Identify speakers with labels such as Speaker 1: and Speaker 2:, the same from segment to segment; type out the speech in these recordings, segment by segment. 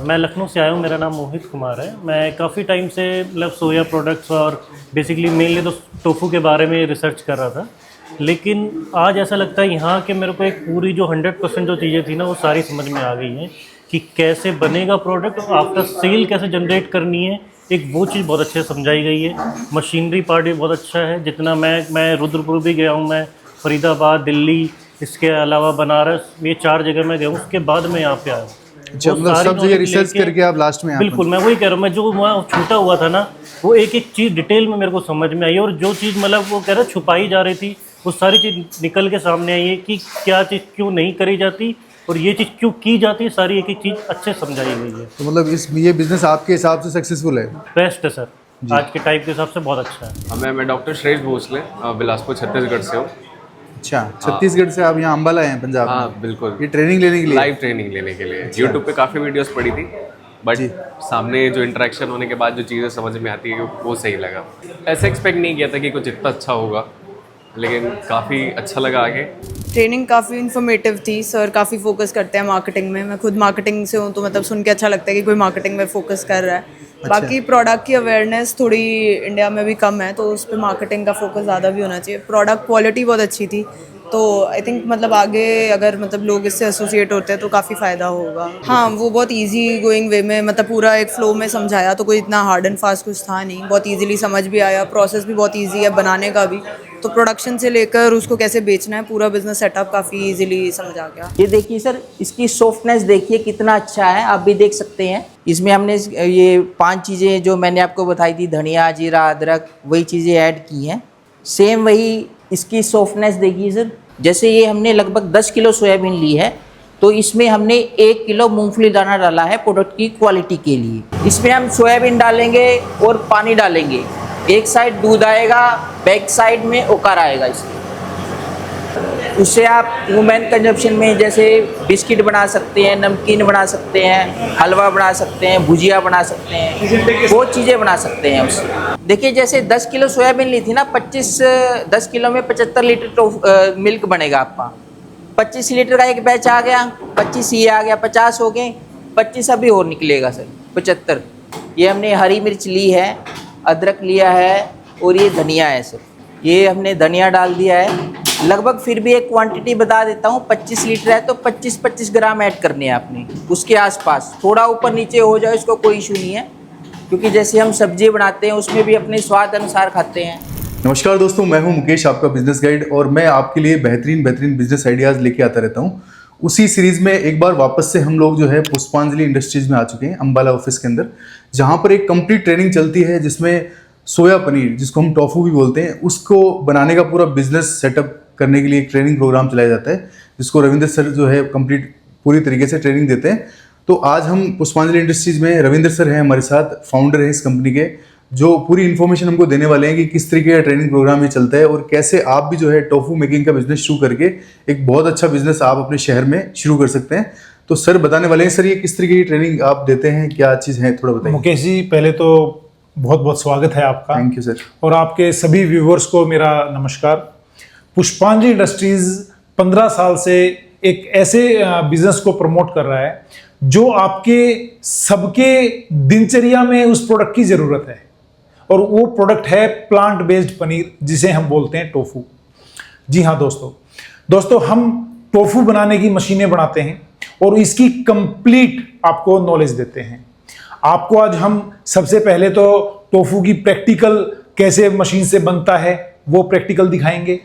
Speaker 1: मैं लखनऊ से आया हूँ। मेरा नाम मोहित कुमार है। मैं काफ़ी टाइम से मतलब सोया प्रोडक्ट्स और बेसिकली मेनली तो टोफू के बारे में रिसर्च कर रहा था, लेकिन आज ऐसा लगता है यहाँ के मेरे को एक पूरी जो 100% जो चीज़ें थी ना वो सारी समझ में आ गई हैं कि कैसे बनेगा प्रोडक्ट और आफ्टर सेल कैसे जनरेट करनी है। एक वो चीज़ बहुत अच्छे से समझाई गई है। मशीनरी पार्ट भी बहुत अच्छा है। जितना मैं रुद्रपुर भी गया हूँ, मैं फरीदाबाद, दिल्ली, इसके अलावा बनारस, ये 4 जगह मैं गया हूँ। उसके बाद मैं यहाँ पे आया हूँ।
Speaker 2: अच्छा, मतलब सब जगह रिसर्च करके आप लास्ट में
Speaker 1: बिल्कुल, मैं वही कह रहा हूँ। मैं जो वहाँ छूटा हुआ था ना, वो एक एक चीज़ डिटेल में मेरे को समझ में आई और जो चीज़ मतलब वो कह रहा छुपाई जा रही थी, वो सारी चीज़ निकल के सामने आई है कि क्या चीज़ क्यों नहीं करी जाती और ये चीज़ क्यों की जाती है। सारी एक एक चीज़ अच्छे समझाई गई है।
Speaker 2: तो मतलब ये बिजनेस आपके हिसाब से सक्सेसफुल है?
Speaker 1: बेस्ट है सर, आज के टाइप के हिसाब से बहुत अच्छा है।
Speaker 3: मैं डॉक्टर श्रेष्ठ भोसले बिलासपुर छत्तीसगढ़ से हूँ।
Speaker 2: अच्छा, छत्तीसगढ़ से आप यहाँ अम्बाला हैं पंजाब में?
Speaker 3: हाँ बिल्कुल,
Speaker 2: ये ट्रेनिंग लेने के लिए?
Speaker 3: लाइव ट्रेनिंग लेने के लिए। यूट्यूब पे काफ़ी वीडियोस पड़ी थी, बट सामने जो इंटरेक्शन होने के बाद जो चीज़ें समझ में आती है वो सही लगा। ऐसे एक्सपेक्ट नहीं किया था कि कुछ इतना अच्छा होगा, लेकिन काफ़ी अच्छा लगा। आगे
Speaker 4: ट्रेनिंग काफ़ी इन्फॉर्मेटिव थी। सर काफ़ी फोकस करते हैं मार्केटिंग में। मैं खुद मार्केटिंग से हूँ, तो मतलब सुन के अच्छा लगता है कि कोई मार्केटिंग में फोकस कर रहा है। बाकी प्रोडक्ट की अवेयरनेस थोड़ी इंडिया में भी कम है, तो उस पर मार्केटिंग का फोकस ज़्यादा भी होना चाहिए। प्रोडक्ट क्वालिटी बहुत अच्छी थी, तो आई थिंक मतलब आगे अगर मतलब लोग इससे एसोसिएट होते हैं तो काफ़ी फ़ायदा होगा। हाँ, वो बहुत इजी गोइंग वे में मतलब पूरा एक फ़्लो में समझाया, तो कोई इतना हार्ड एंड फास्ट कुछ था नहीं। बहुत इजीली समझ भी आया। प्रोसेस भी बहुत इजी है बनाने का भी, तो प्रोडक्शन से लेकर उसको कैसे बेचना है, पूरा बिजनेस सेटअप काफ़ी इजीली समझ आ गया।
Speaker 5: ये देखिए सर, इसकी सॉफ्टनेस देखिए कितना अच्छा है, आप भी देख सकते हैं। इसमें हमने ये 5 चीज़ें जो मैंने आपको बताई थी, धनिया, जीरा, अदरक, वही चीज़ें ऐड की हैं। सेम वही इसकी सॉफ्टनेस देखिए सर। जैसे ये हमने लगभग 10 किलो सोयाबीन ली है, तो इसमें हमने 1 किलो मूंगफली दाना डाला है प्रोडक्ट की क्वालिटी के लिए। इसमें हम सोयाबीन डालेंगे और पानी डालेंगे। एक साइड दूध आएगा, बैक साइड में ओकर आएगा। इसमें उससे आप ह्यूमन कंजप्शन में जैसे बिस्किट बना सकते हैं, नमकीन बना सकते हैं, हलवा बना सकते हैं, भुजिया बना सकते हैं, बहुत चीज़ें बना सकते हैं उससे। देखिए जैसे 10 किलो सोयाबीन ली थी ना, 10 किलो में 75 लीटर मिल्क बनेगा आपका। 25 लीटर का एक बैच आ गया, 25 ये आ गया, 50 हो गए, 25 अभी और निकलेगा सर, 75। ये हमने हरी मिर्च ली है, अदरक लिया है और ये धनिया है सर। ये हमने धनिया डाल दिया है। लगभग फिर भी एक क्वांटिटी बता देता हूँ, 25 लीटर है तो 25-25 ग्राम ऐड करने हैं आपने, उसके आसपास। थोड़ा ऊपर नीचे हो जाए इसको कोई इशू नहीं है, क्योंकि जैसे हम सब्जी बनाते हैं उसमें भी अपने स्वाद अनुसार खाते हैं।
Speaker 2: नमस्कार दोस्तों, मैं हूं मुकेश, आपका बिजनेस गाइड, और मैं आपके लिए बेहतरीन बिजनेस आइडियाज़ लेके आता रहता हूं। उसी सीरीज़ में एक बार वापस से हम लोग जो है पुष्पांजलि इंडस्ट्रीज़ में आ चुके हैं, अम्बाला ऑफिस के अंदर, जहां पर एक कंप्लीट ट्रेनिंग चलती है जिसमें सोया पनीर, जिसको हम टोफू भी बोलते हैं, उसको बनाने का पूरा बिजनेस सेटअप करने के लिए एक ट्रेनिंग प्रोग्राम चलाया जाता है, जिसको रविंद्र सर जो है कंप्लीट पूरी तरीके से ट्रेनिंग देते हैं। तो आज हम पुष्पांजलि इंडस्ट्रीज़ में रविंद्र सर हैं हमारे साथ, फाउंडर हैं इस कंपनी के, जो पूरी इन्फॉर्मेशन हमको देने वाले हैं कि किस तरीके का ट्रेनिंग प्रोग्राम ये चलता है और कैसे आप भी जो है टोफू मेकिंग का बिजनेस शुरू करके एक बहुत अच्छा बिजनेस आप अपने शहर में शुरू कर सकते हैं। तो सर बताने वाले हैं। सर, ये किस तरीके की ट्रेनिंग आप देते हैं, क्या चीज़ है, थोड़ा बताइए।
Speaker 6: मुकेश जी, पहले तो बहुत बहुत स्वागत है आपका।
Speaker 2: Thank you sir.
Speaker 6: और आपके सभी व्यूवर्स को मेरा नमस्कार। पुष्पांजलि इंडस्ट्रीज 15 साल से एक ऐसे बिजनेस को प्रमोट कर रहा है जो आपके सबके दिनचर्या में उस प्रोडक्ट की ज़रूरत है, और वो प्रोडक्ट है प्लांट बेस्ड पनीर, जिसे हम बोलते हैं टोफू। जी हाँ दोस्तों, हम टोफू बनाने की मशीनें बनाते हैं और इसकी कंप्लीट आपको नॉलेज देते हैं। आपको आज हम सबसे पहले तो टोफू की प्रैक्टिकल कैसे मशीन से बनता है वो प्रैक्टिकल दिखाएंगे,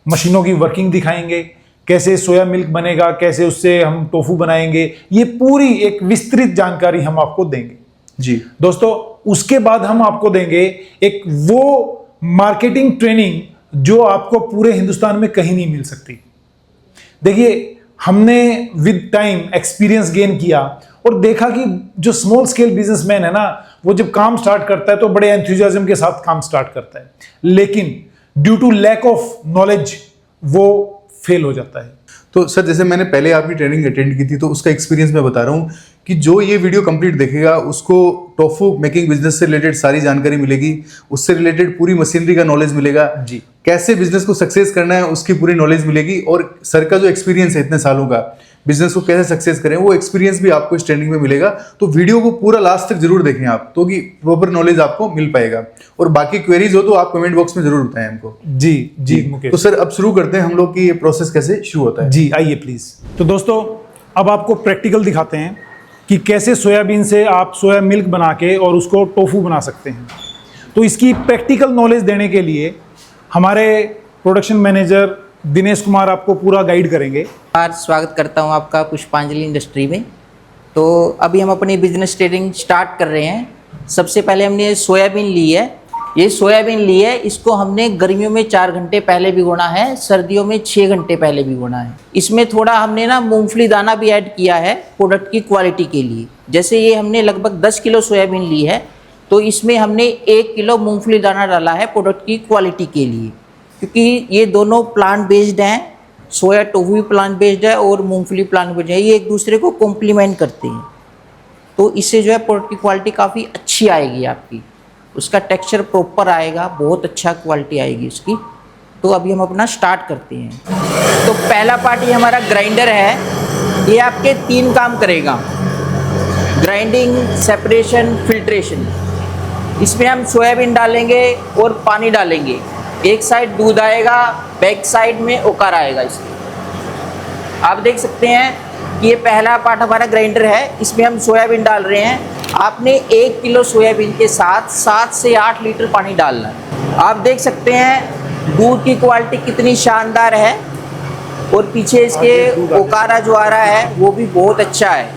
Speaker 6: मशीनों की वर्किंग दिखाएंगे, कैसे सोया मिल्क बनेगा, कैसे उससे हम टोफू बनाएंगे, ये पूरी एक विस्तृत जानकारी हम आपको देंगे।
Speaker 2: जी
Speaker 6: दोस्तों, उसके बाद हम आपको देंगे एक वो मार्केटिंग ट्रेनिंग जो आपको पूरे हिंदुस्तान में कहीं नहीं मिल सकती। देखिए, हमने विद टाइम एक्सपीरियंस गेन किया और देखा कि जो स्मॉल स्केल बिजनेसमैन है ना, वो जब काम स्टार्ट करता है तो बड़े एंथुसियाज्म के साथ काम स्टार्ट करता है, लेकिन due to lack of knowledge वो फेल हो जाता है।
Speaker 2: तो सर, जैसे मैंने पहले आपकी ट्रेनिंग अटेंड की थी, तो उसका एक्सपीरियंस मैं बता रहा हूँ कि जो ये वीडियो कंप्लीट देखेगा उसको टोफू मेकिंग बिजनेस से रिलेटेड सारी जानकारी मिलेगी, उससे रिलेटेड पूरी मशीनरी का नॉलेज मिलेगा जी, कैसे बिजनेस को सक्सेस करना है उसकी पूरी नॉलेज मिलेगी। और सर का जो एक्सपीरियंस है इतने सालों का, बिजनेस को कैसे सक्सेस करें, वो एक्सपीरियंस भी आपको इस ट्रेनिंग में मिलेगा। तो वीडियो को पूरा लास्ट तक जरूर देखें आप, तो कि प्रॉपर नॉलेज आपको मिल पाएगा। और बाकी क्वेरीज हो तो आप कमेंट बॉक्स में जरूर बताएं हमको।
Speaker 6: जी जी मुकेश।
Speaker 2: तो सर अब शुरू करते हैं हम लोग की ये प्रोसेस कैसे शुरू होता है।
Speaker 6: जी आइए प्लीज। तो दोस्तों अब आपको प्रैक्टिकल दिखाते हैं कि कैसे सोयाबीन से आप सोया मिल्क बना के और उसको टोफू बना सकते हैं। तो इसकी प्रैक्टिकल नॉलेज देने के लिए हमारे प्रोडक्शन मैनेजर दिनेश कुमार आपको पूरा गाइड करेंगे।
Speaker 5: आज स्वागत करता हूं आपका पुष्पांजलि इंडस्ट्री में। तो अभी हम अपनी बिजनेस ट्रेडिंग स्टार्ट कर रहे हैं। सबसे पहले हमने सोयाबीन ली है। ये सोयाबीन ली है, इसको हमने गर्मियों में 4 घंटे पहले भिगोना है, सर्दियों में 6 घंटे पहले भिगोना है। इसमें थोड़ा हमने ना मूंगफली दाना भी ऐड किया है प्रोडक्ट की क्वालिटी के लिए। जैसे ये हमने लगभग 10 किलो सोयाबीन ली है, तो इसमें हमने 1 किलो मूंगफली दाना डाला है प्रोडक्ट की क्वालिटी के लिए, क्योंकि ये दोनों प्लांट बेस्ड हैं। सोया टोफू भी प्लांट बेस्ड है और मूंगफली प्लांट बेस्ड है, ये एक दूसरे को कॉम्प्लीमेंट करते हैं। तो इससे जो है प्रोडक्ट की क्वालिटी काफ़ी अच्छी आएगी आपकी, उसका टेक्सचर प्रॉपर आएगा, बहुत अच्छा क्वालिटी आएगी उसकी। तो अभी हम अपना स्टार्ट करते हैं। तो पहला पार्ट ये हमारा ग्राइंडर है। ये आपके 3 काम करेगा: ग्राइंडिंग, सेपरेशन, फिल्ट्रेशन। इसमें हम सोयाबीन डालेंगे और पानी डालेंगे। एक साइड दूध आएगा, बैक साइड में ओकर आएगा। इसमें आप देख सकते हैं कि ये पहला पार्ट हमारा ग्राइंडर है। इसमें हम सोयाबीन डाल रहे हैं। आपने 1 किलो सोयाबीन के साथ 7 से 8 लीटर पानी डालना है। आप देख सकते हैं दूध की क्वालिटी कितनी शानदार है, और पीछे इसके ओकारा जो आ रहा है वो भी बहुत अच्छा है।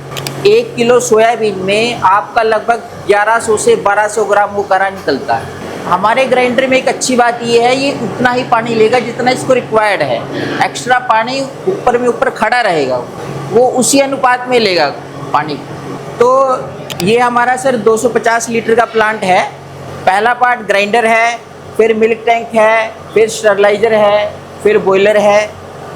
Speaker 5: 1 किलो सोयाबीन में आपका लगभग 1100 से 1200 ग्राम ओकारा निकलता है। हमारे ग्राइंडर में एक अच्छी बात ये है, ये उतना ही पानी लेगा जितना इसको रिक्वायर्ड है। एक्स्ट्रा पानी ऊपर खड़ा रहेगा, वो उसी अनुपात में लेगा पानी। तो ये हमारा सर 250 लीटर का प्लांट है। पहला पार्ट ग्राइंडर है, फिर मिल्क टैंक है, फिर स्टरलाइजर है, फिर बॉयलर है।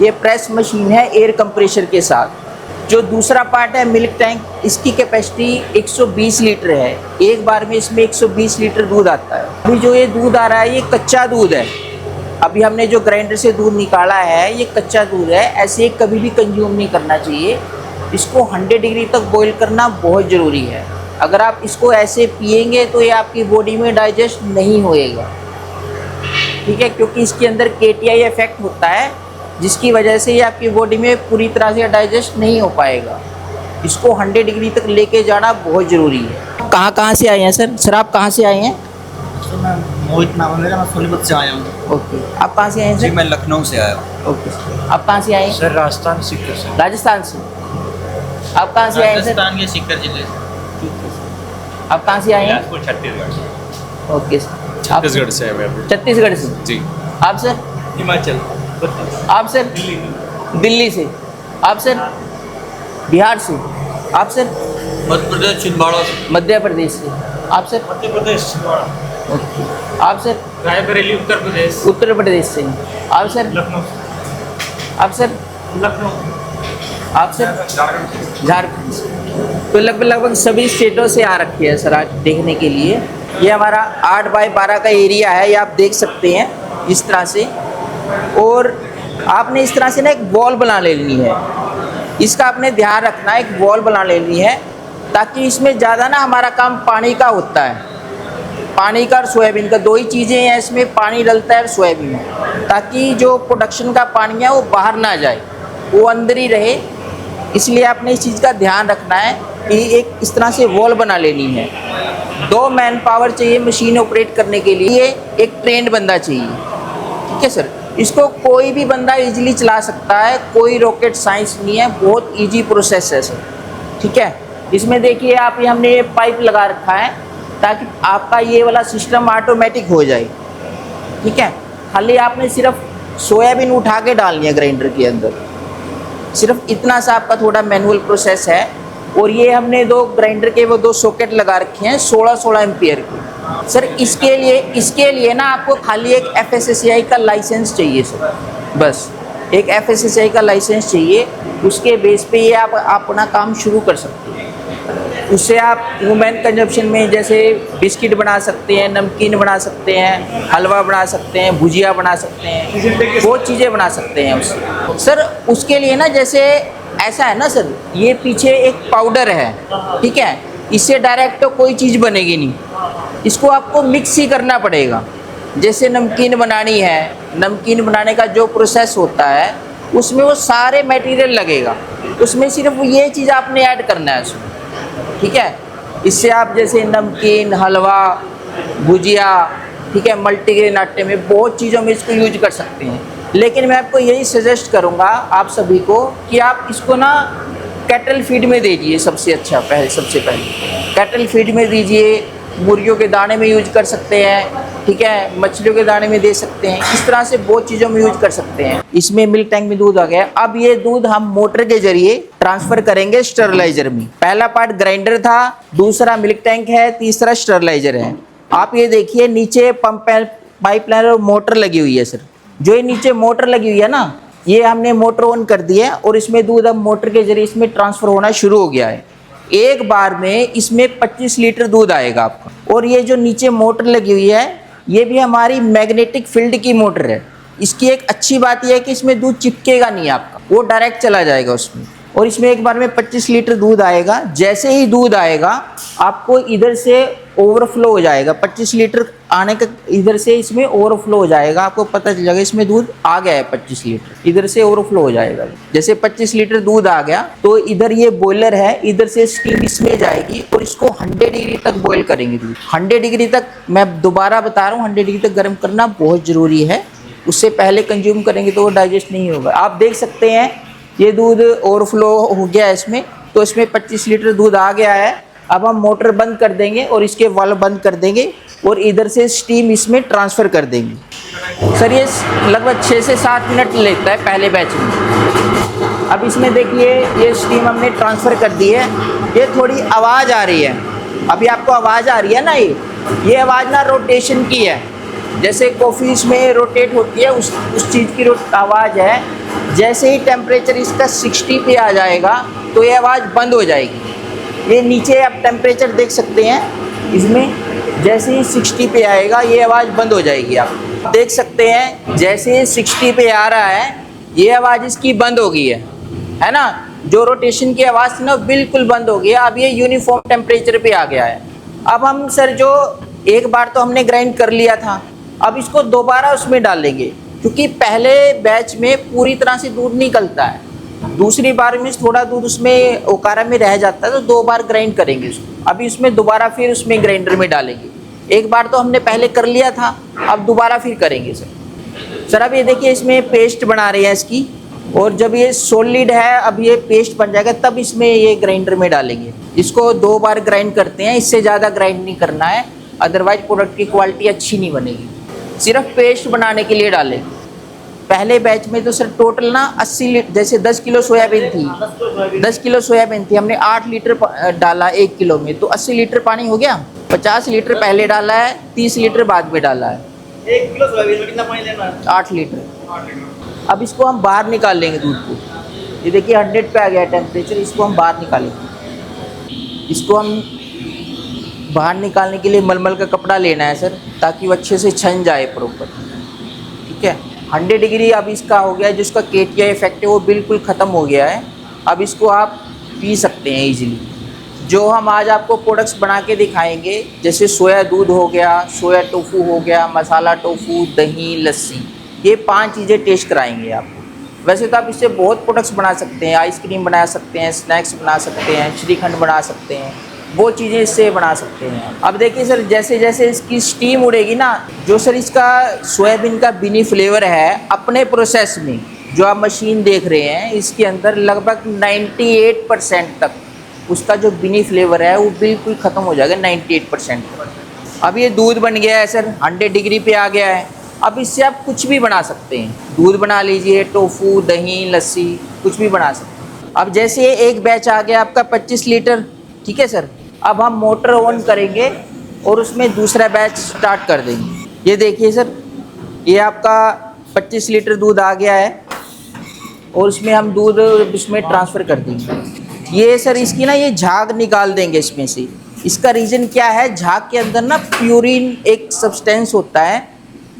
Speaker 5: ये प्रेस मशीन है एयर कंप्रेशर के साथ। जो दूसरा पार्ट है मिल्क टैंक, इसकी कैपेसिटी 120 लीटर है। एक बार में इसमें 120 लीटर दूध आता है। अभी जो ये दूध आ रहा है ये कच्चा दूध है। अभी हमने जो ग्राइंडर से दूध निकाला है ये कच्चा दूध है। ऐसे कभी भी कंज्यूम नहीं करना चाहिए। इसको 100 डिग्री तक बॉईल करना बहुत ज़रूरी है। अगर आप इसको ऐसे पिएंगे तो ये आपकी बॉडी में डाइजेस्ट नहीं होएगा, ठीक है, क्योंकि इसके अंदर केटीआई इफेक्ट होता है, जिसकी वजह से ये आपकी बॉडी में पूरी तरह से डाइजेस्ट नहीं हो पाएगा। इसको 100 डिग्री तक लेके जाना बहुत ज़रूरी है। कहाँ से आए हैं सर? सर आप कहाँ से आए हैं?
Speaker 7: मैं मोहित नाम है मेरा, मैं सोनीपत से आया हूँ।
Speaker 5: ओके, आप कहाँ से आए हैं
Speaker 7: जी
Speaker 5: सर?
Speaker 7: मैं लखनऊ से आया हूँ।
Speaker 5: ओके, आप कहाँ से आए हैं?
Speaker 7: सर राजस्थान सीकर से।
Speaker 5: राजस्थान से। आप कहाँ से आए हैं सर?
Speaker 7: राजस्थान के सीकर जिले से।
Speaker 5: आप कहाँ से आए हैं?
Speaker 3: छत्तीसगढ़ से।
Speaker 5: Okay sir.
Speaker 3: छत्तीसगढ़ से है मैं।
Speaker 5: छत्तीसगढ़ से।
Speaker 3: जी।
Speaker 5: आप सर?
Speaker 7: हिमाचल।
Speaker 5: आप सर? दिल्ली से। आप सर? बिहार से। आप सर?
Speaker 7: मध्य प्रदेश छिंदवाड़ा से।
Speaker 5: मध्य प्रदेश से। आप सर?
Speaker 7: मध्य प्रदेश छिंदवाड़ा।
Speaker 5: ओके, आप सर?
Speaker 7: रायबरेली उत्तर प्रदेश।
Speaker 5: उत्तर प्रदेश से। आप सर?
Speaker 7: लखनऊ।
Speaker 5: आप सर?
Speaker 7: लखनऊ।
Speaker 5: आप सर? झारखंड से। तो लगभग सभी स्टेटों से आ रखी है सर आज देखने के लिए। ये हमारा 8 बाय 12 का एरिया है, ये आप देख सकते हैं इस तरह से। और आपने इस तरह से ना एक वॉल बना लेनी है। इसका आपने ध्यान रखना है, एक वॉल बना लेनी है, ताकि इसमें ज़्यादा ना हमारा काम पानी का होता है। पानी का और सोयाबीन का, 2 ही चीज़ें हैं इसमें, पानी डलता है और सोयाबीन, ताकि जो प्रोडक्शन का पानी है वो बाहर ना जाए, वो अंदर ही रहे। इसलिए आपने इस चीज़ का ध्यान रखना है कि एक इस तरह से वॉल बना लेनी है। 2 मैन पावर चाहिए मशीन ऑपरेट करने के लिए, एक ट्रेंड बंदा चाहिए, ठीक है सर। इसको कोई भी बंदा इजीली चला सकता है, कोई रॉकेट साइंस नहीं है, बहुत इजी प्रोसेस है सर, ठीक है। इसमें देखिए आप, ये हमने ये पाइप लगा रखा है ताकि आपका ये वाला सिस्टम ऑटोमेटिक हो जाए, ठीक है। खाली आपने सिर्फ सोयाबीन उठा के डालनी है ग्राइंडर के अंदर, सिर्फ इतना सा आपका थोड़ा मैनुअल प्रोसेस है। और ये हमने 2 ग्राइंडर के वो 2 सॉकेट लगा रखे हैं 16-16 एम्पियर के। सर इसके लिए ना आपको खाली एक FSSAI का लाइसेंस चाहिए सर, बस एक FSSAI का लाइसेंस चाहिए। उसके बेस पे ये आप अपना काम शुरू कर सकते हैं। उससे आप ह्यूमन कंजप्शन में जैसे बिस्किट बना सकते हैं, नमकीन बना सकते हैं, हलवा बना सकते हैं, भुजिया बना सकते हैं, बहुत चीज़ें बना सकते हैं उससे। सर उसके लिए ना जैसे ऐसा है ना सर, ये पीछे एक पाउडर है, ठीक है, इससे डायरेक्ट तो कोई चीज़ बनेगी नहीं, इसको आपको मिक्स ही करना पड़ेगा। जैसे नमकीन बनानी है, नमकीन बनाने का जो प्रोसेस होता है उसमें वो सारे मटेरियल लगेगा, उसमें सिर्फ ये चीज़ आपने ऐड करना है उसमें, ठीक है। इससे आप जैसे नमकीन, हलवा, भुजिया, ठीक है, मल्टीग्रेन आटे में बहुत चीज़ों में इसको यूज कर सकते हैं। लेकिन मैं आपको यही सजेस्ट करूँगा आप सभी को कि आप इसको ना कैटल फीड में दीजिए, सबसे अच्छा सबसे पहले कैटल फीड में दीजिए। मुर्गियों के दाने में यूज कर सकते हैं, ठीक है, मछलियों के दाने में दे सकते हैं, इस तरह से बहुत चीज़ों में यूज कर सकते हैं। इसमें मिल्क टैंक में दूध आ गया, अब ये दूध हम मोटर के जरिए ट्रांसफर करेंगे स्टरलाइजर में। पहला पार्ट ग्राइंडर था, दूसरा मिल्क टैंक है, तीसरा स्टरलाइजर है। आप ये देखिए नीचे पंप पाइपलाइन और मोटर लगी हुई है सर। जो ये नीचे मोटर लगी हुई है ना, ये हमने मोटर ऑन कर दी है और इसमें दूध अब मोटर के जरिए इसमें ट्रांसफर होना शुरू हो गया है। एक बार में इसमें 25 लीटर दूध आएगा आपका। और ये जो नीचे मोटर लगी हुई है, ये भी हमारी मैग्नेटिक फील्ड की मोटर है। इसकी एक अच्छी बात यह है कि इसमें दूध चिपकेगा नहीं आपका, वो डायरेक्ट चला जाएगा उसमें। और इसमें एक बार में 25 लीटर दूध आएगा। जैसे ही दूध आएगा आपको इधर से ओवरफ्लो हो जाएगा, 25 लीटर आने का इधर से इसमें ओवरफ्लो हो जाएगा, आपको पता चल जाएगा इसमें दूध आ गया है 25 लीटर, इधर से ओवरफ्लो हो जाएगा। जैसे 25 लीटर दूध आ गया तो इधर ये बॉयलर है, इधर से स्टीम इसमें जाएगी और इसको 100 डिग्री तक बॉयल करेंगे दूध। 100 डिग्री तक, मैं दोबारा बता रहा हूँ, 100 डिग्री तक गर्म करना बहुत ज़रूरी है। उससे पहले कंज्यूम करेंगे तो वो डाइजेस्ट नहीं होगा। आप देख सकते हैं ये दूध ओवरफ्लो हो गया है इसमें, तो इसमें 25 लीटर दूध आ गया है। अब हम मोटर बंद कर देंगे और इसके वाल्व बंद कर देंगे और इधर से स्टीम इसमें ट्रांसफ़र कर देंगे। सर ये लगभग 6 से 7 मिनट लेता है पहले बैच में। अब इसमें देखिए ये स्टीम हमने ट्रांसफ़र कर दी है। ये थोड़ी आवाज़ आ रही है, अभी आपको आवाज़ आ रही है ना, ये आवाज़ ना रोटेशन की है। जैसे कॉफ़ी इसमें रोटेट होती है उस चीज़ की आवाज़ है। जैसे ही टेम्परेचर इसका 60 पे आ जाएगा तो ये आवाज़ बंद हो जाएगी। ये नीचे आप टेम्परेचर देख सकते हैं, इसमें जैसे ही 60 पे आएगा ये आवाज़ बंद हो जाएगी। आप देख सकते हैं जैसे ही 60 पे आ रहा है ये आवाज़ इसकी बंद हो गई है ना। जो रोटेशन की आवाज़ थी ना बिल्कुल बंद हो गया। अब ये यूनिफॉर्म टेम्परेचर पे आ गया है। अब हम सर जो एक बार तो हमने ग्राइंड कर लिया था, अब इसको दोबारा उसमें डालेंगे, क्योंकि पहले बैच में पूरी तरह से दूध निकलता है, दूसरी बार में थोड़ा दूध उसमें ओकारा में रह जाता है, तो 2 बार ग्राइंड करेंगे उसको। अभी उसमें दोबारा फिर उसमें ग्राइंडर में डालेंगे। एक बार तो हमने पहले कर लिया था, अब दोबारा फिर करेंगे सर। अब ये देखिए इसमें पेस्ट बना रहे हैं इसकी, और जब ये सॉलिड है अब ये पेस्ट बन जाएगा तब इसमें ये ग्राइंडर में डालेंगे। इसको 2 बार ग्राइंड करते हैं, इससे ज़्यादा ग्राइंड नहीं करना है, अदरवाइज प्रोडक्ट की क्वालिटी अच्छी नहीं बनेगी। सिर्फ पेस्ट बनाने के लिए डालें। पहले बैच में तो सर टोटल ना 80 लीटर, जैसे 10 किलो सोयाबीन थी, 10 किलो सोयाबीन थी, हमने 8 लीटर डाला 1 किलो में, तो 80 लीटर पानी हो गया। 50 लीटर पहले डाला है, 30 लीटर बाद में डाला है।
Speaker 7: 1 किलो सोयाबीन में कितना पानी लेना है?
Speaker 5: 8 लीटर। अब इसको हम बाहर निकाल लेंगे दूध को। ये देखिए 100 पे आ गया टेम्परेचर, इसको हम बाहर निकालेंगे। इसको हम बाहर निकालने के लिए मलमल का कपड़ा लेना है सर, ताकि वो अच्छे से छन जाए प्रॉपर, ठीक है। 100 डिग्री अब इसका हो गया है, जिसका केटिया इफेक्ट है वो बिल्कुल ख़त्म हो गया है। अब इसको आप पी सकते हैं ईजिली। जो हम आज आपको प्रोडक्ट्स बना के दिखाएंगे, जैसे सोया दूध हो गया, सोया टोफू हो गया, मसाला टोफू, दही, लस्सी, ये 5 चीज़ें टेस्ट कराएंगे आपको। वैसे तो आप इससे बहुत प्रोडक्ट्स बना सकते हैं, आइसक्रीम बना सकते हैं, स्नैक्स बना सकते हैं, श्रीखंड बना सकते हैं, वो चीज़ें इससे बना सकते हैं। अब देखिए सर जैसे जैसे इसकी स्टीम उड़ेगी ना, जो सर इसका सोयाबीन का बिनी फ्लेवर है, अपने प्रोसेस में जो आप मशीन देख रहे हैं इसके अंदर लगभग 98% तक उसका जो बिनी फ्लेवर है वो बिल्कुल ख़त्म हो जाएगा 98%। अब ये दूध बन गया है सर, 100 डिग्री पे आ गया है। अब इससे आप कुछ भी बना सकते हैं, दूध बना लीजिए, टोफू, दही, लस्सी, कुछ भी बना सकते हैं। अब जैसे एक बैच आ गया आपका 25 लीटर, ठीक है सर। अब हम मोटर ऑन करेंगे और उसमें दूसरा बैच स्टार्ट कर देंगे। ये देखिए सर, ये आपका 25 लीटर दूध आ गया है और उसमें हम दूध इसमें ट्रांसफ़र कर देंगे। ये सर इसकी ना ये झाग निकाल देंगे इसमें से। इसका रीज़न क्या है, झाग के अंदर ना प्यूरिन एक सब्सटेंस होता है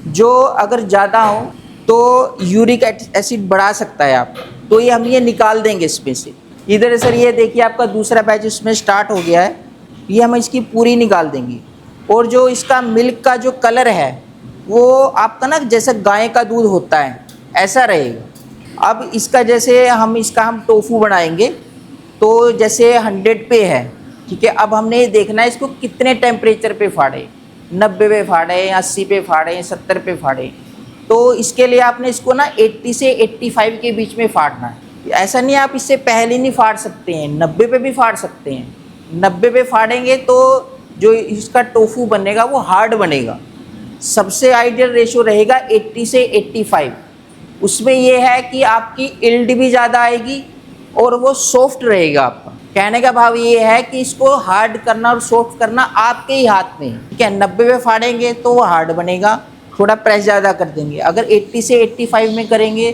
Speaker 5: जो अगर ज़्यादा हो तो यूरिक एसिड बढ़ा सकता है आपका। तो ये हम ये निकाल देंगे इसमें से। इधर सर ये देखिए आपका दूसरा बैच इसमें स्टार्ट हो गया है, ये हम इसकी पूरी निकाल देंगे। और जो इसका मिल्क का जो कलर है वो आपका ना जैसे गाय का दूध होता है ऐसा रहेगा। अब इसका जैसे हम टोफू बनाएंगे तो जैसे 100 पे है, ठीक है। अब हमने ये देखना है इसको कितने टेम्परेचर पे फाड़े, 90 पे फाड़े, 80 पे फाड़े, 70 पे फाड़े। तो इसके लिए आपने इसको ना 80 से 85 के बीच में फाड़ना है। ऐसा नहीं आप इससे पहले नहीं फाड़ सकते हैं, 90 पे भी फाड़ सकते हैं। 90 पे फाड़ेंगे तो जो इसका टोफू बनेगा वो हार्ड बनेगा। सबसे आइडियल रेशो रहेगा 80 से 85। उसमें ये है कि आपकी इल्ड भी ज़्यादा आएगी और वो सॉफ्ट रहेगा आपका। कहने का भाव ये है कि इसको हार्ड करना और सॉफ्ट करना आपके ही हाथ में है, ठीक है। 90 पे फाड़ेंगे तो वो हार्ड बनेगा, थोड़ा प्रेस ज़्यादा कर देंगे। अगर 80 से 85 में करेंगे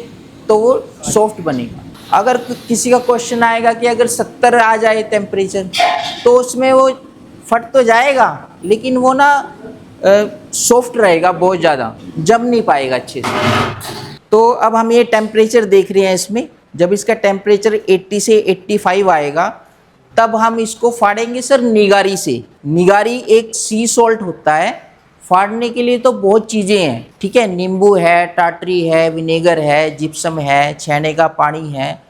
Speaker 5: तो वो सॉफ्ट बनेगा। अगर किसी का क्वेश्चन आएगा कि अगर 70 आ जाए टेम्परेचर तो उसमें वो फट तो जाएगा लेकिन वो ना सॉफ्ट रहेगा, बहुत ज़्यादा जम नहीं पाएगा अच्छे से। तो अब हम ये टेम्परेचर देख रहे हैं इसमें, जब इसका टेम्परेचर 80 से 85 आएगा तब हम इसको फाड़ेंगे सर निगारी से। निगारी एक सी सॉल्ट होता है, फाड़ने के लिए तो बहुत चीज़ें हैं, ठीक है। नींबू है, टाटरी है, विनेगर है, जिप्सम है, छेने का पानी है,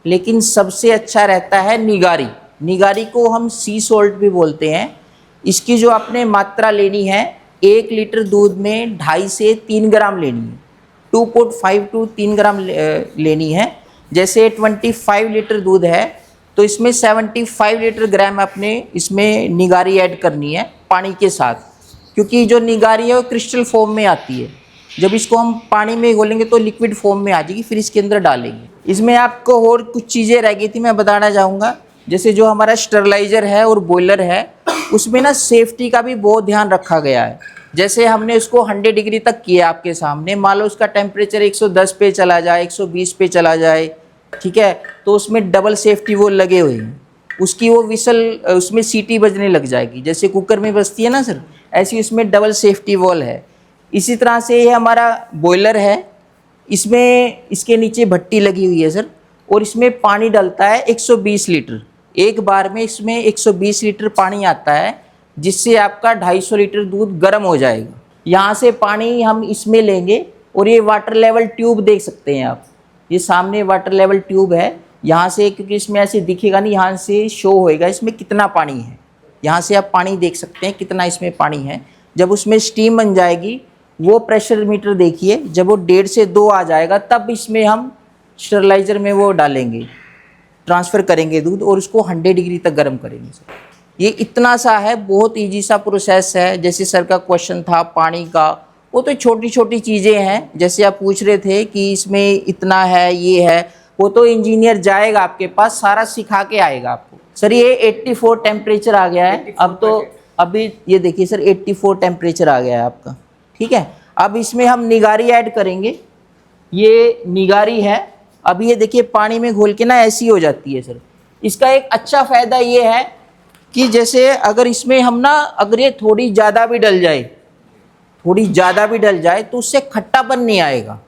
Speaker 5: लेकिन सबसे अच्छा रहता है निगारी। निगारी को हम सी सॉल्ट भी बोलते हैं। इसकी जो आपने मात्रा लेनी है 1 लीटर दूध में 2.5 से 3 ग्राम लेनी है, 2.5 to 3 ग्राम लेनी है। जैसे 25 लीटर दूध है तो इसमें 75 लीटर ग्राम अपने इसमें निगारी ऐड करनी है पानी के साथ, क्योंकि जो निगारी है वो क्रिस्टल फॉर्म में आती है। जब इसको हम पानी में घोलेंगे तो लिक्विड फॉर्म में आ जाएगी, फिर इसके अंदर डालेंगे। इसमें आपको और कुछ चीज़ें रह गई थी मैं बताना चाहूँगा। जैसे जो हमारा स्टरलाइज़र है और बॉयलर है उसमें ना सेफ्टी का भी बहुत ध्यान रखा गया है। जैसे हमने उसको 100 डिग्री तक किया आपके सामने, मान लो उसका टेम्परेचर 110 पे चला जाए, 120 पे चला जाए, ठीक है, तो उसमें डबल सेफ्टी वॉल लगे हुए हैं। उसकी वो विसल उसमें सीटी बजने लग जाएगी, जैसे कुकर में बजती है ना सर, ऐसी उसमें डबल सेफ्टी वॉल है। इसी तरह से ये हमारा बॉयलर है, इसमें इसके नीचे भट्टी लगी हुई है सर, और इसमें पानी डलता है 120 लीटर। एक बार में इसमें 120 लीटर पानी आता है, जिससे आपका 250 लीटर दूध गर्म हो जाएगा। यहाँ से पानी हम इसमें लेंगे और ये वाटर लेवल ट्यूब देख सकते हैं आप, ये सामने वाटर लेवल ट्यूब है। यहाँ से, क्योंकि इसमें ऐसे दिखेगा नहीं, यहाँ से शो होएगा इसमें कितना पानी है। यहाँ से आप पानी देख सकते हैं कितना इसमें पानी है। जब उसमें स्टीम बन जाएगी, वो प्रेशर मीटर देखिए, जब वो 1.5 से 2 आ जाएगा तब इसमें हम स्टरलाइज़र में वो डालेंगे, ट्रांसफ़र करेंगे दूध और उसको 100 डिग्री तक गर्म करेंगे सर। ये इतना सा है, बहुत ईजी सा प्रोसेस है। जैसे सर का क्वेश्चन था पानी का, वो तो छोटी छोटी चीज़ें हैं। जैसे आप पूछ रहे थे कि इसमें इतना है, ये है, वो तो इंजीनियर जाएगा आपके पास, सारा सिखा के आएगा आपको। सर ये 84 टेम्परेचर आ गया है अब, तो अभी ये देखिए सर 84 टेम्परेचर आ गया है आपका, ठीक है। अब इसमें हम निगारी ऐड करेंगे, ये निगारी है। अब ये देखिए पानी में घोल के ना ऐसी हो जाती है सर। इसका एक अच्छा फ़ायदा ये है कि जैसे अगर इसमें हम ना, अगर ये थोड़ी ज़्यादा भी डल जाए, थोड़ी ज़्यादा भी डल जाए तो उससे खट्टापन नहीं आएगा।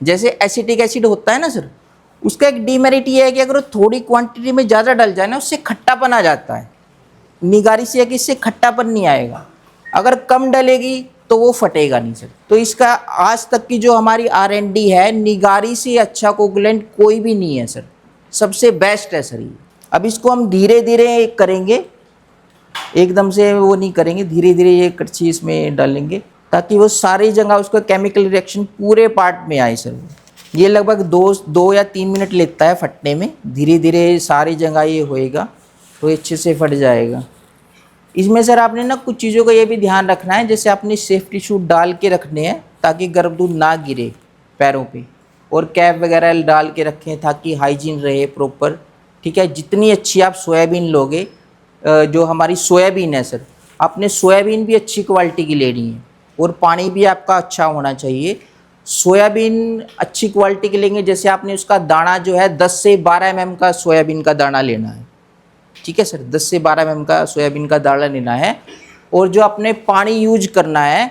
Speaker 5: जैसे एसिटिक एसिड होता है ना सर, उसका एक डीमेरिट ये है कि अगर थोड़ी क्वांटिटी में ज़्यादा डल जाए ना, उससे खट्टापन आ जाता है। निगारी से है कि इससे खट्टापन नहीं आएगा। अगर कम डलेगी तो वो फटेगा नहीं सर। तो इसका आज तक की जो हमारी R&D है, निगारी से अच्छा कोगुलेंट कोई भी नहीं है सर, सबसे बेस्ट है सर ये। अब इसको हम धीरे धीरे करेंगे, एकदम से वो नहीं करेंगे, धीरे धीरे ये कड़छी इसमें डालेंगे ताकि वो सारी जगह उसका केमिकल रिएक्शन पूरे पार्ट में आए सर। ये लगभग 2 या 3 मिनट लेता है फटने में। धीरे धीरे सारी जगह ये होएगा तो अच्छे से फट जाएगा। इसमें सर आपने ना कुछ चीज़ों का ये भी ध्यान रखना है, जैसे आपने सेफ्टी शूज डाल के रखने हैं ताकि गर्म दूध ना गिरे पैरों पे, और कैप वगैरह डाल के रखें ताकि हाइजीन रहे प्रॉपर, ठीक है। जितनी अच्छी आप सोयाबीन लोगे, जो हमारी सोयाबीन है सर, आपने सोयाबीन भी अच्छी क्वालिटी की लेनी है और पानी भी आपका अच्छा होना चाहिए। सोयाबीन अच्छी क्वालिटी की लेंगे, जैसे आपने उसका दाना जो है 10 से 12 mm का सोयाबीन का दाना लेना है, ठीक है सर, 10 से 12 mm का सोयाबीन का दाना लेना है। और जो आपने पानी यूज करना है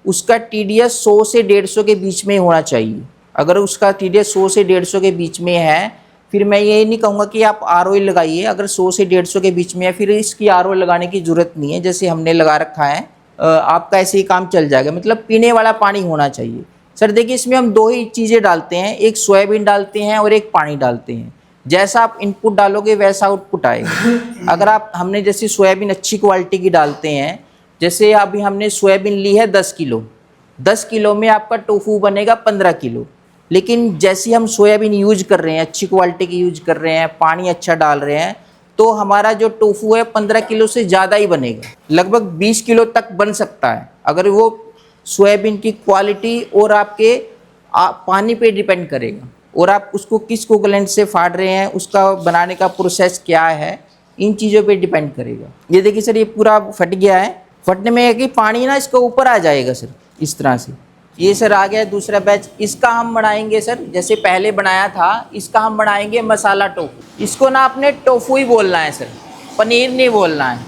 Speaker 5: उसका TDS 100 से 150 के बीच में होना चाहिए। अगर उसका TDS 100 से 150 के बीच में है, फिर मैं ये नहीं कहूँगा कि आप RO लगाइए। अगर 100 से 150 के बीच में है, फिर इसकी RO लगाने की ज़रूरत नहीं है, जैसे हमने लगा रखा है। आपका ऐसे ही काम चल जाएगा। मतलब पीने वाला पानी होना चाहिए। सर देखिए, इसमें हम 2 ही चीज़ें डालते हैं, एक सोयाबीन डालते हैं और एक पानी डालते हैं। जैसा आप इनपुट डालोगे वैसा आउटपुट आएगा। अगर हमने जैसे सोयाबीन अच्छी क्वालिटी की डालते हैं, जैसे अभी हमने सोयाबीन ली है 10 किलो, 10 किलो में आपका टोफू बनेगा 15 किलो। लेकिन जैसे हम सोयाबीन यूज कर रहे हैं, अच्छी क्वालिटी की यूज कर रहे हैं, पानी अच्छा डाल रहे हैं, तो हमारा जो टोफू है 15 किलो से ज़्यादा ही बनेगा, लगभग 20 किलो तक बन सकता है। अगर वो सोयाबीन की क्वालिटी और आपके पानी पे डिपेंड करेगा, और आप उसको किस कोकोलेंट से फाड़ रहे हैं, उसका बनाने का प्रोसेस क्या है, इन चीज़ों पे डिपेंड करेगा। ये देखिए सर, ये पूरा फट गया है। फटने में है कि पानी ना इसके ऊपर आ जाएगा सर, इस तरह से। ये सर आ गया दूसरा बैच। इसका हम बनाएंगे सर, जैसे पहले बनाया था, इसका हम बनाएंगे मसाला टोफू। इसको ना आपने टोफू ही बोलना है सर, पनीर नहीं बोलना है।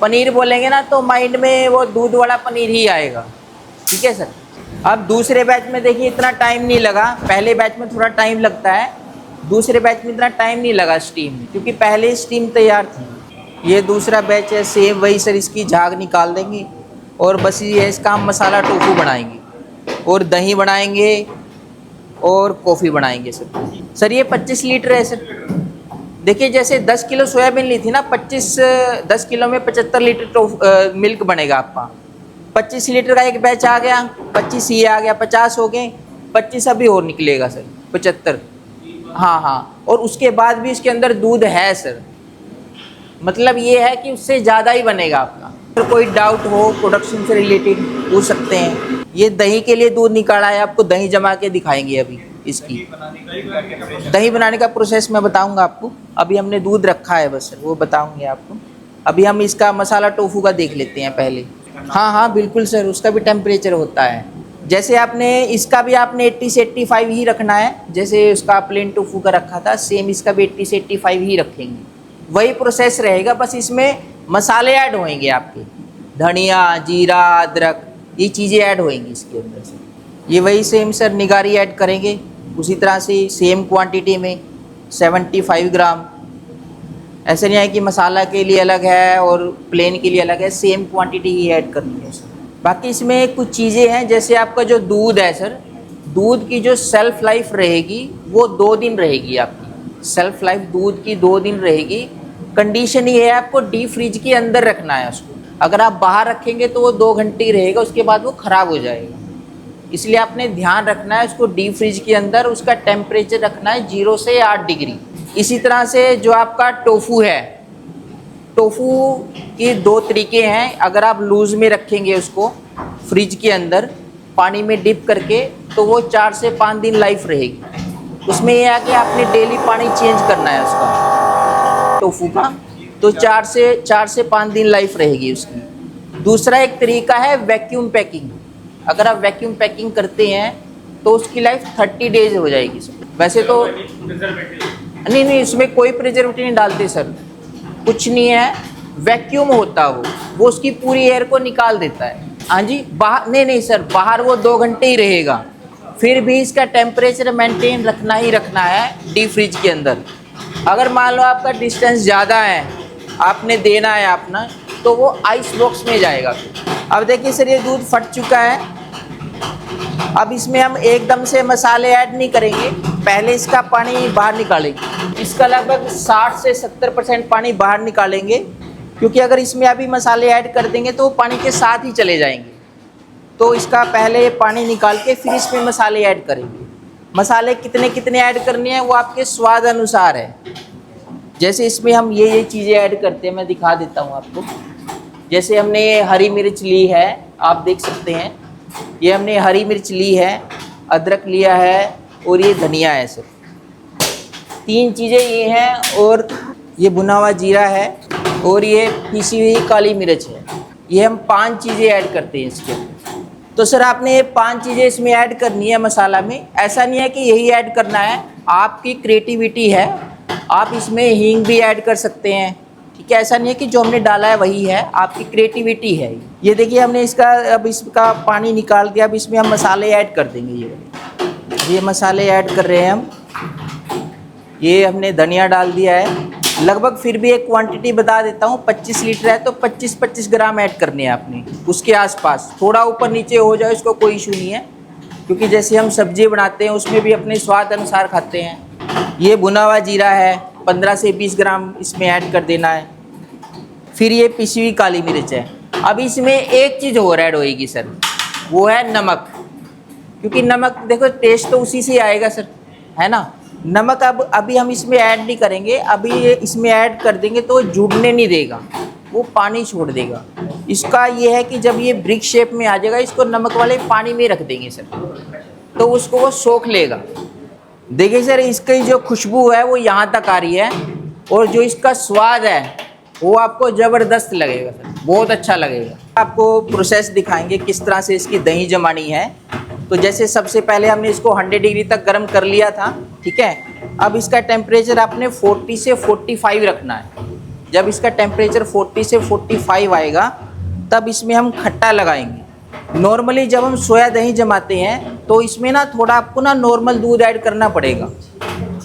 Speaker 5: पनीर बोलेंगे ना तो माइंड में वो दूध वाला पनीर ही आएगा, ठीक है सर। अब दूसरे बैच में देखिए इतना टाइम नहीं लगा, पहले बैच में थोड़ा टाइम लगता है, दूसरे बैच में इतना टाइम नहीं लगा स्टीम में, क्योंकि पहले स्टीम तैयार थी। ये दूसरा बैच है, सेम वही सर, इसकी झाग निकाल देंगे और बस ये इसका हम मसाला टोफू बनाएंगे, और दही बनाएंगे और कॉफ़ी बनाएंगे सर। सर ये 25 लीटर है सर। देखिए जैसे 10 किलो सोयाबीन ली थी ना, 10 किलो में 75 लीटर मिल्क बनेगा आपका। 25 लीटर का एक बैच आ गया, 25 ये आ गया, 50 हो गए, 25 अभी और निकलेगा सर, 75। हाँ, और उसके बाद भी इसके अंदर दूध है सर, मतलब ये है कि उससे ज़्यादा ही बनेगा आपका। तो कोई डाउट हो प्रोडक्शन से रिलेटेड पूछ सकते हैं। ये दही के लिए दूध निकाला है, आपको दही जमा के दिखाएंगे अभी। इसकी दही बनाने का प्रोसेस मैं बताऊंगा आपको। अभी हमने दूध रखा है बस सर, वो बताऊंगे आपको। अभी हम इसका मसाला टोफू का देख लेते हैं पहले। हाँ बिल्कुल सर, उसका भी टेम्परेचर होता है। जैसे आपने इसका भी आपने 80 से 85 ही रखना है, जैसे उसका प्लेन टोफू का रखा था, सेम इसका भी 80 से 85 ही रखेंगे। वही प्रोसेस रहेगा, बस इसमें मसाले ऐड होंगे आपके, धनिया, जीरा, अदरक, ये चीज़ें ऐड होंगी इसके अंदर से। ये वही सेम सर निगारी ऐड करेंगे उसी तरह से, सेम क्वांटिटी में 75 ग्राम। ऐसे नहीं है कि मसाला के लिए अलग है और प्लेन के लिए अलग है, सेम क्वांटिटी ही ऐड करनी है सर। बाकी इसमें कुछ चीज़ें हैं, जैसे आपका जो दूध है सर, दूध की जो सेल्फ लाइफ रहेगी वो 2 दिन रहेगी आपकी। सेल्फ लाइफ दूध की 2 दिन रहेगी। कंडीशन ये है, आपको डीप फ्रिज के अंदर रखना है उसको। अगर आप बाहर रखेंगे तो वो 2 घंटे ही रहेगा, उसके बाद वो ख़राब हो जाएगा। इसलिए आपने ध्यान रखना है उसको डीप फ्रिज के अंदर, उसका टेम्परेचर रखना है 0 से 8 डिग्री। इसी तरह से जो आपका टोफू है, टोफू के 2 तरीके हैं। अगर आप लूज़ में रखेंगे उसको फ्रिज के अंदर पानी में डिप करके, तो वो 4 से 5 दिन लाइफ रहेगी। उसमें यह है कि आपने डेली पानी चेंज करना है उसका, टोफू का, तो 4 से 5 दिन लाइफ रहेगी उसकी। दूसरा एक तरीका है वैक्यूम पैकिंग। अगर आप वैक्यूम पैकिंग करते हैं तो उसकी लाइफ 30 डेज हो जाएगी सर। वैसे तो नहीं, इसमें कोई प्रिजर्वेटिव नहीं डालते सर, कुछ नहीं है। वैक्यूम होता वो उसकी पूरी एयर को निकाल देता है। हाँ जी, बाहर नहीं सर, बाहर वो 2 घंटे ही रहेगा, फिर भी इसका टेम्परेचर मेंटेन रखना ही रखना है डीप फ्रिज के अंदर। अगर मान लो आपका डिस्टेंस ज़्यादा है, आपने देना है अपना, तो वो आइस बॉक्स में जाएगा। अब देखिए सर, ये दूध फट चुका है। अब इसमें हम एकदम से मसाले ऐड नहीं करेंगे, पहले इसका पानी बाहर निकालेंगे। इसका लगभग 60 से 70% पानी बाहर निकालेंगे, क्योंकि अगर इसमें अभी मसाले ऐड कर देंगे तो वो पानी के साथ ही चले जाएंगे। तो इसका पहले पानी निकाल के फिर इसमें मसाले ऐड करेंगे। मसाले कितने ऐड करने हैं वो आपके स्वाद अनुसार है। जैसे इसमें हम ये चीज़ें ऐड करते हैं, मैं दिखा देता हूँ आपको। जैसे हमने हरी मिर्च ली है, आप देख सकते हैं, ये हमने हरी मिर्च ली है, अदरक लिया है और ये धनिया है सर। 3 चीज़ें ये हैं, और ये भुना हुआ जीरा है और ये पीसी हुई काली मिर्च है। ये हम 5 चीज़ें ऐड करते हैं इसके अंदर। तो सर आपने ये 5 चीज़ें इसमें ऐड करनी है मसाला में। ऐसा नहीं है कि यही ऐड करना है, आपकी क्रिएटिविटी है, आप इसमें हींग भी ऐड कर सकते हैं, ठीक है। ऐसा नहीं है कि जो हमने डाला है वही है, आपकी क्रिएटिविटी है। ये देखिए हमने अब इसका पानी निकाल दिया। अब इसमें हम मसाले ऐड कर देंगे। ये मसाले ऐड कर रहे हैं हम। ये हमने धनिया डाल दिया है। लगभग फिर भी एक क्वांटिटी बता देता हूँ, 25 लीटर है तो 25-25 ग्राम ऐड करने हैं आपने, उसके आसपास। थोड़ा ऊपर नीचे हो जाए इसको कोई इशू नहीं है, क्योंकि जैसे हम सब्जी बनाते हैं उसमें भी अपने स्वाद अनुसार खाते हैं। ये भुना हुआ जीरा है, 15 से 20 ग्राम इसमें ऐड कर देना है। फिर ये पिसी हुई काली मिर्च है। अब इसमें एक चीज़ और ऐड होएगी सर, वो है नमक। क्योंकि नमक देखो टेस्ट तो उसी से आएगा सर, है ना। नमक अब अभी हम इसमें ऐड नहीं करेंगे, अभी ये इसमें ऐड कर देंगे तो जुड़ने नहीं देगा, वो पानी छोड़ देगा। इसका ये है कि जब ये ब्रिक शेप में आ जाएगा, इसको नमक वाले पानी में रख देंगे सर, तो उसको वो सोख लेगा। देखिए सर, इसकी जो खुशबू है वो यहाँ तक आ रही है, और जो इसका स्वाद है वो आपको ज़बरदस्त लगेगा सर, बहुत अच्छा लगेगा। आपको प्रोसेस दिखाएंगे किस तरह से इसकी दही जमानी है। तो जैसे सबसे पहले हमने इसको 100 डिग्री तक गर्म कर लिया था, ठीक है। अब इसका टेम्परेचर आपने 40 से 45 रखना है। जब इसका टेम्परेचर 40 से 45 आएगा तब इसमें हम खट्टा लगाएंगे। नॉर्मली जब हम सोया दही जमाते हैं तो इसमें ना थोड़ा आपको ना नॉर्मल दूध ऐड करना पड़ेगा,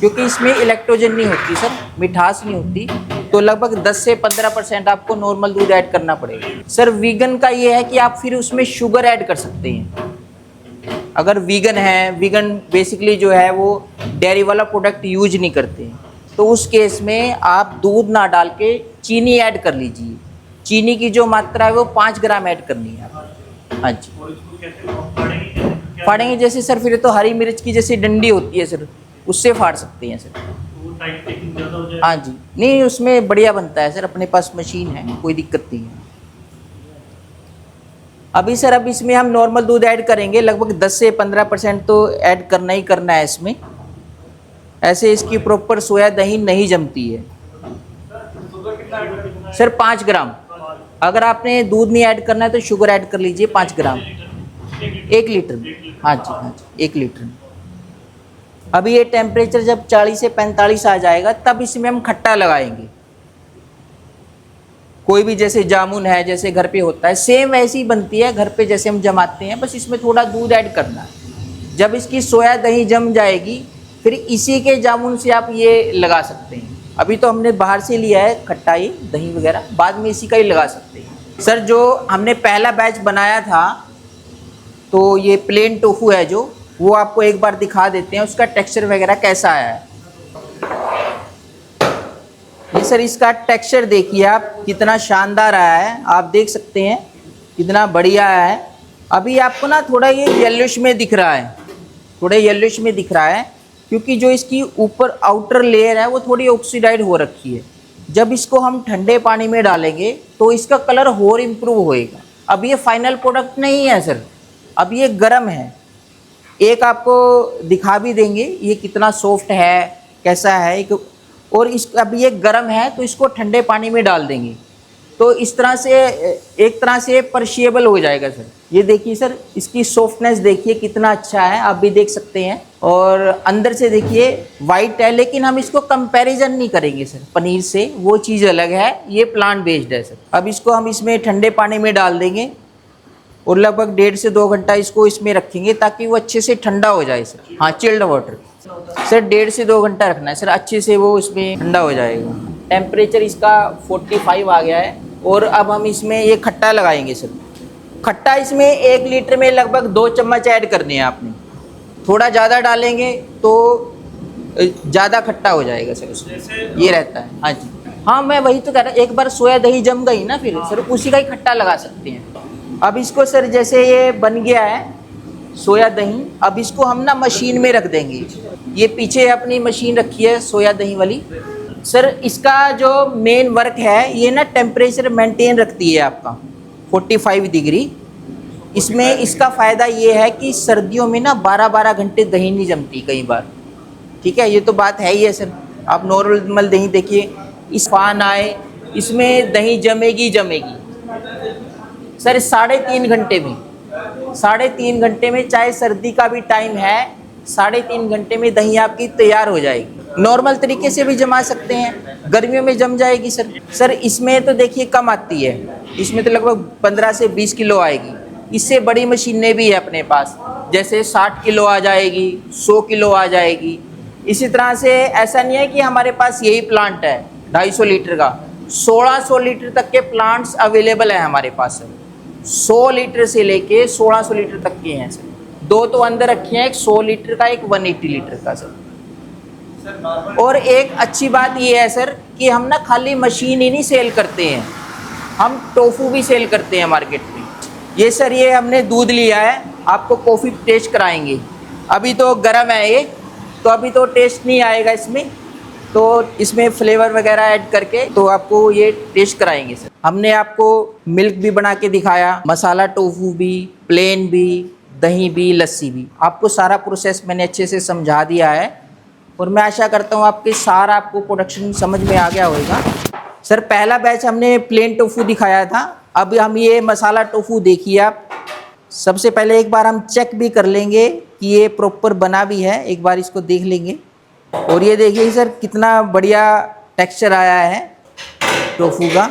Speaker 5: क्योंकि इसमें इलेक्ट्रोजन नहीं होती सर, मिठास नहीं होती। तो लगभग 10 से 15% आपको नॉर्मल दूध ऐड करना पड़ेगा सर। वीगन का ये है कि आप फिर उसमें शुगर ऐड कर सकते हैं। अगर वीगन है, वीगन बेसिकली जो है वो डेयरी वाला प्रोडक्ट यूज नहीं करते हैं, तो उस केस में आप दूध ना डाल के चीनी ऐड कर लीजिए। चीनी की जो मात्रा है वो 5 ग्राम ऐड करनी है आप। हाँ जी, फाड़ेंगे जैसे सर, फिर तो हरी मिर्च की जैसे डंडी होती है सर, उससे फाड़ सकते हैं सर। हाँ जी, नहीं उसमें बढ़िया बनता है सर, अपने पास मशीन है, कोई दिक्कत नहीं है। अभी सर, अब इसमें हम नॉर्मल दूध ऐड करेंगे, लगभग 10 से 15% तो ऐड करना ही करना है इसमें। ऐसे इसकी प्रॉपर सोया दही नहीं जमती है सर। 5 ग्राम, अगर आपने दूध नहीं ऐड करना है तो शुगर ऐड कर लीजिए 5 ग्राम 1 लीटर में। हाँ जी, हाँ जी, 1 लीटर में। अभी ये टेम्परेचर जब 40 से 45 आ जाएगा तब इसमें हम खट्टा लगाएंगे। कोई भी जैसे जामुन है, जैसे घर पे होता है, सेम वैसी ही बनती है घर पे जैसे हम जमाते हैं, बस इसमें थोड़ा दूध ऐड करना है। जब इसकी सोया दही जम जाएगी फिर इसी के जामुन से आप ये लगा सकते हैं। अभी तो हमने बाहर से लिया है खट्टाई दही वगैरह, बाद में इसी का ही लगा सकते हैं सर। जो हमने पहला बैच बनाया था तो ये प्लेन टोफू है जो, वो आपको एक बार दिखा देते हैं उसका टेक्सचर वगैरह कैसा आया है। ये सर इसका टेक्सचर देखिए आप, कितना शानदार आया है, आप देख सकते हैं कितना बढ़िया है। अभी आपको ना थोड़ा ये येलोइश में दिख रहा है, थोड़ा येलोइश में दिख रहा है, क्योंकि जो इसकी ऊपर आउटर लेयर है वो थोड़ी ऑक्सीडाइड हो रखी है। जब इसको हम ठंडे पानी में डालेंगे तो इसका कलर और इम्प्रूव होएगा। अब ये फाइनल प्रोडक्ट नहीं है सर, अब ये गर्म है। एक आपको दिखा भी देंगे ये कितना सॉफ्ट है, कैसा है एक। और इस अब ये गर्म है तो इसको ठंडे पानी में डाल देंगे तो इस तरह से एक तरह से परशिएबल हो जाएगा सर। ये देखिए सर, इसकी सॉफ्टनेस देखिए कितना अच्छा है, आप भी देख सकते हैं। और अंदर से देखिए वाइट है, लेकिन हम इसको कंपैरिजन नहीं करेंगे सर पनीर से, वो चीज़ अलग है, ये प्लांट बेस्ड है सर। अब इसको हम इसमें ठंडे पानी में डाल देंगे और लगभग 1.5 से 2 घंटा इसको इसमें रखेंगे ताकि वो अच्छे से ठंडा हो जाए सर। हाँ, चिल्ड वाटर सर 1.5 से 2 घंटा रखना है सर, अच्छे से वो इसमें ठंडा हो जाएगा। टेम्परेचर इसका 45 आ गया है। और अब हम इसमें ये खट्टा लगाएंगे सर। खट्टा इसमें 1 लीटर में लगभग 2 चम्मच ऐड करने हैं आपने। थोड़ा ज़्यादा डालेंगे तो ज़्यादा खट्टा हो जाएगा सर उसमें, ये रहता है। हाँ जी, हाँ मैं वही तो कह रहा, एक बार सोया दही जम गई ना फिर सर उसी का ही खट्टा लगा सकते हैं। अब इसको सर जैसे ये बन गया है सोया दही, अब इसको हम ना मशीन में रख देंगे। ये पीछे अपनी मशीन रखी है सोया दही वाली सर। इसका जो मेन वर्क है ये ना टेम्परेचर मेंटेन रखती है आपका 45 डिग्री। इसमें इसका फ़ायदा ये है कि सर्दियों में ना 12-12 घंटे दही नहीं जमती कई बार, ठीक है, ये तो बात है ही है सर। आप नॉर्मल दही देखिए, इस फान आए इसमें दही जमेगी सर 3.5 घंटे में। 3.5 घंटे में, चाहे सर्दी का भी टाइम है, 3.5 घंटे में दही आपकी तैयार हो जाएगी। नॉर्मल तरीके से भी जमा सकते हैं, गर्मियों में जम जाएगी सर। इसमें तो देखिए कम आती है, इसमें तो लगभग 15 से 20 किलो आएगी, इससे बड़ी मशीनें भी है अपने पास, जैसे 60 किलो आ जाएगी, 100 किलो आ जाएगी। इसी तरह से ऐसा नहीं है कि हमारे पास यही प्लांट है 250 लीटर का, 1600 लीटर तक के प्लांट्स अवेलेबल है हमारे पास। 100 लीटर से लेके 1600 लीटर तक के हैं सर। दो तो अंदर रखे हैं, एक 100 लीटर का, एक 180 लीटर का सर। और एक अच्छी बात ये है सर कि हम ना खाली मशीन ही नहीं सेल करते हैं, हम टोफू भी सेल करते हैं मार्केट में। ये सर ये हमने दूध लिया है, आपको कॉफ़ी टेस्ट कराएंगे। अभी तो गर्म है ये, तो अभी तो टेस्ट नहीं आएगा इसमें, तो इसमें फ्लेवर वगैरह ऐड करके तो आपको ये टेस्ट कराएंगे सर। हमने आपको मिल्क भी बना के दिखाया, मसाला टोफू भी, प्लेन भी, दही भी, लस्सी भी। आपको सारा प्रोसेस मैंने अच्छे से समझा दिया है और मैं आशा करता हूँ आपके सारा आपको प्रोडक्शन समझ में आ गया होगा। सर पहला बैच हमने प्लेन टोफू दिखाया था, अब हम ये मसाला टोफू देखिए आप। सबसे पहले एक बार हम चेक भी कर लेंगे कि ये प्रॉपर बना भी है, एक बार इसको देख लेंगे। और ये देखिए सर कितना बढ़िया टेक्सचर आया है टोफू का,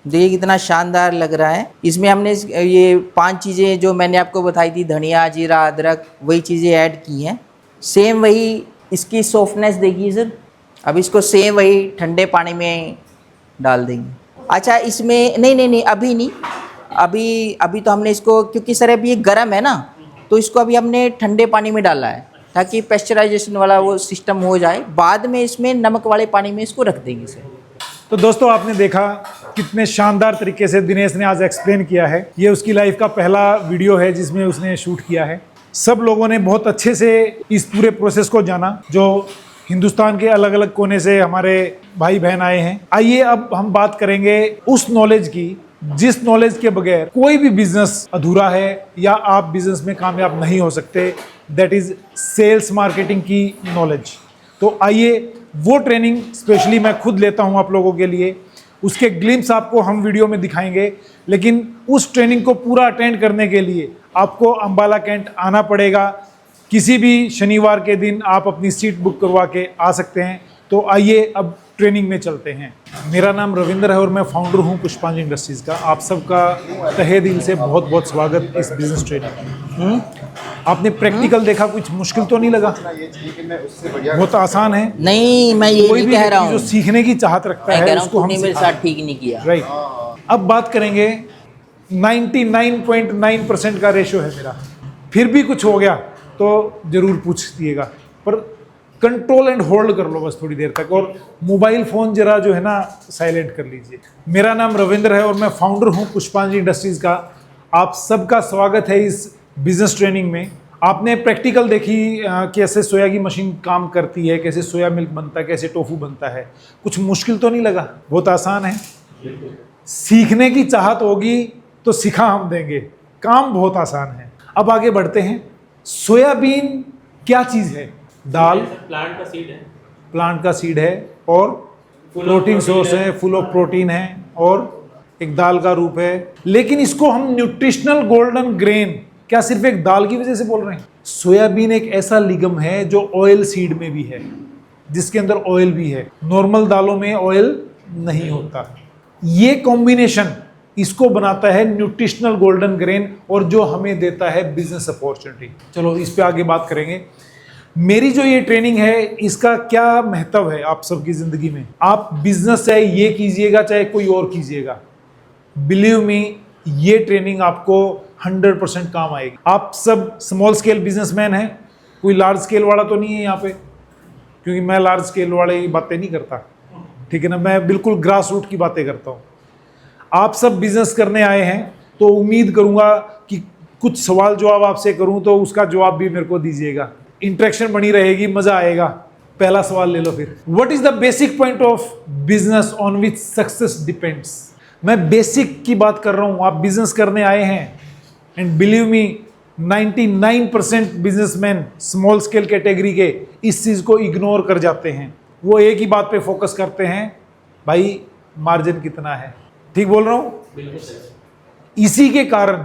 Speaker 5: देखिए कितना शानदार लग रहा है। इसमें हमने ये 5 चीज़ें जो मैंने आपको बताई थी, धनिया, जीरा, अदरक, वही चीज़ें ऐड की हैं। सेम वही इसकी सॉफ्टनेस देखिए सर। अब इसको सेम वही ठंडे पानी में डाल देंगे। अच्छा इसमें नहीं अभी नहीं, अभी तो हमने इसको, क्योंकि सर अभी ये गर्म है ना, तो इसको अभी हमने ठंडे पानी में डाला है ताकि पेस्चराइजेशन वाला वो सिस्टम हो जाए। बाद में इसमें नमक वाले पानी में इसको रख देंगे सर।
Speaker 6: तो दोस्तों आपने देखा कितने शानदार तरीके से दिनेश ने आज एक्सप्लेन किया है। ये उसकी लाइफ का पहला वीडियो है जिसमें उसने शूट किया है। सब लोगों ने बहुत अच्छे से इस पूरे प्रोसेस को जाना, जो हिंदुस्तान के अलग अलग कोने से हमारे भाई बहन आए हैं। आइए अब हम बात करेंगे उस नॉलेज की जिस नॉलेज के बगैर कोई भी बिजनेस अधूरा है या आप बिजनेस में कामयाब नहीं हो सकते, दैट इज सेल्स मार्केटिंग की नॉलेज। तो आइए वो ट्रेनिंग स्पेशली मैं खुद लेता हूं आप लोगों के लिए, उसके ग्लिम्स आपको हम वीडियो में दिखाएंगे। लेकिन उस ट्रेनिंग को पूरा अटेंड करने के लिए आपको अंबाला कैंट आना पड़ेगा। किसी भी शनिवार के दिन आप अपनी सीट बुक करवा के आ सकते हैं। तो आइए अब ट्रेनिंग में चलते हैं। मेरा नाम रविंद्र है और मैं फाउंडर हूं पुष्पांजलि इंडस्ट्रीज़ का। आप सबका तहे दिल से बहुत बहुत स्वागत इस बिजनेस ट्रेनिंग में। आपने प्रैक्टिकल देखा, कुछ मुश्किल तो नहीं लगा? बहुत आसान है।
Speaker 5: नहीं मैं ये
Speaker 6: कोई
Speaker 5: नहीं
Speaker 6: भी
Speaker 5: कह रहा
Speaker 6: व्यक्ति जो
Speaker 5: हूँ,
Speaker 6: सीखने की चाहत रखता
Speaker 5: मैं कह
Speaker 6: है
Speaker 5: रहा हूँ
Speaker 6: उसको हम
Speaker 5: तूने मेरे
Speaker 6: सिखाएं।
Speaker 5: साथ ठीक नहीं किया।
Speaker 6: राइट। अब बात करेंगे 99.9% का रेशो है मेरा। फिर भी कुछ हो गया तो जरूर पूछ दिएगा, पर कंट्रोल एंड होल्ड कर लो बस थोड़ी देर तक। और मोबाइल फ़ोन जरा जो है ना साइलेंट कर लीजिए। मेरा नाम रविंद्र है और मैं फाउंडर हूँ पुष्पांजलि इंडस्ट्रीज़ का। आप सबका स्वागत है इस बिजनेस ट्रेनिंग में। आपने प्रैक्टिकल देखी कैसे सोया की मशीन काम करती है, कैसे सोया मिल्क बनता है, कैसे टोफू बनता है। कुछ मुश्किल तो नहीं लगा? बहुत आसान है। सीखने की चाहत होगी तो सिखा हम देंगे, काम बहुत आसान है। अब आगे बढ़ते हैं। सोयाबीन क्या चीज़ है? दाल,
Speaker 1: प्लांट का सीड है।
Speaker 6: प्लांट का सीड है और प्रोटीन सोर्स है, फुल ऑफ प्रोटीन है और एक दाल का रूप है। लेकिन इसको हम न्यूट्रिशनल गोल्डन ग्रेन क्या सिर्फ एक दाल की वजह से बोल रहे हैं? सोयाबीन एक ऐसा लिगम है जो ऑयल सीड में भी है, जिसके अंदर ऑयल भी है। नॉर्मल दालों में ऑयल नहीं होता। ये कॉम्बिनेशन इसको बनाता है न्यूट्रिशनल गोल्डन ग्रेन और जो हमें देता है बिजनेस अपॉर्चुनिटी। चलो इस पे आगे बात करेंगे। मेरी जो ये ट्रेनिंग है इसका क्या महत्व है आप सबकी ज़िंदगी में। आप बिजनेस चाहे ये कीजिएगा चाहे कोई और कीजिएगा, बिलीव मी ये ट्रेनिंग आपको 100% काम आएगी। आप सब स्मॉल स्केल बिजनेसमैन हैं, कोई लार्ज स्केल वाला तो नहीं है यहाँ पे, क्योंकि मैं लार्ज स्केल वाली बातें नहीं करता, ठीक है ना। मैं बिल्कुल ग्रास रूट की बातें करता हूँ। आप सब बिजनेस करने आए हैं तो उम्मीद करूँगा कि कुछ सवाल जवाब आपसे करूँ तो उसका जवाब भी मेरे को दीजिएगा। इंटरेक्शन बनी रहेगी, मज़ा आएगा। पहला सवाल ले लो फिर। What is the basic point of business on which success depends? मैं बेसिक की बात कर रहा हूँ। आप बिजनेस करने आए हैं and believe me 99% businessman small scale category के इस चीज़ को इग्नोर कर जाते हैं। वो एक ही बात पे फोकस करते हैं, भाई मार्जिन कितना है। ठीक बोल रहा हूँ? इसी के कारण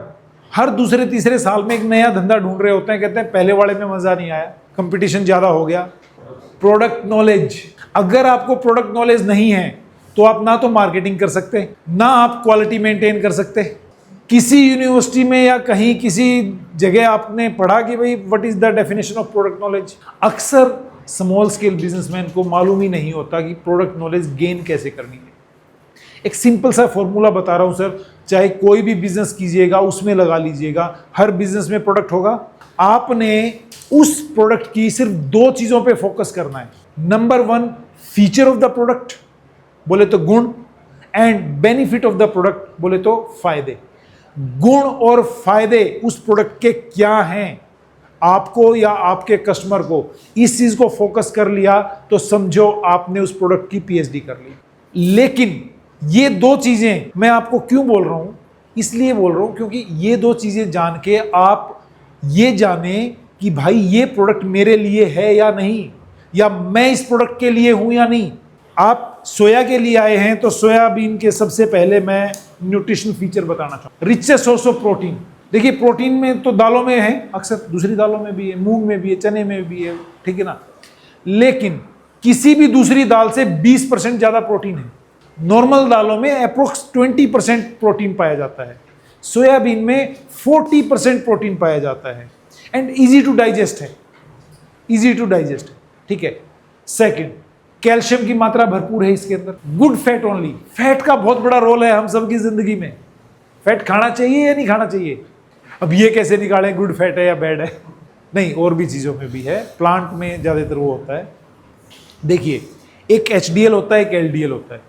Speaker 6: हर दूसरे तीसरे साल में एक नया धंधा ढूंढ रहे होते हैं। कहते हैं पहले वाले में मज़ा नहीं आया, कंपटीशन ज़्यादा हो गया। प्रोडक्ट नॉलेज, अगर आपको प्रोडक्ट नॉलेज नहीं है तो आप ना तो मार्केटिंग कर सकते, ना आप क्वालिटी मेंटेन कर सकते। किसी यूनिवर्सिटी में या कहीं किसी जगह आपने पढ़ा कि भाई what is the definition of product knowledge? अक्सर स्मॉल स्केल बिजनेसमैन को मालूम ही नहीं होता कि प्रोडक्ट नॉलेज गेन कैसे करनी है। एक सिंपल सा फॉर्मूला बता रहा हूं सर, चाहे कोई भी बिजनेस कीजिएगा उसमें लगा लीजिएगा, हर बिजनेस में प्रोडक्ट होगा। आपने उस प्रोडक्ट की सिर्फ 2 चीजों पे फोकस करना है। Number 1 feature of the product बोले तो गुण, and benefit of the product बोले तो फायदे। गुण और फायदे उस प्रोडक्ट के क्या हैं, आपको या आपके कस्टमर को, इस चीज को फोकस कर लिया तो समझो आपने उस प्रोडक्ट की पीएचडी कर ली। लेकिन ये 2 चीजें मैं आपको क्यों बोल रहा हूं, इसलिए बोल रहा हूं क्योंकि ये 2 चीजें जान के आप ये जाने कि भाई ये प्रोडक्ट मेरे लिए है या नहीं, या मैं इस प्रोडक्ट के लिए हूं या नहीं। आप सोया के लिए आए हैं तो सोयाबीन के सबसे पहले मैं न्यूट्रिशन फीचर बताना चाहूँ। Richest source of protein. देखिए प्रोटीन में तो दालों में है, अक्सर दूसरी दालों में भी है, मूंग में भी है, चने में भी है, ठीक है ना। लेकिन किसी भी दूसरी दाल से 20% ज्यादा प्रोटीन है। नॉर्मल दालों में अप्रोक्स 20% प्रोटीन पाया जाता है, सोयाबीन में 40% प्रोटीन पाया जाता है, एंड इजी टू डाइजेस्ट है, इजी टू डाइजेस्ट है, ठीक है। सेकंड, कैल्शियम की मात्रा भरपूर है इसके अंदर। Good fat only. फैट का बहुत बड़ा रोल है हम सबकी जिंदगी में। फैट खाना चाहिए या नहीं खाना चाहिए? अब ये कैसे निकालें गुड फैट है या बैड है? नहीं, और भी चीज़ों में भी है, प्लांट में ज़्यादातर वो होता है। देखिए, एक HDL होता है, एक LDL होता है।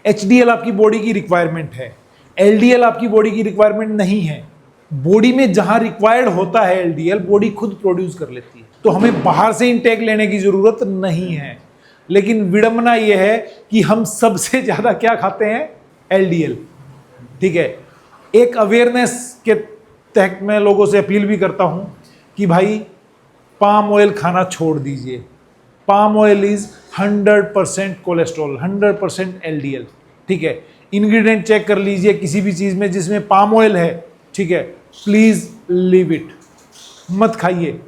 Speaker 6: HDL आपकी बॉडी की रिक्वायरमेंट है, LDL आपकी बॉडी की रिक्वायरमेंट नहीं है। बॉडी में जहां रिक्वायर्ड होता है LDL, बॉडी खुद प्रोड्यूस कर लेती है, तो हमें बाहर से इनटेक लेने की जरूरत नहीं है। लेकिन विडंबना यह है कि हम सबसे ज्यादा क्या खाते हैं? LDL, ठीक है। एक अवेयरनेस के तहत मैं लोगों से अपील भी करता हूं कि भाई पाम ऑयल खाना छोड़ दीजिए। Palm oil is 100% cholesterol, 100% LDL, ठीक है। इंग्रेडिएंट चेक कर लीजिए किसी भी चीज में जिसमें पाम ऑयल है, ठीक है, प्लीज लीव इट, मत खाइए।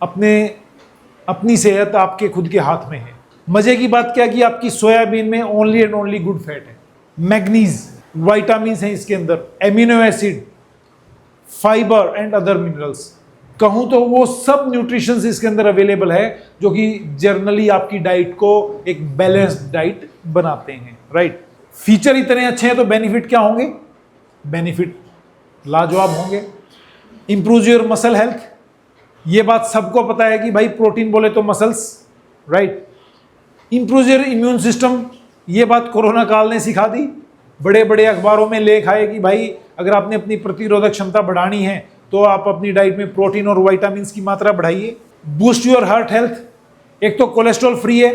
Speaker 6: अपनी सेहत आपके खुद के हाथ में है। मजे की बात क्या कि आपकी सोयाबीन में only and only good fat है, मैग्नीज, विटामिन हैं इसके अंदर, amino acid, fibre and other minerals. कहूं तो वो सब न्यूट्रिशंस इसके अंदर अवेलेबल है जो कि जर्नली आपकी डाइट को एक बैलेंस्ड डाइट बनाते हैं, राइट। फीचर इतने अच्छे हैं तो बेनिफिट क्या होंगे? बेनिफिट लाजवाब होंगे। इंप्रूव योर मसल हेल्थ, ये बात सबको पता है कि भाई प्रोटीन बोले तो muscles, right. Improve your immune system, ये बात कोरोना काल ने सिखा दी। बड़े बड़े अखबारों में लेख आए कि भाई अगर आपने अपनी प्रतिरोधक क्षमता बढ़ानी है तो आप अपनी डाइट में प्रोटीन और विटामिन की मात्रा बढ़ाइए। बूस्ट योर हार्ट हेल्थ, एक तो कोलेस्ट्रॉल फ्री है,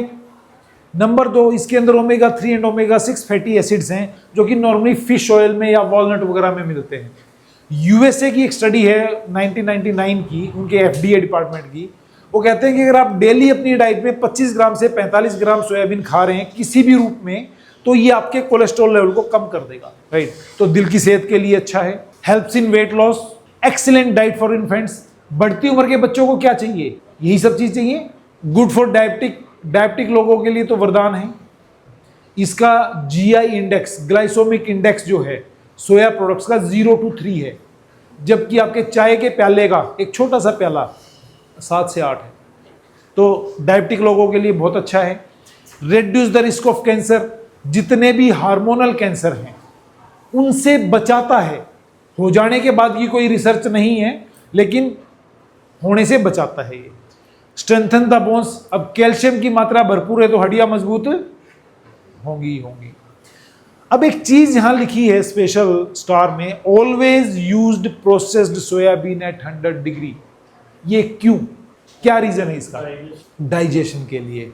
Speaker 6: नंबर 2 इसके अंदर omega 3 and omega 6 fatty acids हैं जो कि नॉर्मली फिश ऑयल में या वॉलनट वगैरह में मिलते हैं। यूएसए की एक स्टडी है 1999 की, उनके FDA डिपार्टमेंट की, वो कहते हैं कि अगर आप डेली अपनी डाइट में 25 ग्राम से 45 ग्राम सोयाबीन खा रहे हैं किसी भी रूप में, तो ये आपके कोलेस्ट्रॉल लेवल को कम कर देगा, राइट। तो दिल की सेहत के लिए अच्छा है। Helps in weight loss, excellent diet for infants. बढ़ती उम्र के बच्चों को क्या चाहिए? यही सब चीज चाहिए। गुड फॉर डायबिटिक लोगों के लिए तो वरदान है। इसका GI इंडेक्स, ग्लाइसेमिक इंडेक्स जो है सोया प्रोडक्ट्स का 0 to 3 है, जबकि आपके चाय के प्याले का एक छोटा सा प्याला 7 से 8 है। तो डायबिटिक लोगों के लिए बहुत अच्छा है। Reduce the risk of cancer, जितने भी हार्मोनल कैंसर हैं उनसे बचाता है। हो जाने के बाद की कोई रिसर्च नहीं है, लेकिन होने से बचाता है ये। स्ट्रेंथन द बोन्स, अब कैल्शियम की मात्रा भरपूर है तो हड्डियां मजबूत होंगी। अब एक चीज यहां लिखी है स्पेशल स्टार में, always used processed soybean at 100 degree. ये क्यों, क्या रीजन है इसका? डाइजेशन के लिए।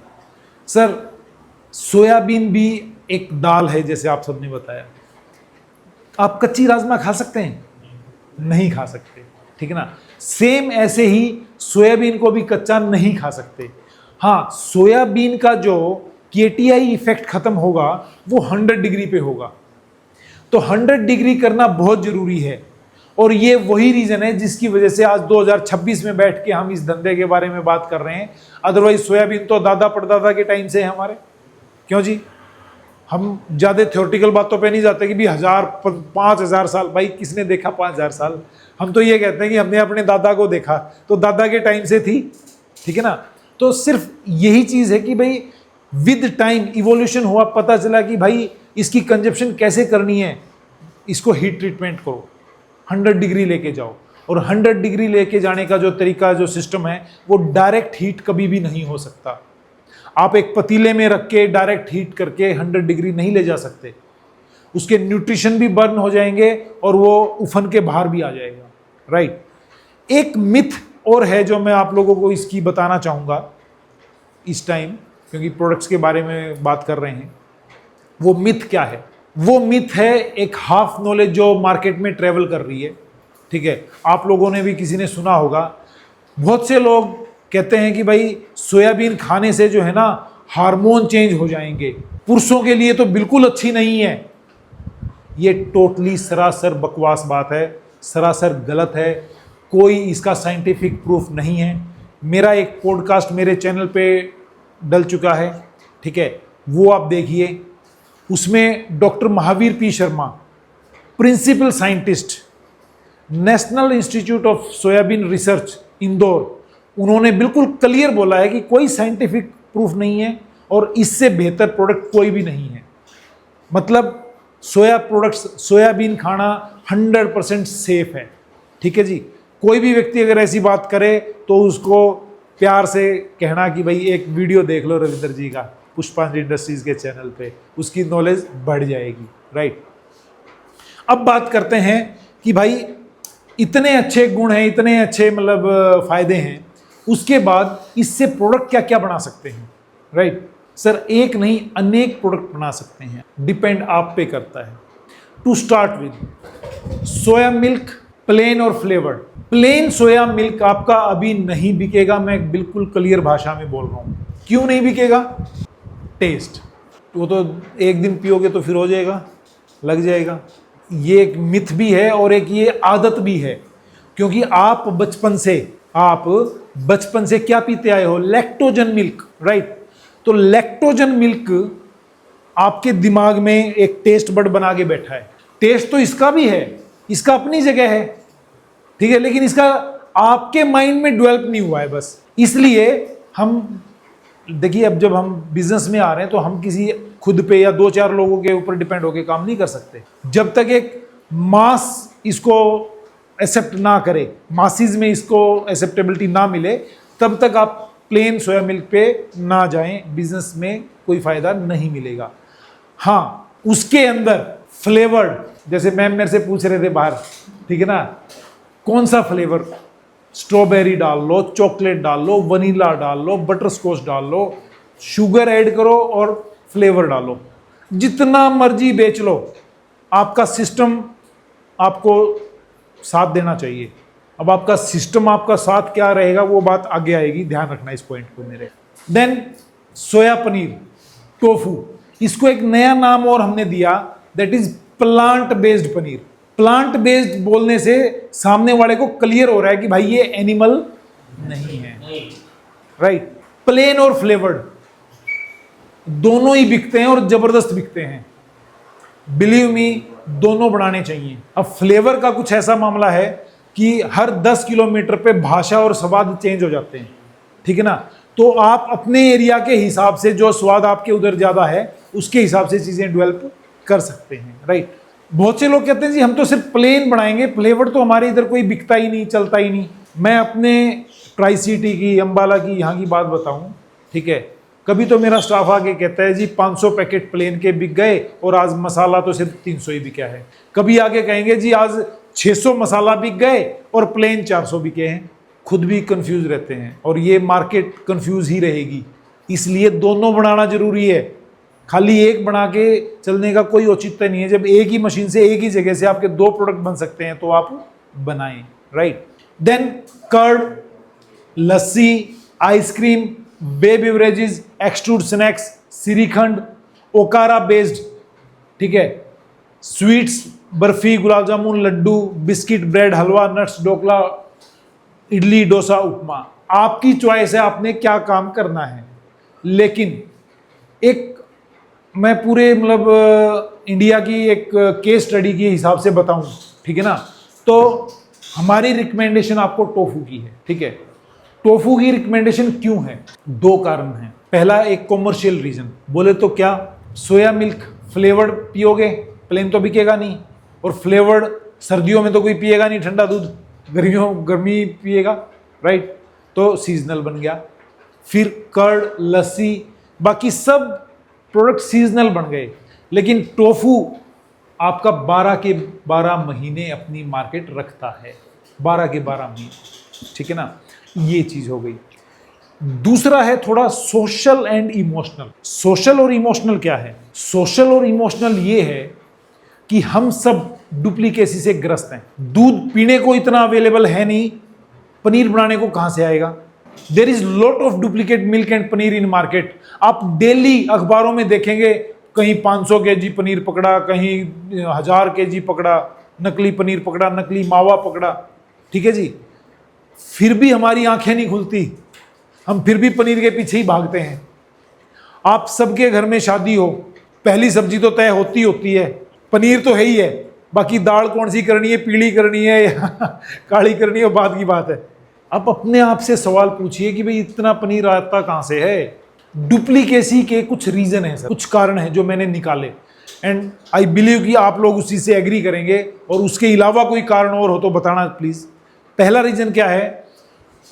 Speaker 6: सर सोयाबीन भी एक दाल है जैसे आप सबने बताया। आप कच्ची राजमा खा सकते हैं? नहीं खा सकते, ठीक है ना। सेम ऐसे ही सोयाबीन को भी कच्चा नहीं खा सकते। हाँ, सोयाबीन का जो KTI इफेक्ट खत्म होगा वो 100 डिग्री पे होगा। तो 100 डिग्री करना बहुत जरूरी है, और ये वही रीजन है जिसकी वजह से आज 2026 में बैठ के हम इस धंधे के बारे में बात कर रहे हैं। अदरवाइज सोयाबीन तो दादा परदादा के टाइम से है हमारे। क्यों जी? हम ज़्यादा थ्योरेटिकल बातों पे नहीं जाते कि भी 5,000 साल, भाई किसने देखा 5,000 साल। हम तो ये कहते हैं कि हमने अपने दादा को देखा, तो दादा के टाइम से थी, ठीक है ना। तो सिर्फ यही चीज़ है कि भाई विद टाइम इवोल्यूशन हुआ, पता चला कि भाई इसकी कंजप्शन कैसे करनी है, इसको हीट ट्रीटमेंट करो, 100 डिग्री लेके जाओ। और 100 डिग्री लेके जाने का जो तरीका, जो सिस्टम है, वो डायरेक्ट हीट कभी भी नहीं हो सकता। आप एक पतीले में रख के डायरेक्ट हीट करके 100 डिग्री नहीं ले जा सकते, उसके न्यूट्रिशन भी बर्न हो जाएंगे और वो उफन के बाहर भी आ जाएगा, राइट। एक मिथ और है जो मैं आप लोगों को इसकी बताना चाहूँगा इस टाइम, क्योंकि प्रोडक्ट्स के बारे में बात कर रहे हैं। वो मिथ क्या है? वो मिथ है एक हाफ नॉलेज जो मार्केट में ट्रेवल कर रही है, ठीक है। आप लोगों ने भी किसी ने सुना होगा, बहुत से लोग कहते हैं कि भाई सोयाबीन खाने से जो है ना हार्मोन चेंज हो जाएंगे, पुरुषों के लिए तो बिल्कुल अच्छी नहीं है। ये टोटली सरासर बकवास बात है, सरासर गलत है, कोई इसका साइंटिफिक प्रूफ नहीं है। मेरा एक पॉडकास्ट मेरे चैनल पे डल चुका है, ठीक है, वो आप देखिए। उसमें doctor Mahavir P Sharma, principal scientist, national institute of soybean research Indore, उन्होंने बिल्कुल क्लियर बोला है कि कोई साइंटिफिक प्रूफ नहीं है और इससे बेहतर प्रोडक्ट कोई भी नहीं है। मतलब सोया प्रोडक्ट्स, सोयाबीन खाना 100% सेफ है, ठीक है जी। कोई भी व्यक्ति अगर ऐसी बात करे तो उसको प्यार से कहना कि भाई एक वीडियो देख लो रविंदर जी का पुष्पांजलि इंडस्ट्रीज के चैनल पे, उसकी नॉलेज बढ़ जाएगी, राइट। अब बात करते हैं कि भाई इतने अच्छे गुण हैं, इतने अच्छे मतलब फायदे हैं, उसके बाद इससे प्रोडक्ट क्या क्या बना सकते हैं, राइट। सर एक नहीं अनेक प्रोडक्ट बना सकते हैं, डिपेंड आप पे करता है। To start with soya milk plain और फ्लेवर्ड। प्लेन सोया मिल्क आपका अभी नहीं बिकेगा, मैं बिल्कुल क्लियर भाषा में बोल रहा हूँ। क्यों नहीं बिकेगा? टेस्ट, वो तो एक दिन पियोगे तो फिर हो जाएगा, लग जाएगा। ये एक मिथ भी है और एक ये आदत भी है, क्योंकि आप बचपन से क्या पीते आए हो? Lactogen milk, right. तो लैक्टोजन मिल्क आपके दिमाग में एक टेस्ट बड बना के बैठा है। टेस्ट तो इसका भी है, इसका अपनी जगह है, ठीक है, लेकिन इसका आपके माइंड में डेवलप नहीं हुआ है बस। इसलिए हम देखिए, अब जब हम बिजनेस में आ रहे हैं तो हम किसी खुद पे या 2-4 लोगों के ऊपर डिपेंड होकर काम नहीं कर सकते। जब तक एक मास इसको एक्सेप्ट ना करे, मासिस में इसको एक्सेप्टेबिलिटी ना मिले, तब तक आप प्लेन सोया मिल्क पे ना जाएं, बिजनेस में कोई फायदा नहीं मिलेगा। हाँ, उसके अंदर फ्लेवर्ड, जैसे मैम मेरे से पूछ रहे थे बाहर, ठीक है ना, कौन सा फ्लेवर? स्ट्रॉबेरी डाल लो, चॉकलेट डाल लो, वनीला डाल लो, बटर स्कॉच डाल लो, शुगर ऐड करो और फ्लेवर डालो, जितना मर्जी बेच लो, आपका सिस्टम आपको साथ देना चाहिए। अब आपका सिस्टम आपका साथ क्या रहेगा वो बात आगे आएगी, ध्यान रखना इस पॉइंट को मेरे। देन सोया पनीर, टोफू, इसको एक नया नाम और हमने दिया, that is plant based paneer. Plant based बोलने से सामने वाले को क्लियर हो रहा है कि भाई ये एनिमल नहीं है, राइट। प्लेन और फ्लेवर्ड दोनों ही बिकते हैं और जबरदस्त बिकते हैं, बिलीव मी, दोनों बनाने चाहिए। अब फ्लेवर का कुछ ऐसा मामला है कि हर 10 किलोमीटर पे भाषा और स्वाद चेंज हो जाते हैं, ठीक है ना। तो आप अपने एरिया के हिसाब से जो स्वाद आपके उधर ज़्यादा है उसके हिसाब से चीज़ें डेवलप कर सकते हैं, राइट। बहुत से लोग कहते हैं जी हम तो सिर्फ प्लेन बनाएंगे, फ्लेवर तो हमारे इधर कोई बिकता ही नहीं, चलता ही नहीं। मैं अपने ट्राई सिटी की, अम्बाला की, यहाँ की बात बताऊँ, ठीक है, कभी तो मेरा स्टाफ आके कहता है जी 500 पैकेट प्लेन के बिक गए और आज मसाला तो सिर्फ 300 ही बिका है। कभी आगे कहेंगे जी आज 600 मसाला बिक गए और प्लेन 400 बिके हैं। खुद भी कंफ्यूज रहते हैं और ये मार्केट कंफ्यूज ही रहेगी, इसलिए दोनों बनाना जरूरी है। खाली एक बना के चलने का कोई औचित्य नहीं है। जब एक ही मशीन से एक ही जगह से आपके 2 प्रोडक्ट बन सकते हैं तो आप बनाएं, राइट। देन कर्ड, लस्सी, आइसक्रीम, बे बिवरेजेस, एक्सट्रूड स्नैक्स, श्रीखंड, ओकारा बेस्ड, ठीक है, sweets, barfi, gulab jamun, Laddu, biscuit, bread, हलवा, नट्स, ढोकला, इडली, डोसा, उपमा, आपकी चॉइस है आपने क्या काम करना है। लेकिन एक मैं पूरे मतलब इंडिया की एक केस स्टडी के हिसाब से बताऊं, ठीक है ना, तो हमारी रिकमेंडेशन आपको टोफू की है, ठीक है। टोफू की रिकमेंडेशन क्यों है? दो कारण हैं। पहला एक कॉमर्शियल रीजन, बोले तो क्या, सोया मिल्क फ्लेवर्ड पियोगे, प्लेन तो बिकेगा नहीं, और फ्लेवर्ड सर्दियों में तो कोई पिएगा नहीं, ठंडा दूध गर्मी पिएगा, राइट, तो सीजनल बन गया। फिर कर्ड, लस्सी, बाकी सब प्रोडक्ट सीजनल बन गए। लेकिन टोफू आपका 12 के 12 महीने अपनी मार्केट रखता है, 12 के 12 महीने, ठीक है ना, ये चीज हो गई। दूसरा है थोड़ा सोशल एंड इमोशनल। सोशल और इमोशनल क्या है? सोशल और इमोशनल ये है कि हम सब डुप्लीकेसी से ग्रस्त हैं। दूध पीने को इतना अवेलेबल है नहीं, पनीर बनाने को कहां से आएगा? There is lot of duplicate milk and paneer in market. आप डेली अखबारों में देखेंगे, कहीं 500 केजी पनीर पकड़ा, कहीं 1000 केजी पकड़ा, नकली पनीर पकड़ा, नकली मावा पकड़ा, ठीक है जी। फिर भी हमारी आंखें नहीं खुलती, हम फिर भी पनीर के पीछे ही भागते हैं। आप सबके घर में शादी हो, पहली सब्जी तो तय होती है, पनीर तो है ही है, बाकी दाल कौन सी करनी है, पीली करनी है या काली करनी है, बात की बात है। आप अपने आप से सवाल पूछिए कि भाई इतना पनीर आता कहां से है? डुप्लीकेसी के कुछ रीजन है सर, कुछ कारण है जो मैंने निकाले, एंड आई बिलीव कि आप लोग उसी से एग्री करेंगे, और उसके अलावा कोई कारण और हो तो बताना प्लीज। पहला रीजन क्या है?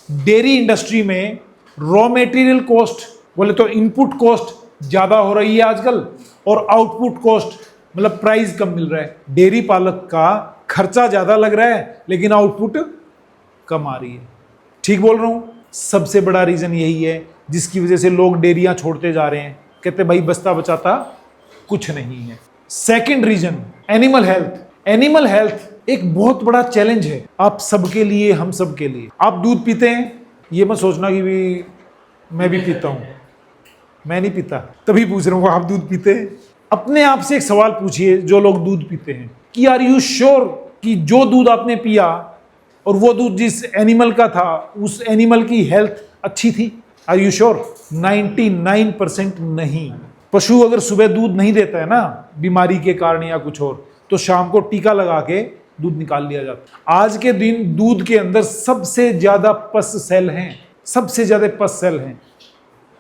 Speaker 6: डेयरी इंडस्ट्री में रॉ मेटीरियल कॉस्ट, बोले तो इनपुट कॉस्ट ज्यादा हो रही है आजकल, और आउटपुट कॉस्ट मतलब प्राइस कम मिल रहा है। डेयरी पालक का खर्चा ज्यादा लग रहा है लेकिन आउटपुट कम आ रही है, ठीक बोल रहा हूं? सबसे बड़ा रीजन यही है जिसकी वजह से लोग डेयरियां छोड़ते जा रहे हैं, कहते भाई बस्ता बचाता कुछ नहीं है। Second reason animal health. Animal health एक बहुत बड़ा चैलेंज है आप सबके लिए, हम सबके लिए। आप दूध पीते हैं, ये मत सोचना कि भी मैं भी पीता हूं, मैं नहीं पीता, तभी पूछ रहा हूं आप दूध पीते हैं? अपने आप से एक सवाल पूछिए जो लोग दूध पीते हैं कि आर यू श्योर कि जो दूध आपने पिया और वो दूध जिस एनिमल का था उस एनिमल की हेल्थ अच्छी थी? Are you sure? 99% नहीं। पशु अगर सुबह दूध नहीं देता है ना, बीमारी के कारण या कुछ और, तो शाम को टीका लगा के दूध निकाल लिया जाता। आज के दिन दूध के अंदर सबसे ज्यादा पस सेल हैं, सबसे ज्यादा पस सेल हैं,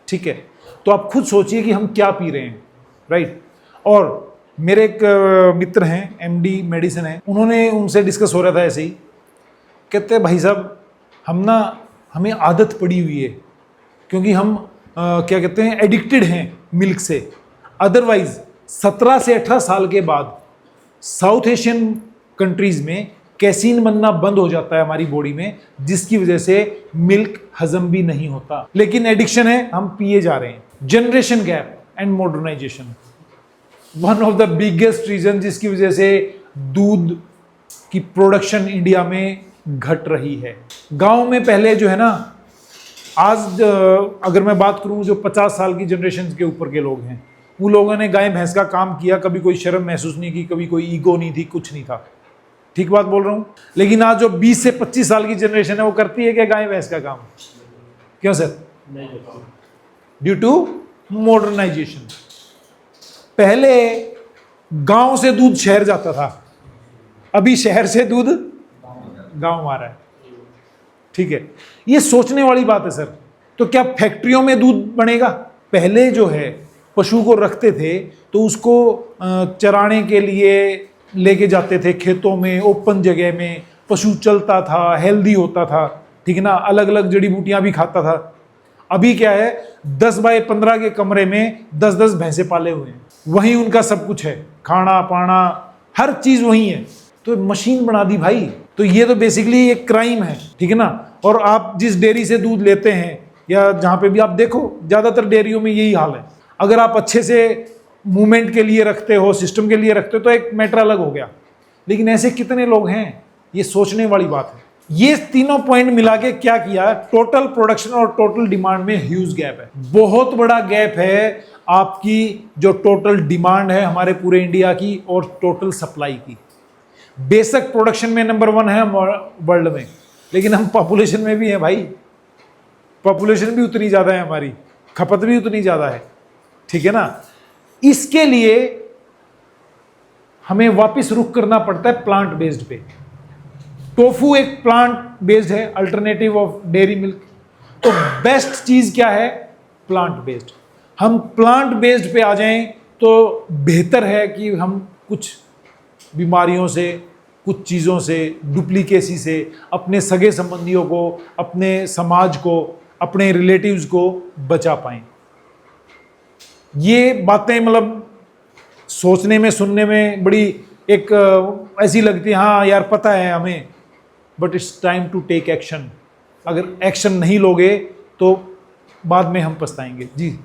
Speaker 6: ठीक है। तो आप खुद सोचिए कि हम क्या पी रहे हैं, राइट। और मेरे एक मित्र हैं, एमडी मेडिसिन है, उन्होंने, उनसे डिस्कस हो रहा था ऐसे ही, कहते हैं भाई साहब हमें आदत पड़ी हुई है, क्योंकि हम क्या कहते हैं, एडिक्टेड हैं मिल्क से। अदरवाइज 17 से 18 साल के बाद साउथ एशियन कंट्रीज में कैसीन बनना बंद हो जाता है हमारी बॉडी में, जिसकी वजह से मिल्क हजम भी नहीं होता। लेकिन एडिक्शन है, हम पिए जा रहे हैं। Generation gap and modernisation one of the biggest reason जिसकी वजह से दूध की प्रोडक्शन इंडिया में घट रही है। गांव में पहले जो है ना, आज अगर मैं बात करूं, जो 50 साल की जनरेशन के ऊपर के लोग हैं, वो लोगों ने गाय भैंस का काम किया, कभी कोई शर्म महसूस नहीं की, कभी कोई ईगो नहीं थी, कुछ नहीं था, ठीक बात बोल रहा हूं। लेकिन आज जो 20 से 25 साल की जनरेशन है वो करती है क्या गाय भैंस का काम? क्यों सर? Due to modernisation. पहले गांव से दूध शहर जाता था, अभी शहर से दूध गांव आ रहा है, ठीक है। ये सोचने वाली बात है सर। तो क्या फैक्ट्रियों में दूध बनेगा? पहले जो है पशु को रखते थे तो उसको चराने के लिए लेके जाते थे खेतों में, ओपन जगह में, पशु चलता था, हेल्दी होता था, ठीक है ना, अलग अलग जड़ी बूटियां भी खाता था। अभी क्या है, 10 बाय 15 के कमरे में 10-10 भैंसे पाले हुए हैं, वहीं उनका सब कुछ है, खाना पाना हर चीज वहीं है। तो मशीन बना दी भाई। तो ये तो बेसिकली एक क्राइम है, ठीक है ना। और आप जिस डेयरी से दूध लेते हैं या जहां पे भी आप देखो, ज्यादातर डेयरियों में यही हाल है। अगर आप अच्छे से मूवमेंट के लिए रखते हो, सिस्टम के लिए रखते हो, तो एक मैटर अलग हो गया। लेकिन ऐसे कितने लोग हैं, ये सोचने वाली बात है। ये तीनों पॉइंट मिला के क्या किया, टोटल प्रोडक्शन और टोटल डिमांड में ह्यूज गैप है, बहुत बड़ा गैप है आपकी जो टोटल डिमांड है हमारे पूरे इंडिया की और टोटल सप्लाई की। बेशक प्रोडक्शन में नंबर 1 है वर्ल्ड में, लेकिन हम पॉपुलेशन में भी हैं भाई, पॉपुलेशन भी उतनी ज्यादा है हमारी, खपत भी उतनी ज्यादा है, ठीक है ना। इसके लिए हमें वापस रुख करना पड़ता है प्लांट बेस्ड पे। टोफू एक प्लांट बेस्ड है, अल्टरनेटिव ऑफ डेयरी मिल्क। तो बेस्ट चीज क्या है? Plant based. हम प्लांट बेस्ड पे आ जाएं तो बेहतर है कि हम कुछ बीमारियों से, कुछ चीज़ों से, डुप्लीकेसी से अपने सगे संबंधियों को, अपने समाज को, अपने रिलेटिव्स को बचा पाएं। ये बातें मतलब सोचने में, सुनने में बड़ी एक ऐसी लगती है, हाँ यार पता है हमें, but it's time to take action. अगर एक्शन नहीं लोगे तो बाद में हम पछताएंगे। जी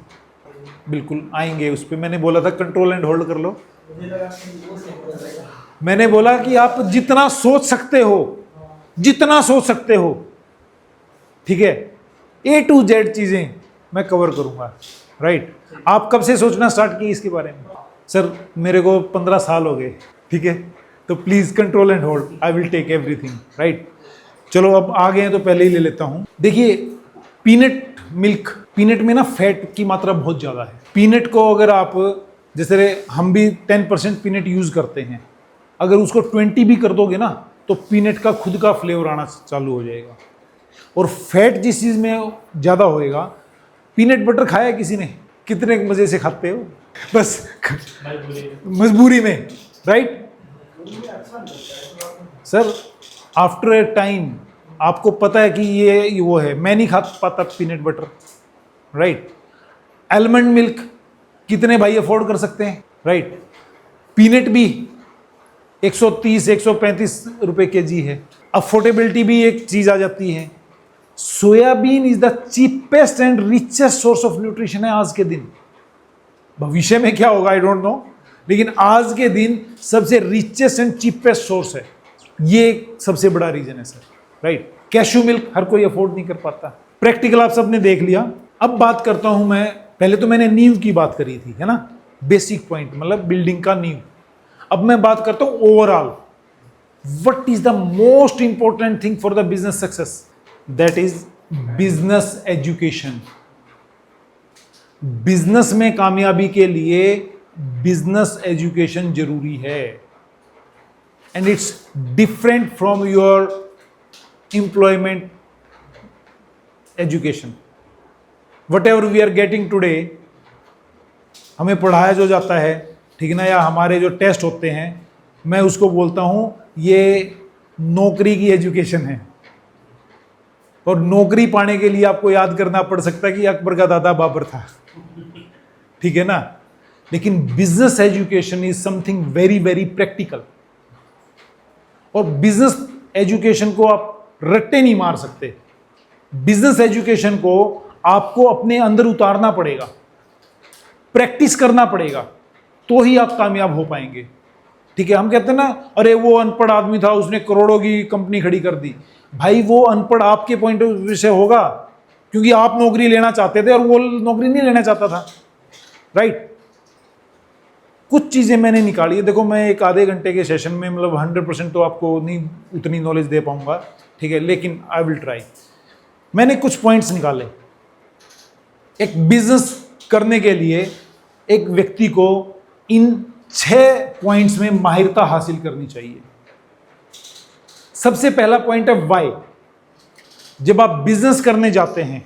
Speaker 6: बिल्कुल आएंगे उस पर। मैंने बोला था कंट्रोल एंड होल्ड कर लो। मैंने बोला कि आप जितना सोच सकते हो, जितना सोच सकते हो, ठीक है, A to Z चीजें मैं कवर करूंगा। राइट? आप कब से सोचना स्टार्ट किए इसके बारे में? सर मेरे को 15 साल हो गए। ठीक है, तो please control and hold, I will take everything. Right? चलो अब आ गए हैं तो पहले ही ले लेता हूं। देखिए पीनट मिल्क, पीनट में ना फैट की मात्रा बहुत ज़्यादा है। पीनट को अगर आप, जैसे हम भी 10% पीनट यूज़ करते हैं, अगर उसको 20 भी कर दोगे ना तो पीनट का खुद का फ्लेवर आना चालू हो जाएगा। और फैट जिस चीज़ में ज़्यादा होएगा, पीनट बटर खाया है किसी ने? कितने मज़े से खाते हो? बस मजबूरी में। Right sir, after a time आपको पता है कि ये वो है, मैं नहीं खा पाता peanut butter. Right? Almond milk कितने भाई अफोर्ड कर सकते हैं? राइट? पीनट भी 130-135 रुपए केजी है। अफोर्डेबिलिटी भी एक चीज आ जाती है। Soybean is the cheapest and richest source of nutrition है आज के दिन। भविष्य में क्या होगा आई डोंट नो, लेकिन आज के दिन सबसे रिचेस्ट एंड चीपेस्ट सोर्स है। ये सबसे बड़ा रीजन है सर। राइट? कैशू मिल्क हर कोई अफोर्ड नहीं कर पाता। प्रैक्टिकल आप सबने देख लिया। अब बात करता हूं मैं, पहले तो मैंने नींव की बात करी थी, है ना, बेसिक पॉइंट, मतलब बिल्डिंग का नींव। अब मैं बात करता हूं overall, what is the most important thing for the business success? That is business education. Business में कामयाबी के लिए बिजनेस एजुकेशन जरूरी है, and it's different from your employment education. Whatever we are getting today, हमें पढ़ाया जो जाता है, ठीक ना, या हमारे जो टेस्ट होते हैं, मैं उसको बोलता हूं ये नौकरी की एजुकेशन है। और नौकरी पाने के लिए आपको याद करना पड़ सकता है कि अकबर का दादा बाबर था, ठीक है ना। लेकिन business education is something very very practical. और बिजनेस एजुकेशन को आप रट्टे नहीं मार सकते। बिजनेस एजुकेशन को आपको अपने अंदर उतारना पड़ेगा, प्रैक्टिस करना पड़ेगा, तो ही आप कामयाब हो पाएंगे। ठीक है, हम कहते हैं ना, अरे वो अनपढ़ आदमी था, उसने करोड़ों की कंपनी खड़ी कर दी। भाई वो अनपढ़ आपके पॉइंट ऑफ व्यू से होगा क्योंकि आप नौकरी लेना चाहते थे और वो नौकरी नहीं लेना चाहता था। राइट? कुछ चीजें मैंने निकाली है। देखो, मैं एक आधे घंटे के सेशन में मतलब 100% तो आपको नहीं उतनी नॉलेज दे पाऊंगा, ठीक है, लेकिन आई विल ट्राई। मैंने कुछ पॉइंट्स निकाले। एक बिजनेस करने के लिए एक व्यक्ति को इन 6 पॉइंट्स में माहिरता हासिल करनी चाहिए। सबसे पहला पॉइंट है वाई। जब आप बिजनेस करने जाते हैं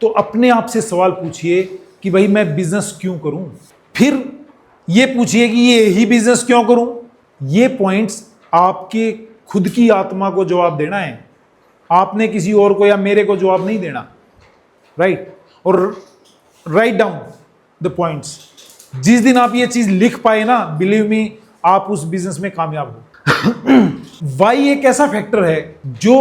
Speaker 6: तो अपने आप से सवाल पूछिए कि भाई मैं बिजनेस क्यों करूं। फिर ये पूछिए कि ये ही बिजनेस क्यों करूं। ये पॉइंट्स आपके खुद की आत्मा को जवाब देना है, आपने किसी और को या मेरे को जवाब नहीं देना। राइट? और राइट डाउन द पॉइंट्स। जिस दिन आप ये चीज लिख पाए ना, बिलीव मी, आप उस बिजनेस में कामयाब हो। वाई एक ऐसा फैक्टर है जो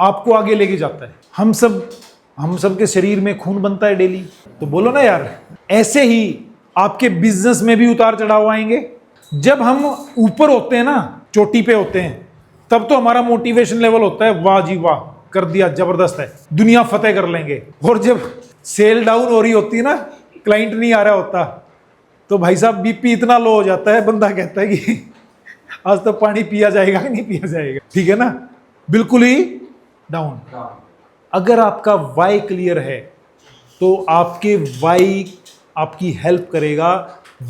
Speaker 6: आपको आगे लेके जाता है। हम सब के शरीर में खून बनता है डेली, तो बोलो ना यार, ऐसे ही आपके बिजनेस में भी उतार चढ़ाव आएंगे। जब हम ऊपर होते हैं ना, चोटी पे होते हैं, तब तो हमारा मोटिवेशन लेवल होता है, वाह जी वाह, कर दिया, जबरदस्त है, दुनिया फतेह कर लेंगे। और जब सेल डाउन हो रही होती है ना, क्लाइंट नहीं आ रहा होता, तो भाई साहब बीपी इतना लो हो जाता है, बंदा कहता है कि आज तो पानी पिया जाएगा कि नहीं पिया जाएगा। ठीक है ना, बिल्कुल ही डाउन। अगर आपका वाई क्लियर है तो आपके वाई आपकी हेल्प करेगा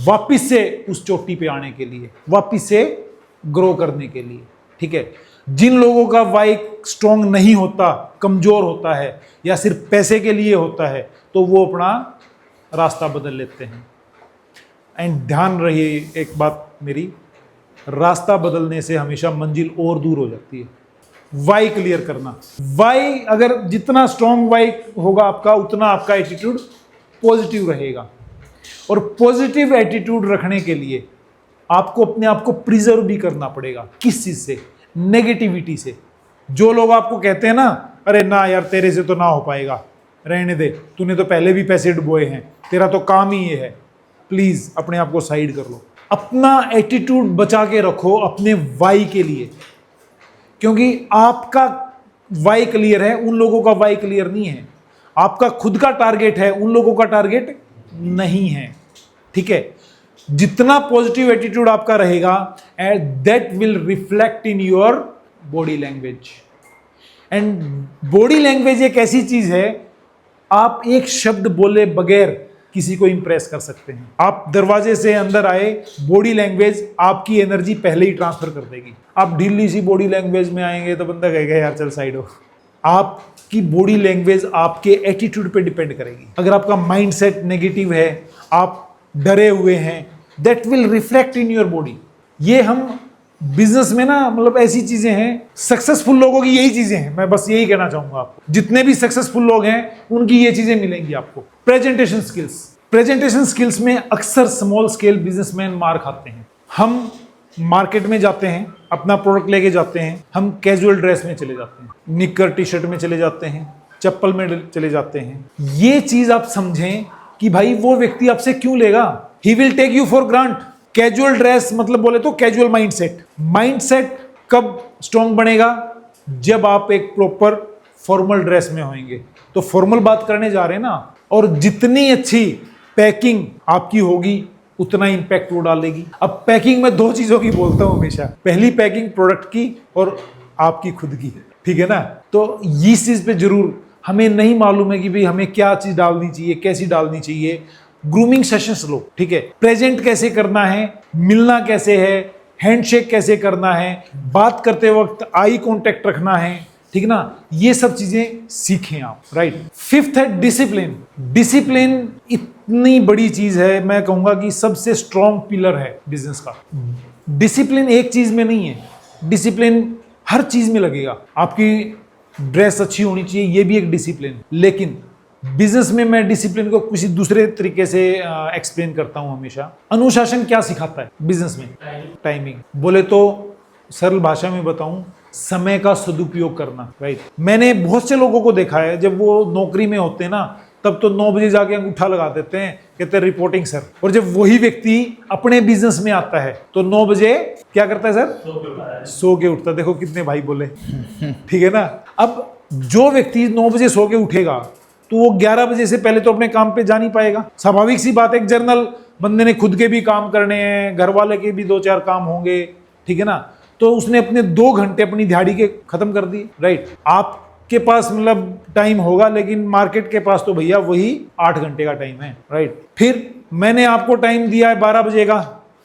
Speaker 6: वापस से उस चोटी पे आने के लिए, वापस से ग्रो करने के लिए। ठीक है, जिन लोगों का वाई स्ट्रांग नहीं होता, कमजोर होता है या सिर्फ पैसे के लिए होता है, तो वो अपना रास्ता बदल लेते हैं। एंड ध्यान रहे एक बात मेरी, रास्ता बदलने से हमेशा मंजिल और दूर हो जाती है। वाई क्लियर करना, वाई अगर जितना स्ट्रांग वाई होगा आपका, उतना आपका एटीट्यूड पॉजिटिव रहेगा। और पॉजिटिव एटीट्यूड रखने के लिए आपको अपने आप को प्रिजर्व भी करना पड़ेगा। किस चीज से? नेगेटिविटी से। जो लोग आपको कहते हैं ना, अरे ना यार तेरे से तो ना हो पाएगा, रहने दे, तूने तो पहले भी पैसे डुबोए हैं, तेरा तो काम ही ये है, प्लीज अपने आप को साइड कर लो। अपना एटीट्यूड बचा के रखो अपने वाई के लिए, क्योंकि आपका वाई क्लियर है, उन लोगों का वाई क्लियर नहीं है। आपका खुद का टारगेट है, उन लोगों का टारगेट नहीं है। ठीक है, जितना पॉजिटिव एटीट्यूड आपका रहेगा, and that will reflect in your body language. And body language एक ऐसी चीज है, आप एक शब्द बोले बगैर किसी को इंप्रेस कर सकते हैं। आप दरवाजे से अंदर आए, बॉडी लैंग्वेज आपकी एनर्जी पहले ही ट्रांसफर कर देगी। आप ढीली सी बॉडी लैंग्वेज में आएंगे तो बंदा कहेगा यार चल साइड हो। आपकी बॉडी लैंग्वेज आपके एटीट्यूड पे डिपेंड करेगी। अगर आपका माइंडसेट नेगेटिव है, आप डरे हुए हैं, that will reflect in your body. ये हम बिजनेस में ना, मतलब ऐसी चीजें हैं, सक्सेसफुल लोगों की यही चीजें हैं। मैं बस यही कहना चाहूंगा आपको, जितने भी सक्सेसफुल लोग हैं उनकी ये चीजें मिलेंगी आपको। प्रेजेंटेशन स्किल्स, प्रेजेंटेशन स्किल्स में अक्सर स्मॉल स्केल बिजनेसमैन मार खाते हैं। हम मार्केट में जाते हैं, अपना प्रोडक्ट लेके जाते हैं, हम कैजुअल ड्रेस में चले जाते हैं, निक्कर टी शर्ट में चले जाते हैं, चप्पल में चले जाते हैं। ये चीज आप समझें कि भाई वो व्यक्ति आपसे क्यों लेगा। He will take you for grant. Casual dress मतलब बोले तो कैजुअल माइंडसेट। माइंडसेट कब स्ट्रांग बनेगा? जब आप एक प्रॉपर फॉर्मल ड्रेस में होंगे। तो फॉर्मल बात करने जा रहे हैं ना, और जितनी अच्छी पैकिंग आपकी होगी उतना इंपैक्ट वो डालेगी। अब पैकिंग में दो चीजों की बोलता हूं हमेशा, पहली पैकिंग प्रोडक्ट की और आपकी खुद की। ठीक है ना, तो इस चीज पे जरूर, हमें नहीं मालूम है कि भाई हमें क्या चीज डालनी चाहिए, कैसी डालनी चाहिए। ग्रूमिंग सेशंस लो, ठीक है, प्रेजेंट कैसे करना है, मिलना कैसे है, हैंडशेक कैसे करना है, बात करते वक्त आई कांटेक्ट रखना है, ठीक ना, ये सब चीजें सीखें आप। राइट। फिफ्थ है डिसिप्लिन। डिसिप्लिन इतनी बड़ी चीज है, मैं कहूंगा कि सबसे स्ट्रॉन्ग पिलर है बिजनेस का। डिसिप्लिन एक चीज में नहीं है, डिसिप्लिन हर चीज में लगेगा। आपकी ड्रेस अच्छी होनी चाहिए, ये भी एक डिसिप्लिन। लेकिन बिजनेस में मैं डिसिप्लिन को किसी दूसरे तरीके से एक्सप्लेन करता हूं हमेशा। अनुशासन क्या सिखाता है बिजनेस में? टाइमिंग। बोले तो सरल भाषा में बताऊं, समय का सदुपयोग करना। राइट। मैंने बहुत से लोगों को देखा है, जब वो नौकरी में होते हैं ना, तब तो 9 बजे जाके अंगूठा लगा देते हैं, कहते हैं रिपोर्टिंग सर। और जब वही व्यक्ति अपने बिजनेस में आता है तो 9 बजे क्या करता है सर? सो के उठता। देखो कितने भाई बोले, ठीक है ना। अब जो व्यक्ति 9 बजे सो के उठेगा तो वो 11 बजे से पहले तो अपने काम पे जा नहीं पाएगा। स्वाभाविक सी बात है, एक जर्नल बंदे ने खुद के भी काम करने हैं, घर वाले के भी 2-4 काम होंगे, ठीक है ना। तो उसने अपने 2 घंटे अपनी दिहाड़ी के खत्म कर दिए। राइट। आपके पास मतलब टाइम होगा, लेकिन मार्केट के पास तो भैया वही 8 घंटे का टाइम है। राइट। फिर मैंने आपको टाइम दिया है 12 बजे का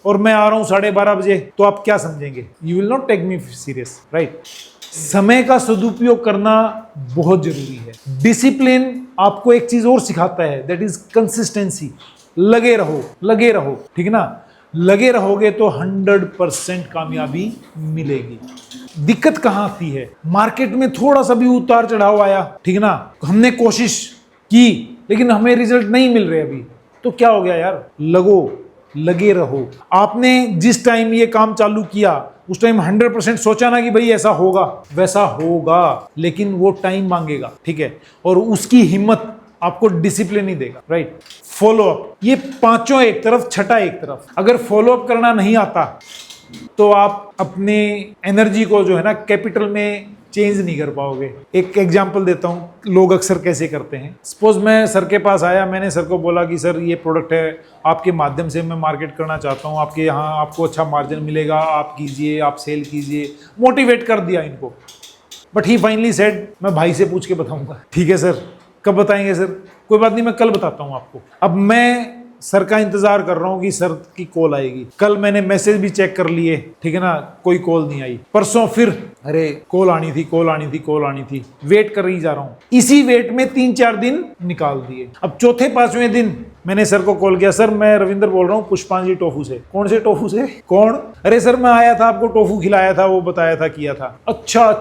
Speaker 6: और मैं आ रहा हूं 12:30 बजे, तो आप क्या समझेंगे? You will not take me serious. Right. समय का सदुपयोग करना बहुत जरूरी है। डिसिप्लिन आपको एक चीज और सिखाता है, दैट इज कंसिस्टेंसी। लगे रहो, लगे रहो, ठीक है ना। लगे रहोगे तो 100% कामयाबी मिलेगी। दिक्कत कहां आती है? मार्केट में थोड़ा सा भी उतार चढ़ाव आया, ठीक है ना, हमने कोशिश की लेकिन हमें रिजल्ट नहीं मिल रहे अभी, तो क्या हो गया यार? लगे रहो। आपने जिस टाइम ये काम चालू किया उस टाइम 100% सोचा ना कि भाई ऐसा होगा, वैसा होगा, लेकिन वो टाइम मांगेगा, ठीक है। और उसकी हिम्मत आपको डिसिप्लिन ही देगा। राइट। फॉलो अप, ये पांचों एक तरफ, छठा एक तरफ। अगर फॉलो अप करना नहीं आता तो आप अपने एनर्जी को जो है ना कैपिटल में चेंज नहीं कर पाओगे। एक एग्जांपल देता हूं, लोग अक्सर कैसे करते हैं। सपोज मैं सर के पास आया, मैंने सर को बोला कि सर ये प्रोडक्ट है, आपके माध्यम से मैं मार्केट करना चाहता हूं, आपके यहाँ आपको अच्छा मार्जिन मिलेगा, आप कीजिए, आप सेल कीजिए। मोटिवेट कर दिया इनको। बट ही फाइनली सेड, मैं भाई से पूछ के बताऊंगा। ठीक है सर, कब बताएंगे सर? कोई बात नहीं, मैं कल बताता हूँ आपको। अब मैं सर का इंतजार कर रहा हूँ कि सर की कॉल आएगी। कल मैंने मैसेज भी चेक कर लिए, ठीक है ना, कोई कॉल नहीं आई। परसों फिर अरे कॉल आनी थी, वेट कर ही जा रहा हूँ। इसी वेट में 3-4 दिन निकाल दिए। अब चौथे 5वें दिन मैंने सर को कॉल किया, सर मैं रविंद्र बोल रहा हूँ पुष्पांजलि टोफू से। कौन से टोफू से? कौन? अरे सर मैं आया था, आपको टोफू खिलाया था, वो बताया था, किया था। अच्छा,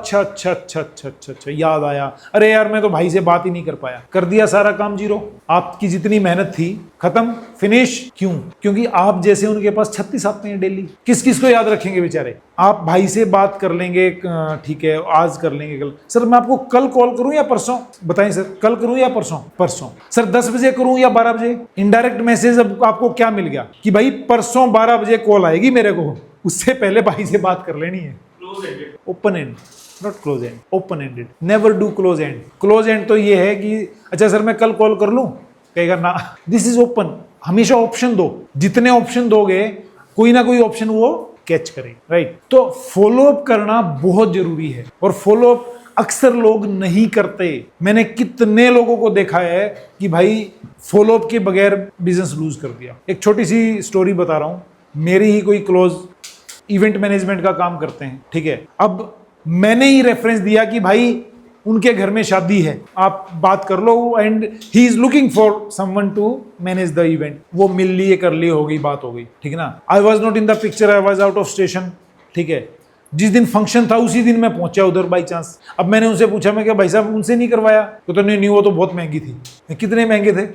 Speaker 6: याद आया। अरे यार मैं तो भाई से बात ही नहीं कर पाया। कर दिया सारा काम जीरो। आपकी जितनी मेहनत थी खत्म, फिनिश। क्यों? क्योंकि आप जैसे उनके पास 36 आते हैं डेली। किस किस को याद रखेंगे बेचारे? आप भाई से बात कर लेंगे, ठीक है आज कर लेंगे, कल। सर मैं आपको कल कॉल करूं या परसों? बताएं सर, कल करूं या परसों? सर 10 बजे करूं या 12 बजे? इनडायरेक्ट मैसेज अब आपको क्या मिल गया कि भाई परसों 12 बजे कॉल आएगी मेरे को, उससे पहले भाई से बात कर लेनी है। Open and, not close and, open ended. Never do close and. Close and तो ये है कि अच्छा सर मैं कल कॉल कर लूं, कहेगा ना। This is open. हमेशा ऑप्शन दो, जितने ऑप्शन दोगे कोई ना कोई ऑप्शन वो कैच करे, राइट? तो फॉलो अप करना बहुत जरूरी है, और फॉलो अप अक्सर लोग नहीं करते। मैंने कितने लोगों को देखा है कि भाई फॉलो अप के बगैर बिजनेस लूज कर दिया। एक छोटी सी स्टोरी बता रहा हूं। मेरी ही कोई क्लोज इवेंट मैनेजमेंट का काम करते हैं, ठीक है। अब मैंने ही रेफरेंस दिया कि भाई उनके घर में शादी है, आप बात कर लो, and he is looking for someone to manage the event. वो मिल लिए, कर लिए, हो गई, बात हो गई, ठीक है ना। I was not in the picture, I was out of station, ठीक है। जिस दिन फंक्शन था उसी दिन मैं पहुंचा उधर बाई चांस। अब मैंने उनसे पूछा, मैं क्या भाई साहब उनसे नहीं करवाया? तो नहीं, वो तो बहुत महंगी थी। कितने महंगे थे?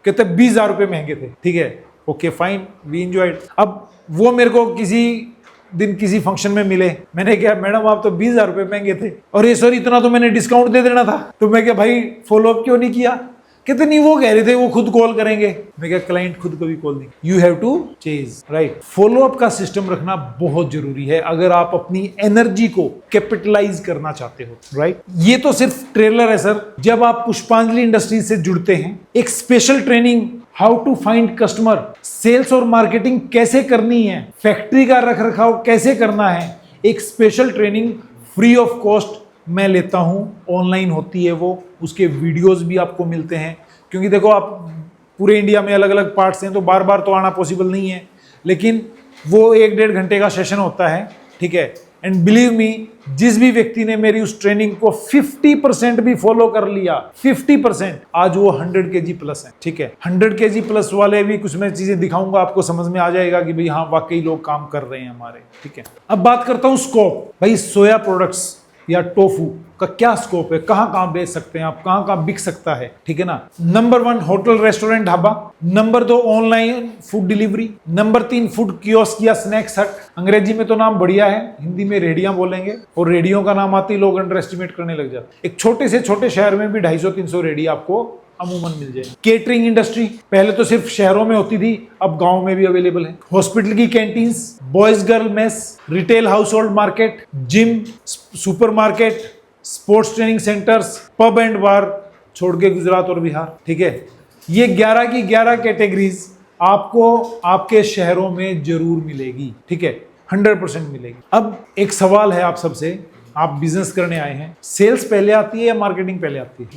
Speaker 6: कहते 20,000 रुपये महंगे थे, ठीक है। Okay fine, we enjoyed. अब वो मेरे को किसी दिन किसी फंक्शन में मिले, मैंने कहा मैडम आप तो 20,000 रुपये महंगे थे। और ये सर इतना तो मैंने डिस्काउंट दे देना था। तो मैं क्या भाई फॉलो अप क्यों नहीं किया? कहते नहीं वो कह रहे थे वो खुद कॉल करेंगे। मैं क्या क्लाइंट खुद कभी कॉल नहीं। You have to chase, right? Follow up का सिस्टम रखना बहुत जरूरी है अगर आप अपनी एनर्जी को कैपिटलाइज करना चाहते हो, राइट? ये तो सिर्फ ट्रेलर है सर। जब आप पुष्पांजलि इंडस्ट्रीज से जुड़ते हैं, एक special training how to find customer, sales और मार्केटिंग कैसे करनी है, फैक्ट्री का रख रखाव कैसे करना है, एक special training free of cost मैं लेता हूं। ऑनलाइन होती है वो, उसके वीडियोस भी आपको मिलते हैं। क्योंकि देखो आप पूरे इंडिया में अलग अलग पार्ट्स हैं, तो बार बार तो आना पॉसिबल नहीं है, लेकिन वो 1-1.5 घंटे का सेशन होता है, ठीक है। एंड बिलीव मी, जिस भी व्यक्ति ने मेरी उस ट्रेनिंग को 50% भी फॉलो कर लिया, 50%, आज वो 100 kg प्लस है, ठीक है। 100 kg प्लस वाले भी कुछ मैं चीजें दिखाऊंगा, आपको समझ में आ जाएगा कि भाई हाँ वाकई लोग काम कर रहे हैं हमारे, ठीक है। अब बात करता हूं स्कोप। भाई सोया प्रोडक्ट्स या टोफू का क्या स्कोप है, कहां बेच सकते हैं आप, कहां बिक सकता है, ठीक है ना। Number 1 hotel restaurant dhaba, number 2 online food delivery, number 3 food kiosk या स्नैक्स हट। अंग्रेजी में तो नाम बढ़िया है, हिंदी में रेडियां बोलेंगे, और रेडियो का नाम आते ही लोग अंडर एस्टिमेट करने लग जाते। एक छोटे से छोटे शहर में भी 250-300 रेडी आपको अमूमन मिल जाए। केटरिंग इंडस्ट्री पहले तो सिर्फ शहरों में होती थी, अब गांव में भी अवेलेबल है। हॉस्पिटल की canteens, boys girl mess, retail household market, gym, supermarket, sports training centres, pub and bar, छोड़ के गुजरात और बिहार, ठीक है। ये 11 की 11 कैटेगरीज आपको आपके शहरों में जरूर मिलेगी, ठीक है, 100% मिलेगी। अब एक सवाल है आप सबसे, आप बिजनेस करने आए हैं, सेल्स पहले आती है या मार्केटिंग पहले आती है?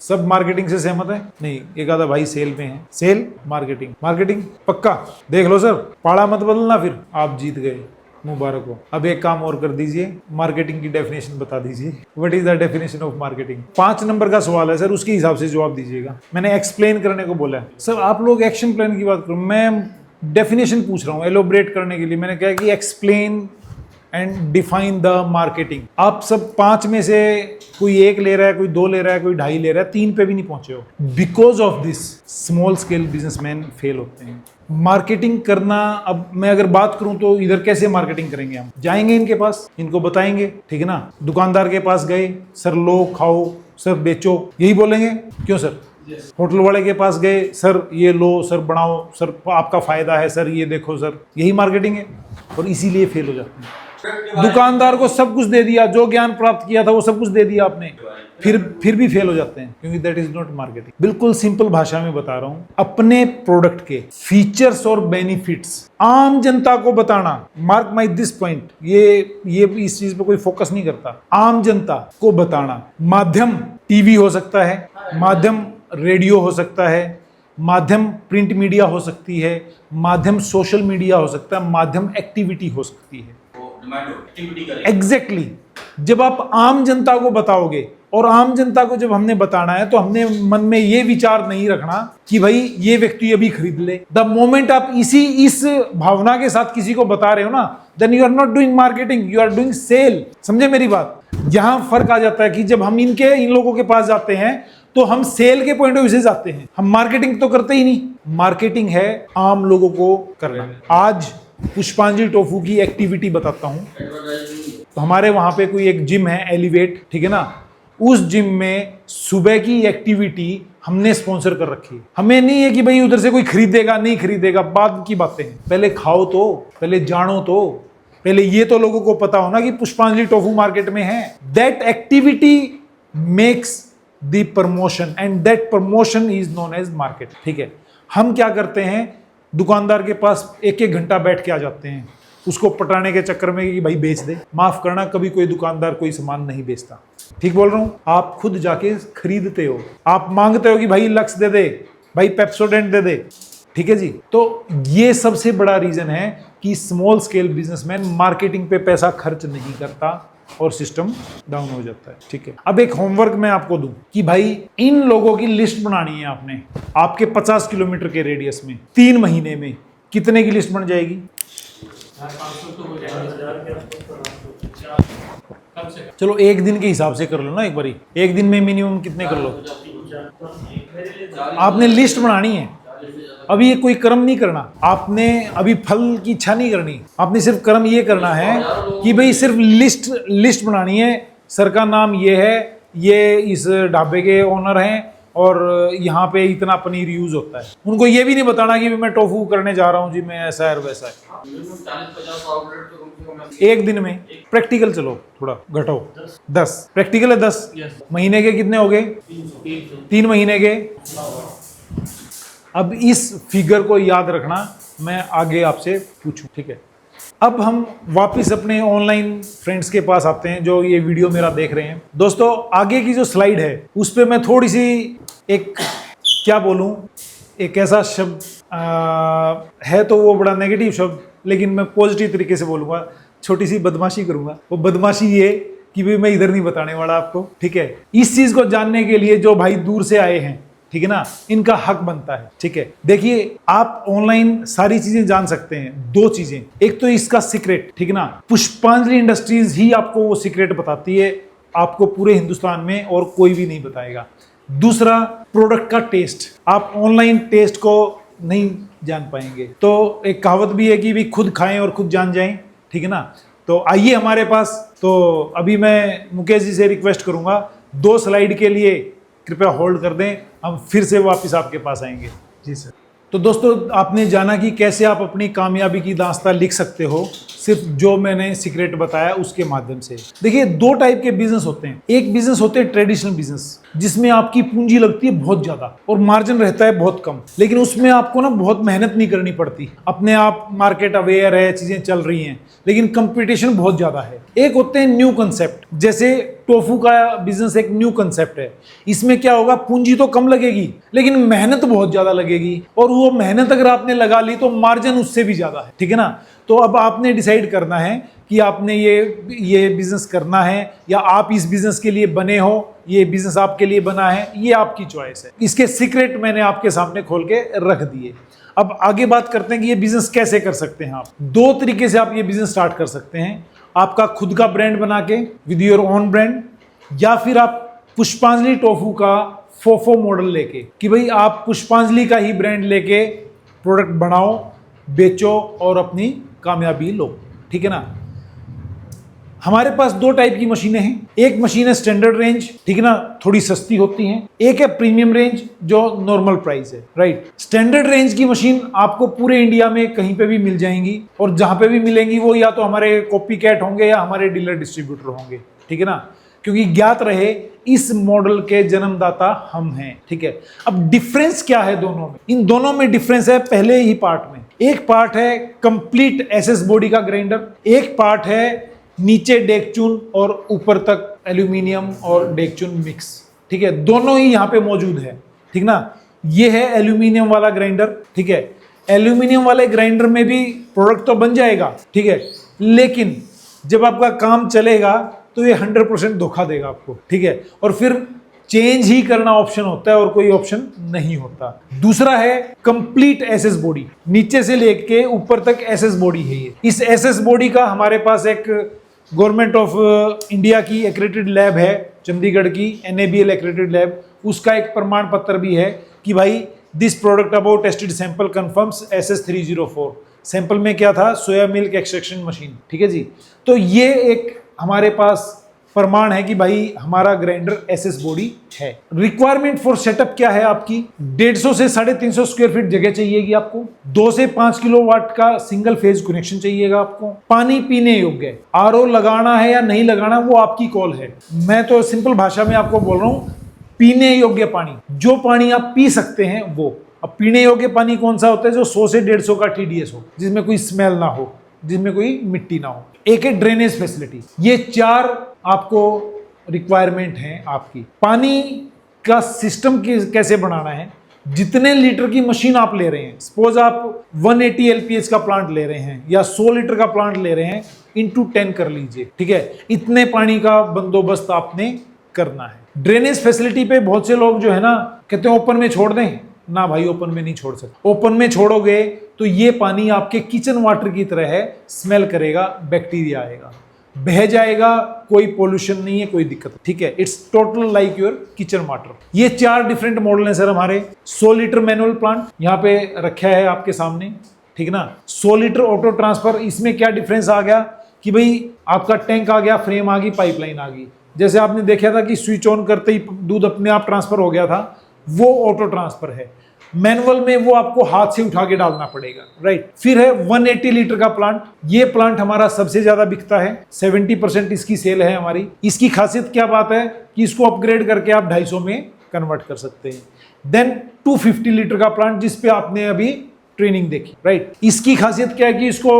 Speaker 6: सब मार्केटिंग से सहमत है? नहीं, एक आधा भाई सेल में है। सेल, मार्केटिंग पक्का। देख लो सर, पाड़ा मत बदलना, फिर आप जीत गए, मुबारक हो। अब एक काम और कर दीजिए, मार्केटिंग की डेफिनेशन बता दीजिए। What is the definition of marketing? 5 number का सवाल है सर, उसके हिसाब से जवाब दीजिएगा। मैंने एक्सप्लेन करने को बोला है सर, आप लोग एक्शन प्लान की बात करो, मैं डेफिनेशन पूछ रहा हूँ एलोबरेट करने के लिए। मैंने कहा कि explain and define the marketing. आप सब 5 में से कोई 1 ले रहा है, कोई 2 ले रहा है, कोई 2.5 ले रहा है, 3 पे भी नहीं पहुंचे हो। Because of this small scale businessman fail होते हैं। मार्केटिंग करना, अब मैं अगर बात करूं तो इधर कैसे मार्केटिंग करेंगे? हम जाएंगे इनके पास, इनको बताएंगे, ठीक है ना। दुकानदार के पास गए, सर लो खाओ, सर बेचो, यही बोलेंगे? क्यों सर? होटल वाले के पास गए, सर ये लो, सर बनाओ, सर आपका फायदा है, सर ये देखो, सर, यही मार्केटिंग है। और इसीलिए फेल हो जाते हैं। दुकानदार को सब कुछ दे दिया, जो ज्ञान प्राप्त किया था वो सब कुछ दे दिया आपने, फिर भी फेल हो जाते हैं, क्योंकि दैट इज नॉट मार्केटिंग। बिल्कुल सिंपल भाषा में बता रहा हूं, अपने प्रोडक्ट के फीचर्स और बेनिफिट्स आम जनता को बताना। मार्क माई दिस पॉइंट, ये इस चीज पे कोई फोकस नहीं करता। आम जनता को बताना, माध्यम टीवी हो सकता है, माध्यम रेडियो हो सकता है, माध्यम प्रिंट मीडिया हो सकती है, माध्यम सोशल मीडिया हो सकता है, माध्यम एक्टिविटी हो सकती है। एग्जैक्टली जब आप आम जनता को बताओगे, और आम जनता को जब हमने बताना है तो हमने मन में ये विचार नहीं रखना कि भाई ये व्यक्ति अभी खरीद ले। द मोमेंट आप इस भावना के साथ किसी को बता रहे हो ना, then you are not doing marketing, you are doing sale. समझे मेरी बात? यहां फर्क आ जाता है कि जब हम इन लोगों के पास जाते हैं तो हम सेल के पॉइंट ऑफ व्यू से जाते हैं, हम मार्केटिंग तो करते ही नहीं। मार्केटिंग है आम लोगों को करना। आज पुष्पांजलि टोफू की एक्टिविटी बताता हूं। तो हमारे वहां पे कोई एक जिम है, एलिवेट, ठीक है ना, उस जिम में सुबह की एक्टिविटी हमने स्पॉन्सर कर रखी है। हमें नहीं है कि भाई उधर से कोई खरीदेगा नहीं खरीदेगा, बाद की बातें हैं। पहले खाओ तो, पहले जानो तो, पहले ये तो लोगों को पता हो ना कि पुष्पांजलि टोफू मार्केट में है। That activity makes the promotion and that promotion is known as market. ठीक है, हम क्या करते हैं, दुकानदार के पास एक एक घंटा बैठ के आ जाते हैं उसको पटाने के चक्कर में कि भाई बेच दे। माफ करना, कभी कोई दुकानदार कोई सामान नहीं बेचता। ठीक बोल रहा हूं? आप खुद जाके खरीदते हो, आप मांगते हो कि भाई लक्स दे दे, भाई पेप्सोडेंट दे दे। ठीक है जी। तो ये सबसे बड़ा रीजन है कि स्मॉल स्केल बिजनेसमैन मार्केटिंग पे पैसा खर्च नहीं करता और सिस्टम डाउन हो जाता है। ठीक है, अब एक होमवर्क मैं आपको दूं कि भाई इन लोगों की लिस्ट बनानी है आपने। आपके 50 किलोमीटर के रेडियस में 3 महीने में कितने की लिस्ट बन जाएगी? चलो एक दिन के हिसाब से कर लो ना एक बारी। एक दिन में मिनिमम कितने कर लो? आपने लिस्ट बनानी है। अभी ये कोई कर्म नहीं करना, आपने अभी फल की इच्छा नहीं करनी, आपने सिर्फ कर्म ये करना है कि भाई सिर्फ लिस्ट बनानी है। सर का नाम ये है, ये इस ढाबे के ओनर हैं और यहाँ पे इतना पनीर यूज होता है। उनको ये भी नहीं बताना कि मैं टोफू करने जा रहा हूँ जी, मैं ऐसा है वैसा है। एक दिन में प्रैक्टिकल, चलो थोड़ा घटाओ, 10 प्रैक्टिकल है। 10 महीने के कितने हो गए? 3 महीने के। अब इस फिगर को याद रखना, मैं आगे आपसे पूछूं। ठीक है, अब हम वापस अपने ऑनलाइन फ्रेंड्स के पास आते हैं जो ये वीडियो मेरा देख रहे हैं। दोस्तों आगे की जो स्लाइड है उस पर मैं थोड़ी सी एक क्या बोलूं, एक ऐसा शब्द है तो वो बड़ा नेगेटिव शब्द, लेकिन मैं पॉजिटिव तरीके से बोलूंगा, छोटी सी बदमाशी करूंगा। वो बदमाशी ये कि भाई मैं इधर नहीं बताने वाला आपको। ठीक है, इस चीज को जानने के लिए जो भाई दूर से आए हैं, ठीक है ना, इनका हक बनता है। ठीक है, देखिए आप ऑनलाइन सारी चीजें जान सकते हैं। 2 चीजें, एक तो इसका सीक्रेट, ठीक है ना, पुष्पांजलि इंडस्ट्रीज ही आपको वो सीक्रेट बताती है, आपको पूरे हिंदुस्तान में और कोई भी नहीं बताएगा। दूसरा, प्रोडक्ट का टेस्ट, आप ऑनलाइन टेस्ट को नहीं जान पाएंगे। तो एक कहावत भी है कि भी खुद खाएं और खुद जान जाएं। ठीक है ना, तो आइए हमारे पास। तो अभी मैं मुकेश जी से रिक्वेस्ट करूंगा 2 स्लाइड के लिए कृपया होल्ड कर दें, हम फिर से वापस आपके पास आएंगे। जी सर। तो दोस्तों आपने जाना कि कैसे आप अपनी कामयाबी की दास्तां लिख सकते हो सिर्फ जो मैंने सीक्रेट बताया उसके माध्यम से। देखिए 2 टाइप के बिजनेस होते हैं। एक बिजनेस होते हैं ट्रेडिशनल बिजनेस, जिसमें आपकी पूंजी लगती है बहुत ज्यादा और मार्जिन रहता है बहुत कम, लेकिन उसमें आपको ना बहुत मेहनत नहीं करनी पड़ती, अपने आप मार्केट अवेयर है, चीजें चल रही हैं, लेकिन कंपटीशन बहुत ज्यादा है। एक होते हैं न्यू कंसेप्ट, जैसे टोफू का बिजनेस एक न्यू कंसेप्ट है। इसमें क्या होगा, पूंजी तो कम लगेगी लेकिन मेहनत बहुत ज्यादा लगेगी, और वो मेहनत अगर आपने लगा ली तो मार्जिन उससे भी ज्यादा है। ठीक है ना, तो अब आपने डिसाइड करना है कि आपने ये बिजनेस करना है या आप इस बिजनेस के लिए बने हो, ये बिजनेस आपके लिए बना है, ये आपकी चॉइस है। इसके सीक्रेट मैंने आपके सामने खोल के रख दिए। अब आगे बात करते हैं कि ये बिजनेस कैसे कर सकते हैं आप। 2 तरीके से आप ये बिजनेस स्टार्ट कर सकते हैं, आपका खुद का ब्रांड बना के विद योर ओन ब्रांड, या फिर आप पुष्पांजलि टोफू का फोफो मॉडल लेके कि भाई आप पुष्पांजलि का ही ब्रांड लेके प्रोडक्ट बनाओ, बेचो और अपनी कामयाबी लो। ठीक है ना, हमारे पास 2 टाइप की मशीनें हैं। एक मशीन है स्टैंडर्ड रेंज, ठीक है ना, थोड़ी सस्ती होती हैं। एक है प्रीमियम रेंज जो नॉर्मल प्राइस है, राइट। स्टैंडर्ड रेंज की मशीन आपको पूरे इंडिया में कहीं पे भी मिल जाएंगी, और जहां पे भी मिलेंगी वो या तो हमारे कॉपी कैट होंगे या हमारे डीलर डिस्ट्रीब्यूटर होंगे। ठीक है ना, क्योंकि ज्ञात रहे इस मॉडल के जन्मदाता हम हैं। ठीक है, अब डिफरेंस क्या है दोनों में? इन दोनों में डिफरेंस है पहले ही पार्ट में। एक पार्ट है कंप्लीट एसएस बॉडी का ग्राइंडर, एक पार्ट है नीचे डेकचून और ऊपर तक एल्यूमिनियम और डेकचून मिक्स। ठीक है, दोनों ही यहाँ पे मौजूद है। ठीक ना, ये है एल्यूमिनियम वाला ग्राइंडर, ठीक है। एल्यूमिनियम वाले ग्राइंडर में भी प्रोडक्ट तो बन जाएगा, ठीक है, लेकिन जब आपका काम चलेगा तो ये 100% धोखा देगा आपको, ठीक है। और फिर चेंज ही करना ऑप्शन होता है और कोई ऑप्शन नहीं होता। दूसरा है कंप्लीट एसएस बॉडी, नीचे से लेके ऊपर तक एसएस बॉडी है ये। इस एसएस बॉडी का हमारे पास एक गवर्नमेंट ऑफ इंडिया की एक्रेडिटेड लैब है, चंडीगढ़ की NABL एक्रेडिटेड लैब, उसका एक प्रमाण पत्र भी है कि भाई this product about tested sample confirms SS304। Sample में क्या था? सोया मिल्क एक्सट्रैक्शन मशीन, ठीक है जी। तो ये एक हमारे पास प्रमाण है कि भाई हमारा ग्राइंडर एसएस बॉडी है। रिक्वायरमेंट फॉर सेटअप क्या है आपकी? 150 से 350 स्क्वायर फीट जगह चाहिएगी आपको। 2 से 5 किलोवाट का सिंगल फेज कनेक्शन चाहिएगा आपको। पानी पीने योग्य है। RO लगाना है या नहीं लगाना वो आपकी कॉल है। मैं तो सिंपल भाषा में आपको बोल रहा हूँ, पीने योग्य पानी, जो पानी आप पी सकते हैं वो। अब पीने योग्य पानी कौन सा होता है? जो 100 से 150 का TDS हो, जिसमें कोई स्मेल ना हो, जिसमें कोई मिट्टी ना हो। एक है ड्रेनेज फैसिलिटी। ये 4 आपको रिक्वायरमेंट है आपकी। पानी का सिस्टम कैसे बनाना है? जितने लीटर की मशीन आप ले रहे हैं, सपोज आप 180 LPH का प्लांट ले रहे हैं या 100 लीटर का प्लांट ले रहे हैं, इंटू 10 कर लीजिए, ठीक है। इतने पानी का बंदोबस्त आपने करना है। ड्रेनेज फैसिलिटी पे बहुत से लोग जो है ना कहते हैं ओपन में छोड़ दें ना, भाई ओपन में नहीं छोड़ सकते। ओपन में छोड़ोगे तो ये पानी आपके किचन वाटर की तरह है, स्मेल करेगा, बैक्टीरिया आएगा, बह जाएगा, कोई पोल्यूशन नहीं है, कोई दिक्कत, ठीक है। It's total like your kitchen water. ये 4 डिफरेंट मॉडल हैं सर हमारे। 100 लीटर मैनुअल प्लांट यहाँ पे रखा है आपके सामने, ठीक ना। 100 लीटर ऑटो ट्रांसफर। इसमें क्या डिफरेंस आ गया कि भाई आपका टैंक आ गया, फ्रेम आ गई, पाइपलाइन आ गई। जैसे आपने देखा था कि स्विच ऑन करते ही दूध अपने आप ट्रांसफर हो गया था, वो ऑटो ट्रांसफर है। मैनुअल में वो आपको हाथ से उठा के डालना पड़ेगा, राइट। फिर है 180 लीटर का प्लांट। ये प्लांट हमारा सबसे ज्यादा बिकता है, 70% इसकी सेल है हमारी। इसकी खासियत क्या बात है कि इसको अपग्रेड करके आप 250 में कन्वर्ट कर सकते हैं। देन 250 लीटर का प्लांट, जिसपे आपने अभी ट्रेनिंग देखी, राइट। इसकी खासियत क्या है कि इसको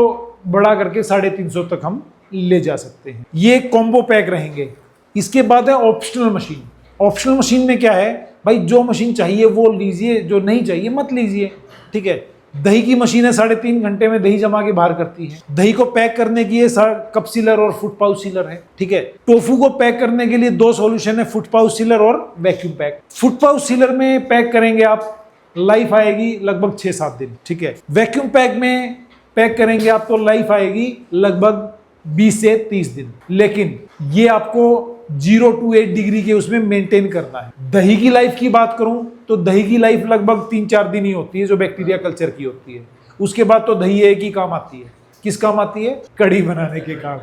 Speaker 6: बड़ा करके 350 तक हम ले जा सकते हैं। ये कॉम्बो पैक रहेंगे। इसके बाद है ऑप्शनल मशीन। ऑप्शनल मशीन में क्या है भाई, जो मशीन चाहिए वो लीजिए, जो नहीं चाहिए मत लीजिए, ठीक है। दही की मशीन है, 3.5 घंटे में दही जमा के बाहर करती है। दही को पैक करने की ये कप सीलर और फुट पाउच सीलर है, ठीक है। टोफू को पैक करने के लिए 2 सॉल्यूशन है, फुट पाउच सीलर और vacuum pack. Foot pouch sealer में पैक करेंगे आप, लाइफ आएगी लगभग 6-7 दिन, ठीक है। वैक्यूम पैक में पैक करेंगे आप तो लाइफ आएगी लगभग 20 से 30 दिन। लेकिन ये आपको 0 to 8 डिग्री के उसमें मेंटेन करना है। दही की लाइफ की बात करूं तो दही की लाइफ लगभग 3-4 दिन ही होती है, जो बैक्टीरिया कल्चर की होती है। उसके बाद तो दही एक ही काम आती है। किस काम आती है? कढ़ी बनाने के काम।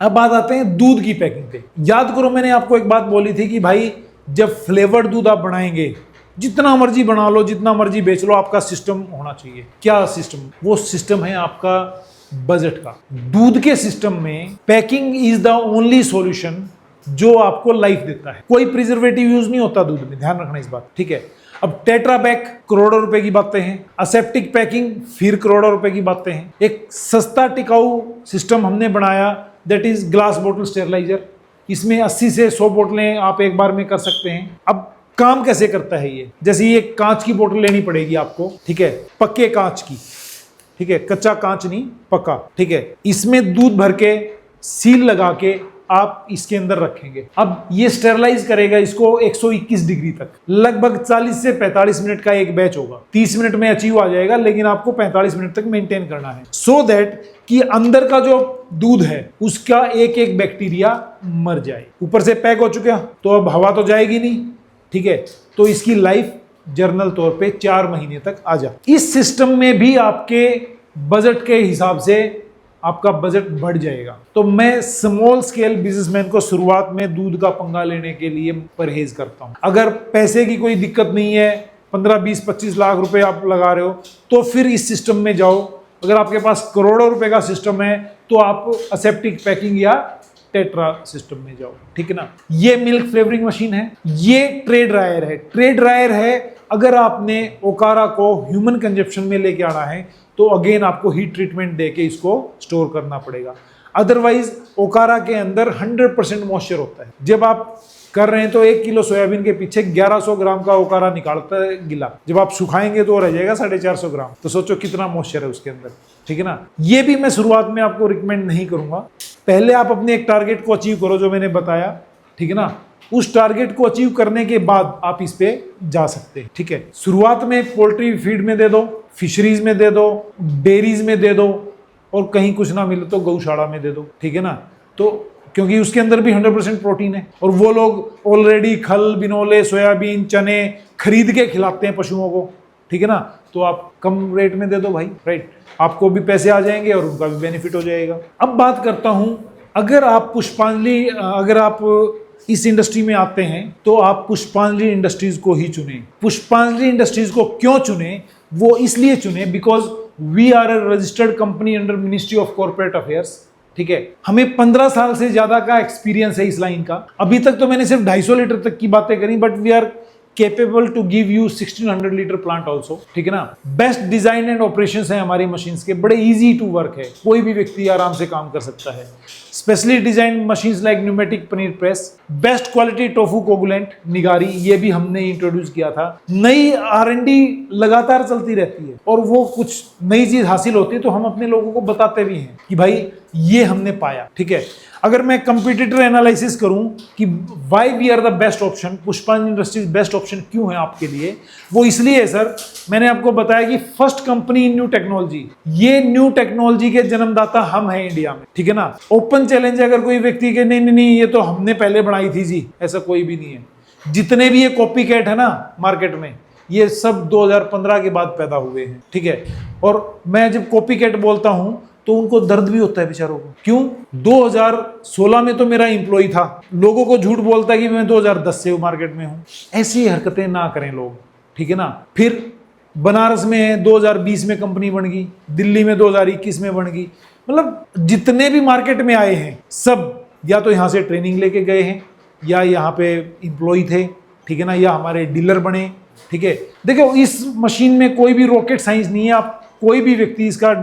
Speaker 6: अब बात आते हैं दूध की पैकिंग पे। याद करो मैंने आपको एक बात बोली थी कि भाई जब फ्लेवर्ड दूध आप बनाएंगे, जितना मर्जी बना लो, जितना मर्जी बेच लो, आपका सिस्टम होना चाहिए। क्या सिस्टम? वो सिस्टम है आपका बजट का। दूध के सिस्टम में packing is the only solution जो आपको लाइफ देता है। कोई प्रिजर्वेटिव यूज नहीं होता दूध में, ध्यान रखना इस बात, ठीक है। अब टेट्रा पैक करोड़ों रुपए की बातें हैं, असेप्टिक पैकिंग फिर करोड़ों रुपए की बातें हैं। एक सस्ता टिकाऊ सिस्टम हमने बनाया, दैट इज ग्लास बोतल स्टेरलाइजर। इसमें 80 से 100 बोतलें आप एक बार में कर सकते हैं। अब काम कैसे करता है ये? जैसे ये कांच की बोतल लेनी पड़ेगी आपको, ठीक है, पक्के कांच की, ठीक है, कच्चा कांच नहीं, पक्का, ठीक है। इसमें दूध भर के सील लगा के आप इसके अंदर रखेंगे। अब ये स्टेरलाइज करेगा इसको 121 डिग्री तक। लगभग 40 से 45 मिनट का एक बैच होगा। 30 मिनट में अचीव आ जाएगा, लेकिन आपको 45 मिनट तक मेंटेन करना है, सो दैट कि अंदर का जो दूध है उसका एक एक बैक्टीरिया मर जाए। ऊपर से पैक हो चुका तो अब हवा तो जाएगी नहीं, ठीक है। तो इसकी लाइफ जर्नल तौर पे 4 महीने तक आ जाए। इस सिस्टम में भी आपके बजट के हिसाब से आपका बजट बढ़ जाएगा। तो मैं स्मॉल स्केल बिजनेसमैन को शुरुआत में दूध का पंगा लेने के लिए परहेज करता हूं। अगर पैसे की कोई दिक्कत नहीं है, 15, 20, 25 लाख रुपए आप लगा रहे हो, तो फिर इस सिस्टम में जाओ। अगर आपके पास करोड़ों रुपए का सिस्टम है तो आप असेप्टिक पैकिंग या टेट्रा सिस्टम में जाओ, ठीक है ना। ये मिल्क फ्लेवरिंग मशीन है, ये ट्रे ड्रायर है। ट्रे ड्रायर है, अगर आपने ओकारा को ह्यूमन कंजप्शन में लेके आना है तो अगेन आपको हीट ट्रीटमेंट देके इसको स्टोर करना पड़ेगा। अदरवाइज ओकारा के अंदर 100% मॉइस्चर होता है। जब आप कर रहे हैं तो 1 किलो सोयाबीन के पीछे 1100 ग्राम का ओकारा निकालता है गिला। जब आप सुखाएंगे तो रह जाएगा 450 ग्राम। तो सोचो कितना मॉइस्चर है उसके अंदर, ठीक है ना। ये भी मैं शुरुआत में आपको रिकमेंड नहीं करूंगा। पहले आप अपने एक टारगेट को अचीव करो जो मैंने बताया, ठीक है ना। उस टारगेट को अचीव करने के बाद आप इस पे जा सकते हैं, ठीक है। शुरुआत में पोल्ट्री फीड में दे दो, फिशरीज में दे दो, डेयरीज में दे दो, और कहीं कुछ ना मिले तो गौशाला में दे दो, ठीक है ना। तो क्योंकि उसके अंदर भी 100% प्रोटीन है, और वो लोग ऑलरेडी खल, बिनोले, सोयाबीन, चने खरीद के खिलाते हैं पशुओं को, ठीक है ना। तो आप कम रेट में दे दो भाई, राइट। आपको भी पैसे आ जाएंगे और उनका भी बेनिफिट हो जाएगा। अब बात करता हूं, अगर आप पुष्पांजलि, अगर आप इस इंडस्ट्री में आते हैं तो आप पुष्पांजलि इंडस्ट्रीज को ही चुने। पुष्पांजलि इंडस्ट्रीज को क्यों चुने? वो इसलिए चुने because we are a registered company under ministry of corporate affairs, ठीक है। हमें 15 साल से ज्यादा का एक्सपीरियंस है इस लाइन का। अभी तक तो मैंने सिर्फ 250 लीटर तक की बातें करी, but we are capable to give you 1600 litre plant also, ठीक है ना। बेस्ट डिजाइन एंड ऑपरेशंस हैं हमारी मशीन्स के, बड़े इजी टू वर्क है, कोई भी व्यक्ति आराम से काम कर सकता है। Specially design machines like pneumatic paneer press, best quality tofu coagulant nigari, ये भी हमने इंट्रोड्यूस किया था। नई R&D लगातार चलती रहती है, और वो कुछ नई चीज हासिल होती है तो हम अपने लोगों को बताते भी हैं कि भाई ये हमने पाया, ठीक है। अगर मैं कंपटीटर एनालिसिस करूं कि why we are the best option, Pushpanjali industries best option क्यों है आपके लिए, वो इसलिए है सर, मैंने आपको बताया कि फर्स्ट कंपनी इन न्यू टेक्नोलॉजी, ये न्यू टेक्नोलॉजी के जन्मदाता हम हैं इंडिया में, ठीक है ना। ओपन चैलेंज है अगर कोई व्यक्ति के नहीं नहीं नहीं ये तो हमने पहले बनाई थी जी, ऐसा कोई भी नहीं है। जितने भी ये कॉपी कैट है ना मार्केट में, ये सब 2015 के बाद पैदा हुए हैं, ठीक है। और मैं जब कॉपी कैट बोलता हूं तो उनको दर्द भी होता है बेचारों को। क्यों? 2016 में तो मेरा एम्प्लॉय था, लोगों को झूठ बोलता है कि मैं 2010 से मार्केट में हूं। ऐसी हरकतें ना करें लोग, ठीक है ना। फिर बनारस में 2020 में कंपनी बन गई, दिल्ली में 2021 में बन गई। मतलब जितने भी मार्केट में आए हैं सब या तो यहाँ से ट्रेनिंग लेके गए हैं, या यहाँ पे एम्प्लॉय थे, ठीक है ना, या हमारे डीलर बने, ठीक है। देखो इस मशीन में कोई भी रॉकेट साइंस नहीं है, आप कोई भी व्यक्ति इसका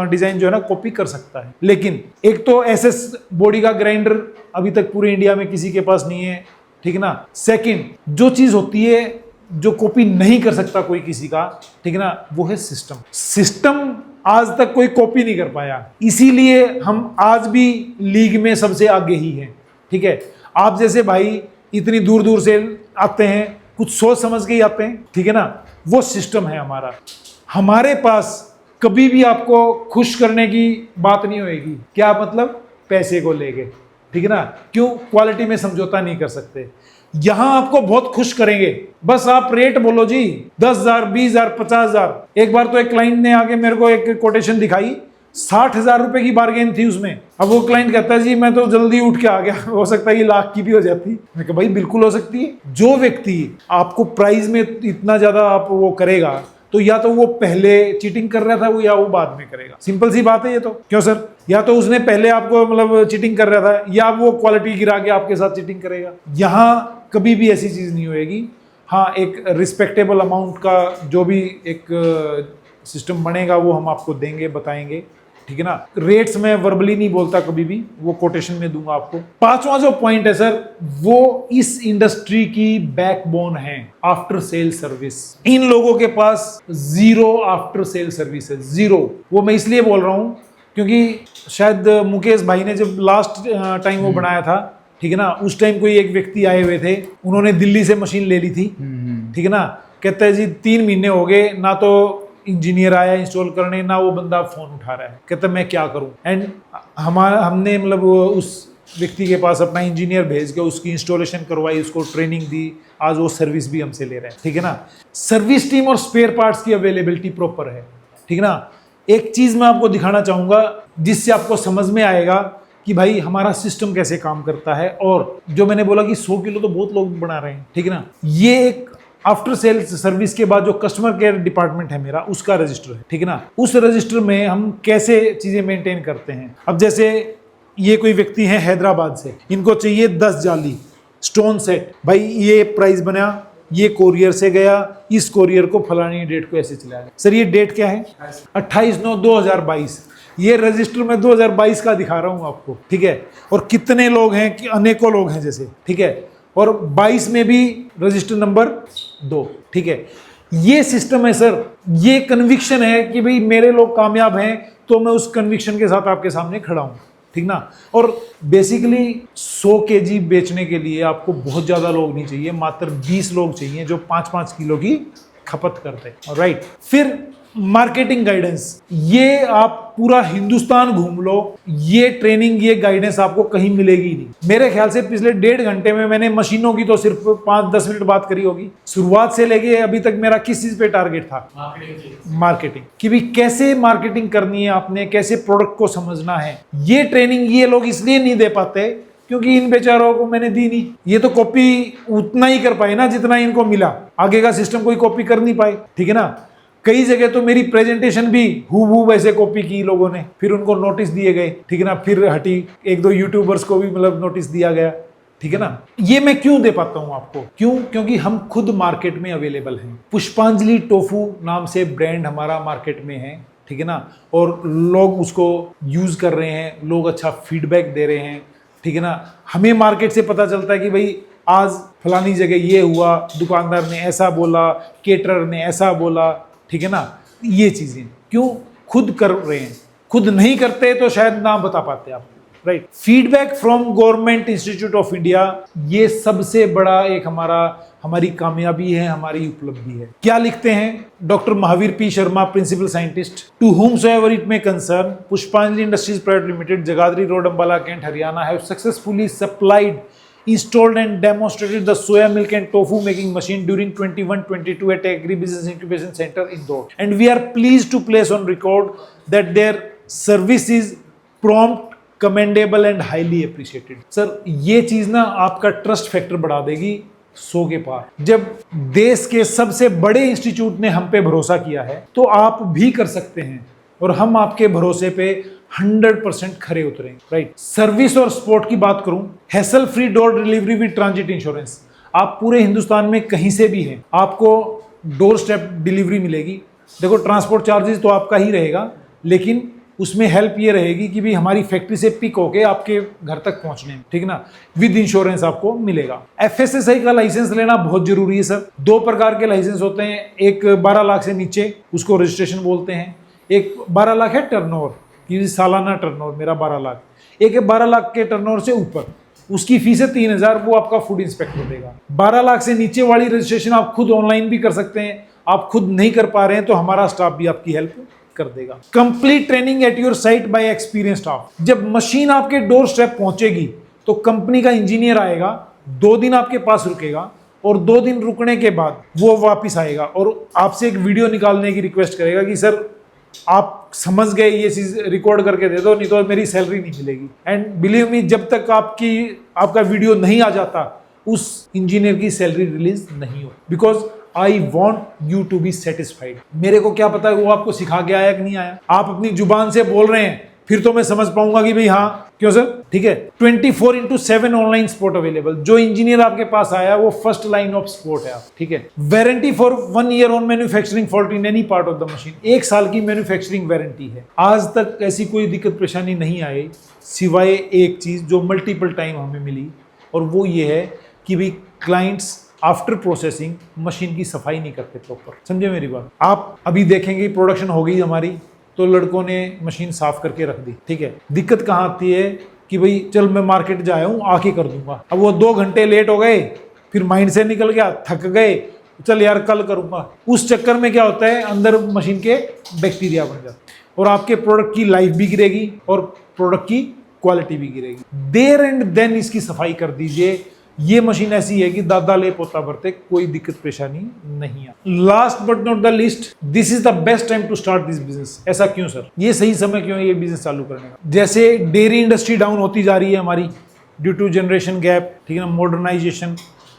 Speaker 6: डिजाइन जो है ना कॉपी कर सकता है। लेकिन एक तो SS बॉडी का ग्राइंडर अभी तक पूरे इंडिया में किसी के पास नहीं है, ठीक है ना। सेकंड जो चीज होती है जो कॉपी नहीं कर सकता कोई किसी का, ठीक है ना, वो है सिस्टम। सिस्टम आज तक कोई कॉपी नहीं कर पाया, इसीलिए हम आज भी लीग में सबसे आगे ही हैं, ठीक है। आप जैसे भाई इतनी दूर दूर से आते हैं, कुछ सोच समझ के ही आते हैं, ठीक है ना। वो सिस्टम है हमारा। हमारे पास कभी भी आपको खुश करने की बात नहीं होगी। क्या मतलब? पैसे को लेके, ठीक है ना। क्यों? क्वालिटी में समझौता नहीं कर सकते। यहां आपको बहुत खुश करेंगे, बस आप रेट बोलो जी, 10,000, 20,000, 50,000। एक बार तो एक क्लाइंट ने आके मेरे को एक कोटेशन दिखाई, 60,000 रुपए की बार्गेन थी उसमें। अब वो क्लाइंट कहता है जी मैं तो जल्दी उठ के आ गया, हो सकता है ये लाख की भी हो जाती। मैं कहा भाई बिल्कुल हो सकती है। जो व्यक्ति आपको प्राइस में इतना ज्यादा आप वो करेगा तो या तो वो पहले चीटिंग कर रहा था वो, या वो बाद में करेगा। सिंपल सी बात है ये तो। क्यों सर? या तो उसने पहले आपको मतलब चीटिंग कर रहा था, या वो क्वालिटी गिरा के आपके साथ चीटिंग करेगा। यहाँ कभी भी ऐसी चीज नहीं होएगी। हाँ, एक रिस्पेक्टेबल अमाउंट का जो भी एक सिस्टम बनेगा वो हम आपको देंगे, बताएंगे, ठीक है ना। रेट्स में वर्बली नहीं बोलता कभी भी, वो कोटेशन में दूंगा आपको। पांचवा जो पॉइंट है सर, वो इस इंडस्ट्री की बैकबोन है, आफ्टर सेल सर्विस। इन लोगों के पास जीरो आफ्टर सेल सर्विस है, जीरो। वो मैं इसलिए बोल रहा हूं क्योंकि शायद मुकेश भाई ने जब लास्ट टाइम वो बनाया था, ठीक है ना, उस टाइम कोई एक व्यक्ति आए हुए थे, उन्होंने दिल्ली से मशीन ले ली थी, ठीक है ना। कहता है जी 3 महीने हो गए, ना तो इंजीनियर आया इंस्टॉल करने, ना वो बंदा फोन उठा रहा है। कहता मैं क्या करूं। एंड हमने मतलब उस व्यक्ति के पास अपना इंजीनियर भेज के उसकी इंस्टॉलेशन करवाई, उसको ट्रेनिंग दी, आज वो सर्विस भी हमसे ले रहे हैं, ठीक है ना। सर्विस टीम और स्पेयर पार्ट्स की अवेलेबिलिटी प्रॉपर है, ठीक है ना। एक चीज मैं आपको दिखाना चाहूंगा जिससे आपको समझ में आएगा कि भाई हमारा सिस्टम कैसे काम करता है। और जो मैंने बोला कि 100 किलो तो बहुत लोग बना रहे हैं, ठीक है ना। ये एक आफ्टर सेल्स सर्विस के बाद जो कस्टमर केयर डिपार्टमेंट है मेरा, उसका रजिस्टर है, ठीक है ना। उस रजिस्टर में हम कैसे चीजें मेंटेन करते हैं। अब जैसे ये कोई व्यक्ति है हैदराबाद से, इनको चाहिए 10 जाली स्टोन सेट, भाई ये प्राइस बना, ये कोरियर से गया, इस कोरियर को फलानी डेट को ऐसे चलाया। सर ये डेट क्या है? 28/9/2022। ये रजिस्टर मैं 2022 का दिखा रहा हूँ आपको, ठीक है। और कितने लोग हैं कि अनेकों लोग हैं जैसे, ठीक है। और 22 में भी रजिस्टर नंबर 2, ठीक है। ये सिस्टम है सर, ये कन्विक्शन है कि भाई मेरे लोग कामयाब हैं तो मैं उस कन्विक्शन के साथ आपके सामने खड़ा हूँ, ठीक ना। और बेसिकली 100 केजी बेचने के लिए आपको बहुत ज़्यादा लोग नहीं चाहिए, मात्र 20 लोग चाहिए जो 5-5 किलो की खपत करते हैं, राइट। फिर मार्केटिंग गाइडेंस, ये आप पूरा हिंदुस्तान घूम लो, ये ट्रेनिंग, ये गाइडेंस आपको कहीं मिलेगी नहीं। मेरे ख्याल से पिछले 1.5 घंटे में मैंने मशीनों की तो सिर्फ 5-10 मिनट बात करी होगी। शुरुआत से लेके अभी तक मेरा किस चीज पे टारगेट था? मार्केटिंग, कि भी कैसे मार्केटिंग करनी है आपने, कैसे प्रोडक्ट को समझना है। ये ट्रेनिंग ये लोग इसलिए नहीं दे पाते क्योंकि इन बेचारों को मैंने दी नहीं। ये तो कॉपी उतना ही कर पाए ना जितना इनको मिला, आगे का सिस्टम कोई कॉपी कर नहीं पाए, ठीक है ना। कई जगह तो मेरी प्रेजेंटेशन भी हूबहू वैसे कॉपी की लोगों ने, फिर उनको नोटिस दिए गए, ठीक है ना। फिर हटी, 1-2 यूट्यूबर्स को भी मतलब नोटिस दिया गया, ठीक है ना। ये मैं क्यों दे पाता हूं आपको? क्यों? क्योंकि हम खुद मार्केट में अवेलेबल हैं। पुष्पांजलि टोफू नाम से ब्रांड हमारा मार्केट में है, ठीक है ना। और लोग उसको यूज कर रहे हैं, लोग अच्छा फीडबैक दे रहे हैं, ठीक है ना। हमें मार्केट से पता चलता है कि भाई आज फलानी जगह ये हुआ, दुकानदार ने ऐसा बोला, केटरर ने ऐसा बोला, ठीक है ना। ये चीजें क्यों खुद कर रहे हैं, खुद नहीं करते तो शायद ना बता पाते आप, right. Feedback from government institute of India, ये सबसे बड़ा एक हमारी कामयाबी है, हमारी उपलब्धि है। क्या लिखते हैं doctor Mahavir P Sharma, principal scientist, to whomsoever it may concern, Pushpanjali industries private limited, Jagadhri road, Ambala, cantt, Haryana, have successfully supplied, installed and demonstrated the soya milk and tofu making machine during 21-22 at Agri Business Incubation Center Indore, and we are pleased to place on record that their service is prompt, commendable and highly appreciated. Sir ये चीज ना आपका trust factor बढ़ा देगी 100 के पार। जब देश के सबसे बड़े इंस्टीट्यूट ने हम पे भरोसा किया है तो आप भी कर सकते हैं, और हम आपके भरोसे पे 100% खरे उतरेंगे, राइट। सर्विस और सपोर्ट की बात करूं, hassle free door delivery with transit insurance. आप पूरे हिंदुस्तान में कहीं से भी हैं, आपको डोर स्टेप डिलीवरी मिलेगी। देखो ट्रांसपोर्ट चार्जेस तो आपका ही रहेगा, लेकिन उसमें हेल्प ये रहेगी कि भी हमारी फैक्ट्री से पिक होके आपके घर तक पहुंचने में, ठीक है ना। विद इंश्योरेंस आपको मिलेगा। FSSAI का लाइसेंस लेना बहुत जरूरी है सर। 2 प्रकार के लाइसेंस होते हैं, एक 12 लाख से नीचे, उसको रजिस्ट्रेशन बोलते हैं। एक 12 लाख है टर्नओवर, कि सालाना टर्नओवर मेरा 12 लाख। एक है 12 लाख के टर्नओवर से ऊपर, उसकी फीस है 3000, वो आपका फूड इंस्पेक्टर देगा। 12 लाख से नीचे वाली रजिस्ट्रेशन आप खुद ऑनलाइन भी कर सकते हैं। आप खुद नहीं कर पा रहे हैं तो हमारा स्टाफ भी आपकी हेल्प कर देगा। Complete training at your site bye experience staff. जब मशीन आपके डोर स्टेप पहुंचेगी तो कंपनी का इंजीनियर आएगा, 2 दिन आपके पास रुकेगा, और 2 दिन रुकने के बाद वो वापिस आएगा और आपसे एक वीडियो निकालने की रिक्वेस्ट करेगा कि सर आप समझ गए, ये चीज रिकॉर्ड करके दे दो, नहीं तो मेरी सैलरी नहीं मिलेगी। एंड बिलीव मी, जब तक आपका वीडियो नहीं आ जाता उस इंजीनियर की सैलरी रिलीज नहीं हो, because I want you to be satisfied. मेरे को क्या पता है वो आपको सिखा के आया कि नहीं आया। आप अपनी जुबान से बोल रहे हैं, फिर तो मैं समझ पाऊंगा कि भाई हाँ, क्यों सर, ठीक है। 24/7 ऑनलाइन सपोर्ट अवेलेबल। जो इंजीनियर आपके पास आया वो फर्स्ट लाइन ऑफ सपोर्ट है आप, ठीक है। Warranty for 1 year on manufacturing fault in any part of the machine. 1 साल की मैन्युफैक्चरिंग वारंटी है। आज तक ऐसी कोई दिक्कत परेशानी नहीं आई, सिवाय एक चीज जो मल्टीपल टाइम हमें मिली, और वो ये है कि भाई क्लाइंट्स आफ्टर प्रोसेसिंग मशीन की सफाई नहीं करते प्रॉपर। समझे मेरी बात? आप अभी देखेंगे प्रोडक्शन हो गई हमारी तो लड़कों ने मशीन साफ करके रख दी, ठीक है। दिक्कत कहाँ आती है कि भाई चल मैं मार्केट जाया हूँ, आके कर दूंगा। अब वो 2 घंटे लेट हो गए, फिर माइंड से निकल गया, थक गए, चल यार कल करूंगा। उस चक्कर में क्या होता है, अंदर मशीन के बैक्टीरिया बन जाते हैं और आपके प्रोडक्ट की लाइफ भी गिरेगी और प्रोडक्ट की क्वालिटी भी गिरेगी। देयर एंड देन इसकी सफाई कर दीजिए। ये मशीन ऐसी है कि दादा ले पोता भरते, कोई दिक्कत परेशानी नहीं है। Last but not the least, this is the best time to start this business. ऐसा क्यों सर? ये सही समय क्यों है ये बिजनेस चालू करने का? जैसे डेयरी इंडस्ट्री डाउन होती जा रही है हमारी ड्यू टू जनरेशन गैप, ठीक है ना, मॉडर्नाइजेशन,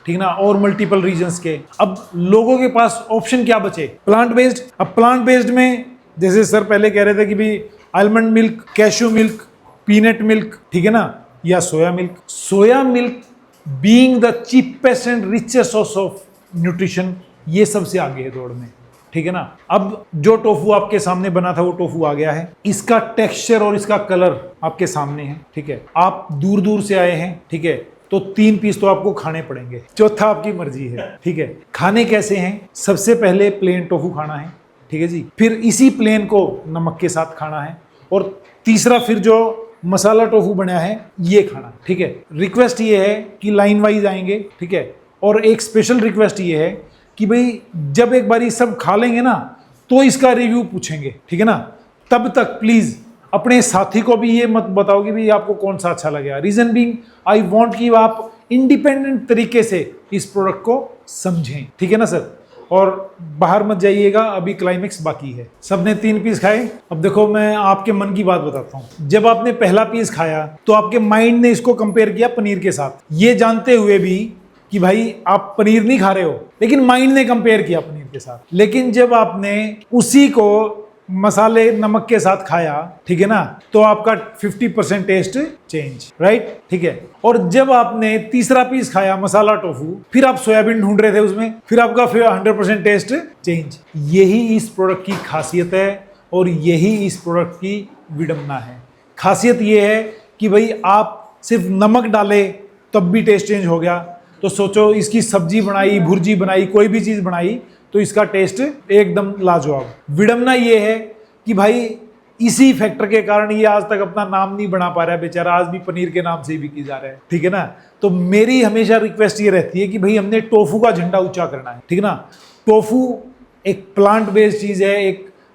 Speaker 6: ठीक है ना, और मल्टीपल रीजन्स के। अब लोगों के पास ऑप्शन क्या बचे? Plant based. अब प्लांट बेस्ड में जैसे सर पहले कह रहे थे कि भाई almond milk, cashew milk, peanut milk, ठीक है ना, या soya milk. Soya milk being the cheapest and richest source of nutrition, ये सबसे आगे है दौड़ में। ठीक है ना। अब जो टोफू आपके सामने बना था वो टोफू आ गया है, इसका टेक्सचर और इसका कलर आपके सामने है, ठीक है। आप दूर दूर से आए हैं, ठीक है, तो 3 पीस तो आपको खाने पड़ेंगे, चौथा आपकी मर्जी है, ठीक है। खाने कैसे हैं? सबसे पहले प्लेन टोफू खाना है, ठीक है जी, फिर इसी प्लेन को नमक के साथ खाना है, और तीसरा फिर जो मसाला टोफू बना है ये खाना, ठीक है। रिक्वेस्ट ये है कि लाइन वाइज आएंगे, ठीक है, और एक स्पेशल रिक्वेस्ट ये है कि भाई जब एक बारी सब खा लेंगे ना तो इसका रिव्यू पूछेंगे, ठीक है ना। तब तक प्लीज अपने साथी को भी ये मत बताओ कि भाई आपको कौन सा अच्छा लगेगा। रीजन बीइंग आई वांट कि आप इंडिपेंडेंट तरीके से इस प्रोडक्ट को समझें, ठीक है ना सर। और बाहर मत जाइएगा, अभी क्लाइमेक्स बाकी है। सबने 3 पीस खाए। अब देखो मैं आपके मन की बात बताता हूँ, जब आपने पहला पीस खाया तो आपके माइंड ने इसको कंपेयर किया पनीर के साथ, ये जानते हुए भी कि भाई आप पनीर नहीं खा रहे हो, लेकिन माइंड ने कंपेयर किया पनीर के साथ। लेकिन जब आपने उसी को मसाले नमक के साथ खाया, ठीक है ना, तो आपका 50% टेस्ट चेंज, राइट, ठीक है। और जब आपने तीसरा पीस खाया मसाला टोफू, फिर आप सोयाबीन ढूंढ रहे थे उसमें, फिर आपका 100% टेस्ट चेंज। यही इस प्रोडक्ट की खासियत है और यही इस प्रोडक्ट की विडंबना है। खासियत ये है कि भाई आप सिर्फ नमक डाले तब भी टेस्ट चेंज हो गया, तो सोचो इसकी सब्जी बनाई, भुर्जी बनाई, कोई भी चीज़ बनाई तो इसका टेस्ट एकदम लाजवाब। विडंबना ये है कि भाई इसी फैक्टर के कारण ये आज तक अपना नाम नहीं बना पा रहा है बेचारा, आज भी पनीर के नाम से ही बिकी जा रहा है, ठीक है ना। तो मेरी हमेशा रिक्वेस्ट ये रहती है कि भाई हमने टोफू का झंडा ऊंचा करना है, ठीक है ना। टोफू एक प्लांट बेस्ड चीज़ है,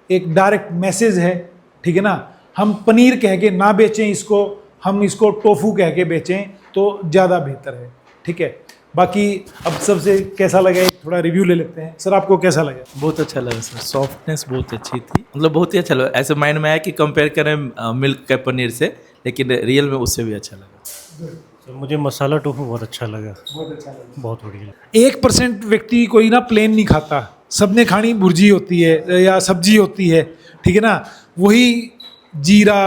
Speaker 6: एक डायरेक्ट मैसेज है, ठीक है ना। हम पनीर कह के ना बेचें इसको, हम इसको टोफू कह के बेचें तो ज़्यादा बेहतर है, ठीक है। बाकी अब सबसे कैसा लगा थोड़ा रिव्यू ले लेते हैं। सर आपको कैसा लगा?
Speaker 8: बहुत अच्छा लगा सर, सॉफ्टनेस बहुत अच्छी थी, मतलब बहुत ही अच्छा लगा। ऐसे माइंड में आया कि कंपेयर करें मिल्क के पनीर से, लेकिन रियल में उससे भी अच्छा लगा।
Speaker 1: तो मुझे मसाला टोफू बहुत अच्छा लगा, बहुत बढ़िया।
Speaker 6: 1% व्यक्ति कोई ना प्लेन नहीं खाता, सबने खानी भुर्जी होती है या सब्जी होती है, ठीक है ना। वही जीरा,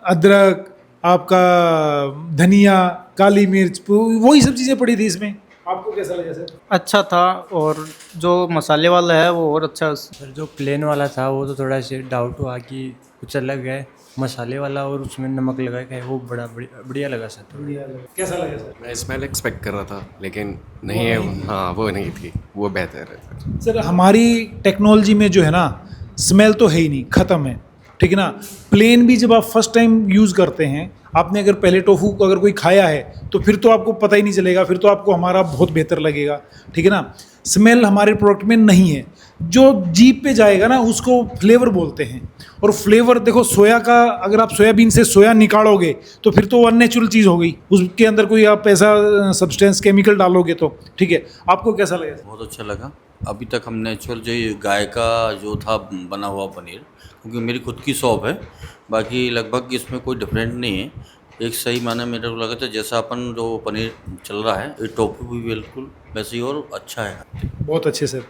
Speaker 6: अदरक, आपका धनिया, काली मिर्च, वही सब चीज़ें पड़ी थी इसमें। आपको कैसा लगा सर?
Speaker 7: अच्छा था, और जो मसाले वाला है वो और अच्छा।
Speaker 9: सर जो प्लेन वाला था वो तो थोड़ा सा डाउट हुआ कि कुछ अलग है, मसाले वाला और उसमें नमक लगा के वो बड़ा बढ़िया लगा सर।
Speaker 6: कैसा लगा सर?
Speaker 3: मैं स्मेल एक्सपेक्ट कर रहा था लेकिन नहीं है, हाँ वो नहीं थी, वो बेहतर है।
Speaker 6: सर हमारी टेक्नोलॉजी में जो है ना स्मेल तो है ही नहीं, ख़त्म है, ठीक है ना। प्लेन भी जब आप फर्स्ट टाइम यूज़ करते हैं, आपने अगर पहले टोफू को अगर कोई खाया है तो फिर तो आपको पता ही नहीं चलेगा, फिर तो आपको हमारा बहुत बेहतर लगेगा, ठीक है ना। स्मेल हमारे प्रोडक्ट में नहीं है, जो जीभ पे जाएगा ना उसको फ्लेवर बोलते हैं। और फ्लेवर देखो, सोया का अगर आप सोयाबीन से सोया निकालोगे तो फिर तो अननेचुरल चीज़ हो गई, उसके अंदर कोई आप ऐसा सब्सटेंस केमिकल डालोगे तो, ठीक है। आपको कैसा लगा?
Speaker 10: बहुत अच्छा लगा। अभी तक हम नेचुरल जो ये गाय का जो था बना हुआ पनीर, क्योंकि मेरी खुद की शॉप है, बाकी लगभग इसमें कोई डिफरेंट नहीं है, एक सही माना मेरे को लगा था। जैसा अपन जो पनीर चल रहा है, ये टोफू भी बिल्कुल वैसे ही और अच्छा है।
Speaker 6: बहुत अच्छे सर।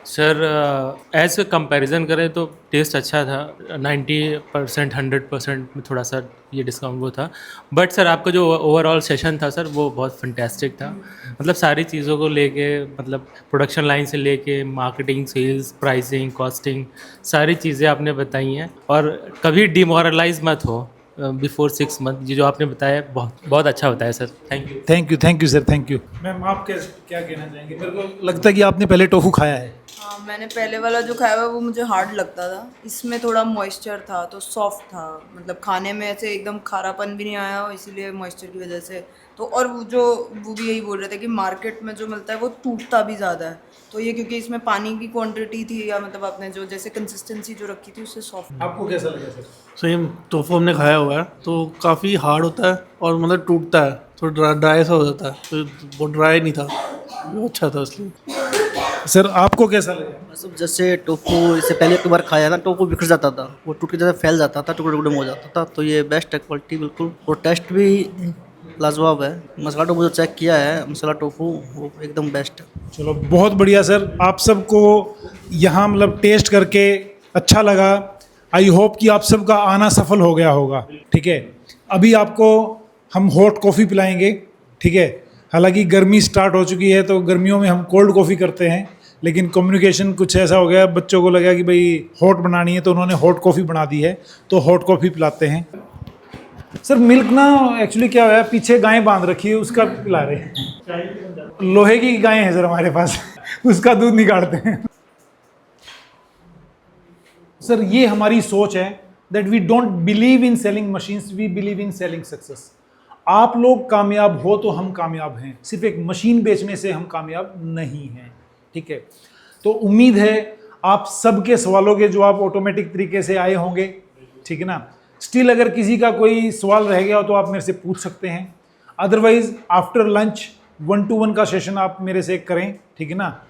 Speaker 8: सर एज कंपैरिजन करें तो टेस्ट अच्छा था, 90% 100% में थोड़ा सा ये डिस्काउंट वो था। बट सर आपका जो ओवरऑल सेशन था सर वो बहुत फंटेस्टिक था, मतलब सारी चीज़ों को लेके, मतलब प्रोडक्शन लाइन से लेके मार्केटिंग, सेल्स, प्राइसिंग, कॉस्टिंग, सारी चीज़ें आपने बताई हैं। और कभी डिमोरलाइज मत हो बिफोर 6 मंथ, ये जो आपने बताया बहुत अच्छा होता है sir.
Speaker 6: Thank you sir, thank you. Ma'am आप क्या कहना चाहेंगे? मेरे को लगता है कि आपने पहले टोफू खाया है।
Speaker 4: हाँ, मैंने पहले वाला जो खाया हुआ वो मुझे हार्ड लगता था, इसमें थोड़ा मॉइस्चर था तो सॉफ्ट था, मतलब खाने में ऐसे एकदम खारापन भी नहीं आया, इसीलिए मॉइस्चर की वजह से। तो और वो भी यही बोल रहे थे कि मार्केट में जो मिलता है वो टूटता भी ज़्यादा है, तो ये क्योंकि इसमें पानी की क्वांटिटी थी, या मतलब आपने जो जैसे कंसिस्टेंसी जो रखी थी उससे सॉफ्ट।
Speaker 6: आपको कैसा लगा सर?
Speaker 11: सेम टोफू हमने खाया हुआ है तो काफ़ी हार्ड होता है और मतलब टूटता है, तो ड्राई सा हो जाता है, तो वो ड्राई नहीं था, वो अच्छा था इसलिए।
Speaker 6: सर आपको कैसा लगा?
Speaker 7: मतलब जैसे टोफू इससे पहले एक बार खाया ना, टोफू बिखर जाता था, वो टूट के जैसे फैल जाता था, टुकड़े टुकड़े हो जाता था। तो ये बेस्ट है, क्वालिटी बिल्कुल, और टेस्ट भी लाजवाब है। मसाला टोफू जो चेक किया है, मसाला टोफू वो एकदम बेस्ट है।
Speaker 6: चलो बहुत बढ़िया सर, आप सबको यहाँ मतलब टेस्ट करके अच्छा लगा। आई होप कि आप सबका आना सफल हो गया होगा, ठीक है। अभी आपको हम हॉट कॉफ़ी पिलाएंगे, ठीक है। हालांकि गर्मी स्टार्ट हो चुकी है तो गर्मियों में हम कोल्ड कॉफ़ी करते हैं, लेकिन कम्युनिकेशन कुछ ऐसा हो गया, बच्चों को लगा कि भाई हॉट बनानी है तो उन्होंने हॉट कॉफ़ी बना दी है, तो हॉट कॉफ़ी पिलाते हैं। सर मिल्क ना एक्चुअली क्या हुआ है, पीछे गाय बांध रखी है, उसका पिला रहे हैं। लोहे की गाय है सर हमारे पास, उसका दूध निकालते हैं। सर ये हमारी सोच है that we don't believe in selling machines, we believe in selling success. आप लोग कामयाब हो तो हम कामयाब हैं, सिर्फ एक मशीन बेचने से हम कामयाब नहीं हैं, ठीक है। तो उम्मीद है आप सबके सवालों के जवाब ऑटोमेटिक तरीके से आए होंगे, ठीक है ना। स्टिल अगर किसी का कोई सवाल रह गया हो तो आप मेरे से पूछ सकते हैं, अदरवाइज आफ्टर लंच 1-to-1 का सेशन आप मेरे से करें, ठीक है ना।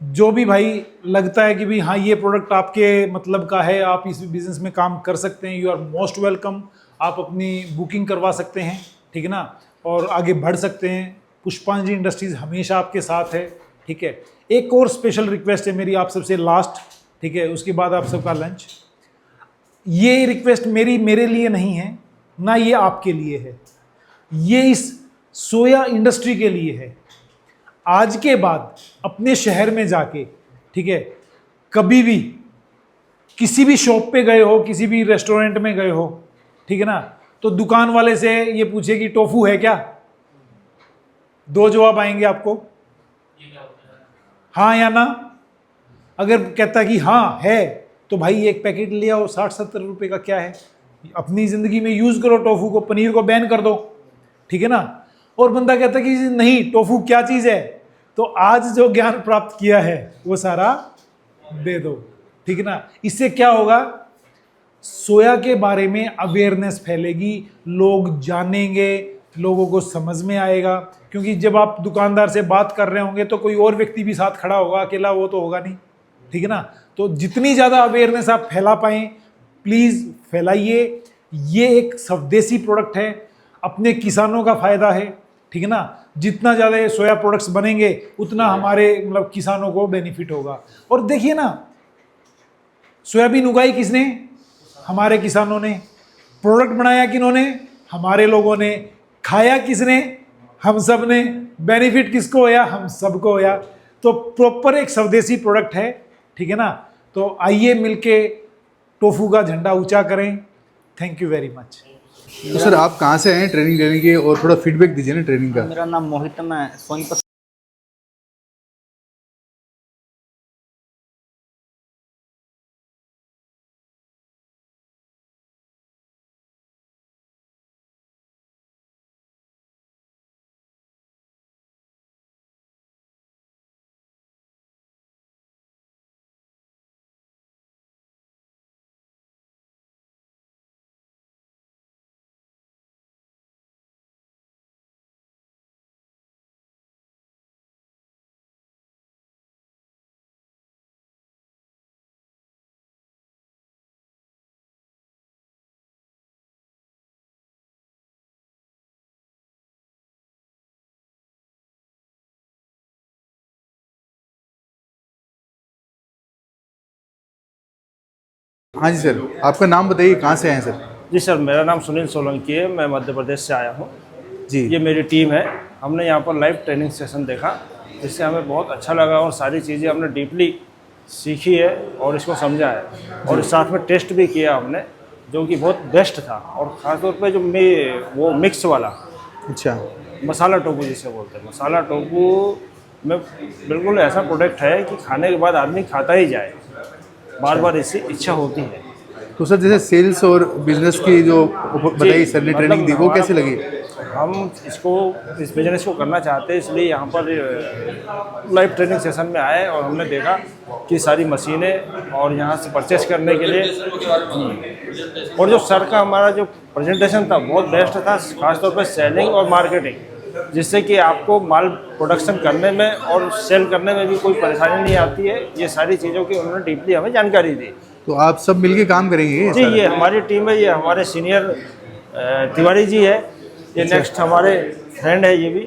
Speaker 6: जो भी भाई लगता है कि भाई हाँ ये प्रोडक्ट आपके मतलब का है, आप इस बिज़नेस में काम कर सकते हैं, यू आर मोस्ट वेलकम। आप अपनी बुकिंग करवा सकते हैं, ठीक है ना, और आगे बढ़ सकते हैं। पुष्पांजलि इंडस्ट्रीज़ हमेशा आपके साथ है, ठीक है। एक और स्पेशल रिक्वेस्ट है मेरी आप सबसे लास्ट, ठीक है, उसके बाद आप सबका लंच। ये रिक्वेस्ट मेरे लिए नहीं है, ना ये आपके लिए है, ये इस सोया इंडस्ट्री के लिए है। आज के बाद अपने शहर में जाके, ठीक है, कभी भी किसी भी शॉप पे गए हो, किसी भी रेस्टोरेंट में गए हो, ठीक है ना, तो दुकान वाले से ये पूछे कि टोफू है क्या, 2 जवाब आएंगे आपको, हाँ या ना। अगर कहता कि हाँ है तो भाई एक पैकेट ले आओ, 60-70 रुपए का क्या है, अपनी ज़िंदगी में यूज़ करो टोफू को, पनीर को बैन कर दो, ठीक है ना। और बंदा कहता कि नहीं टोफू क्या चीज़ है, तो आज जो ज्ञान प्राप्त किया है वो सारा दे दो, ठीक है ना। इससे क्या होगा, सोया के बारे में अवेयरनेस फैलेगी, लोग जानेंगे, लोगों को समझ में आएगा। क्योंकि जब आप दुकानदार से बात कर रहे होंगे तो कोई और व्यक्ति भी साथ खड़ा होगा, अकेला वो तो होगा नहीं, ठीक है ना। तो जितनी ज़्यादा अवेयरनेस आप फैला पाएँ प्लीज़ फैलाइए। ये एक स्वदेशी प्रोडक्ट है, अपने किसानों का फ़ायदा है, ठीक है ना। जितना ज़्यादा ये सोया प्रोडक्ट्स बनेंगे उतना हमारे मतलब किसानों को बेनिफिट होगा। और देखिए ना, सोयाबीन उगाई किसने, हमारे किसानों ने, प्रोडक्ट बनाया किन्होंने, हमारे लोगों ने, खाया किसने, हम सब ने, बेनिफिट किसको होया, हम सबको होया। तो प्रॉपर एक स्वदेशी प्रोडक्ट है, ठीक है ना। तो आइए मिलके टोफू का झंडा ऊंचा करें। Thank you very much.
Speaker 2: तो सर आप कहाँ से आए हैं ट्रेनिंग लेने के, और थोड़ा फीडबैक दीजिए ना ट्रेनिंग का।
Speaker 7: मेरा नाम मोहित है, मैं सोनीपत
Speaker 2: हाँ जी सर, आपका नाम बताइए, कहाँ से आए हैं सर।
Speaker 12: जी सर, मेरा नाम सुनील सोलंकी है, मैं मध्य प्रदेश से आया हूँ
Speaker 2: जी।
Speaker 12: ये मेरी टीम है। हमने यहाँ पर लाइव ट्रेनिंग सेशन देखा जिससे हमें बहुत अच्छा लगा और सारी चीज़ें हमने डीपली सीखी है और इसको समझा है, और साथ में टेस्ट भी किया हमने जो कि बहुत बेस्ट था। और ख़ासतौर पे जो वो मिक्स वाला
Speaker 2: अच्छा
Speaker 12: मसाला टोफू जिसे बोलते हैं, मसाला टोफू में बिल्कुल ऐसा प्रोडक्ट है कि खाने के बाद आदमी खाता ही जाए, बार बार इससे इच्छा होती है।
Speaker 2: तो सर जैसे सेल्स और बिजनेस की जो बताइए सर ने ट्रेनिंग दी, वो कैसे लगी।
Speaker 12: हम इस बिजनेस को करना चाहते हैं, इसलिए यहाँ पर लाइव ट्रेनिंग सेशन में आए और हमने देखा कि सारी मशीनें और यहाँ से परचेस करने के लिए, और जो सर का हमारा जो प्रेजेंटेशन था बहुत बेस्ट था, खासतौर पर सेलिंग और मार्केटिंग, जिससे कि आपको माल प्रोडक्शन करने में और सेल करने में भी कोई परेशानी नहीं आती है। ये सारी चीज़ों की उन्होंने डीपली हमें जानकारी दी।
Speaker 2: तो आप सब मिलके काम करेंगे
Speaker 12: जी, ये हमारी टीम है, ये हमारे सीनियर तिवारी जी है, ये नेक्स्ट हमारे फ्रेंड है, ये भी,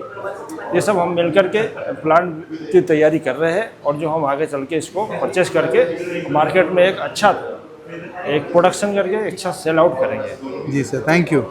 Speaker 12: ये सब हम मिलकर के प्लान की तैयारी कर रहे हैं, और जो हम आगे चल के इसको परचेस करके मार्केट में एक अच्छा एक प्रोडक्शन करके अच्छा सेल आउट करेंगे।
Speaker 2: जी सर, थैंक यू।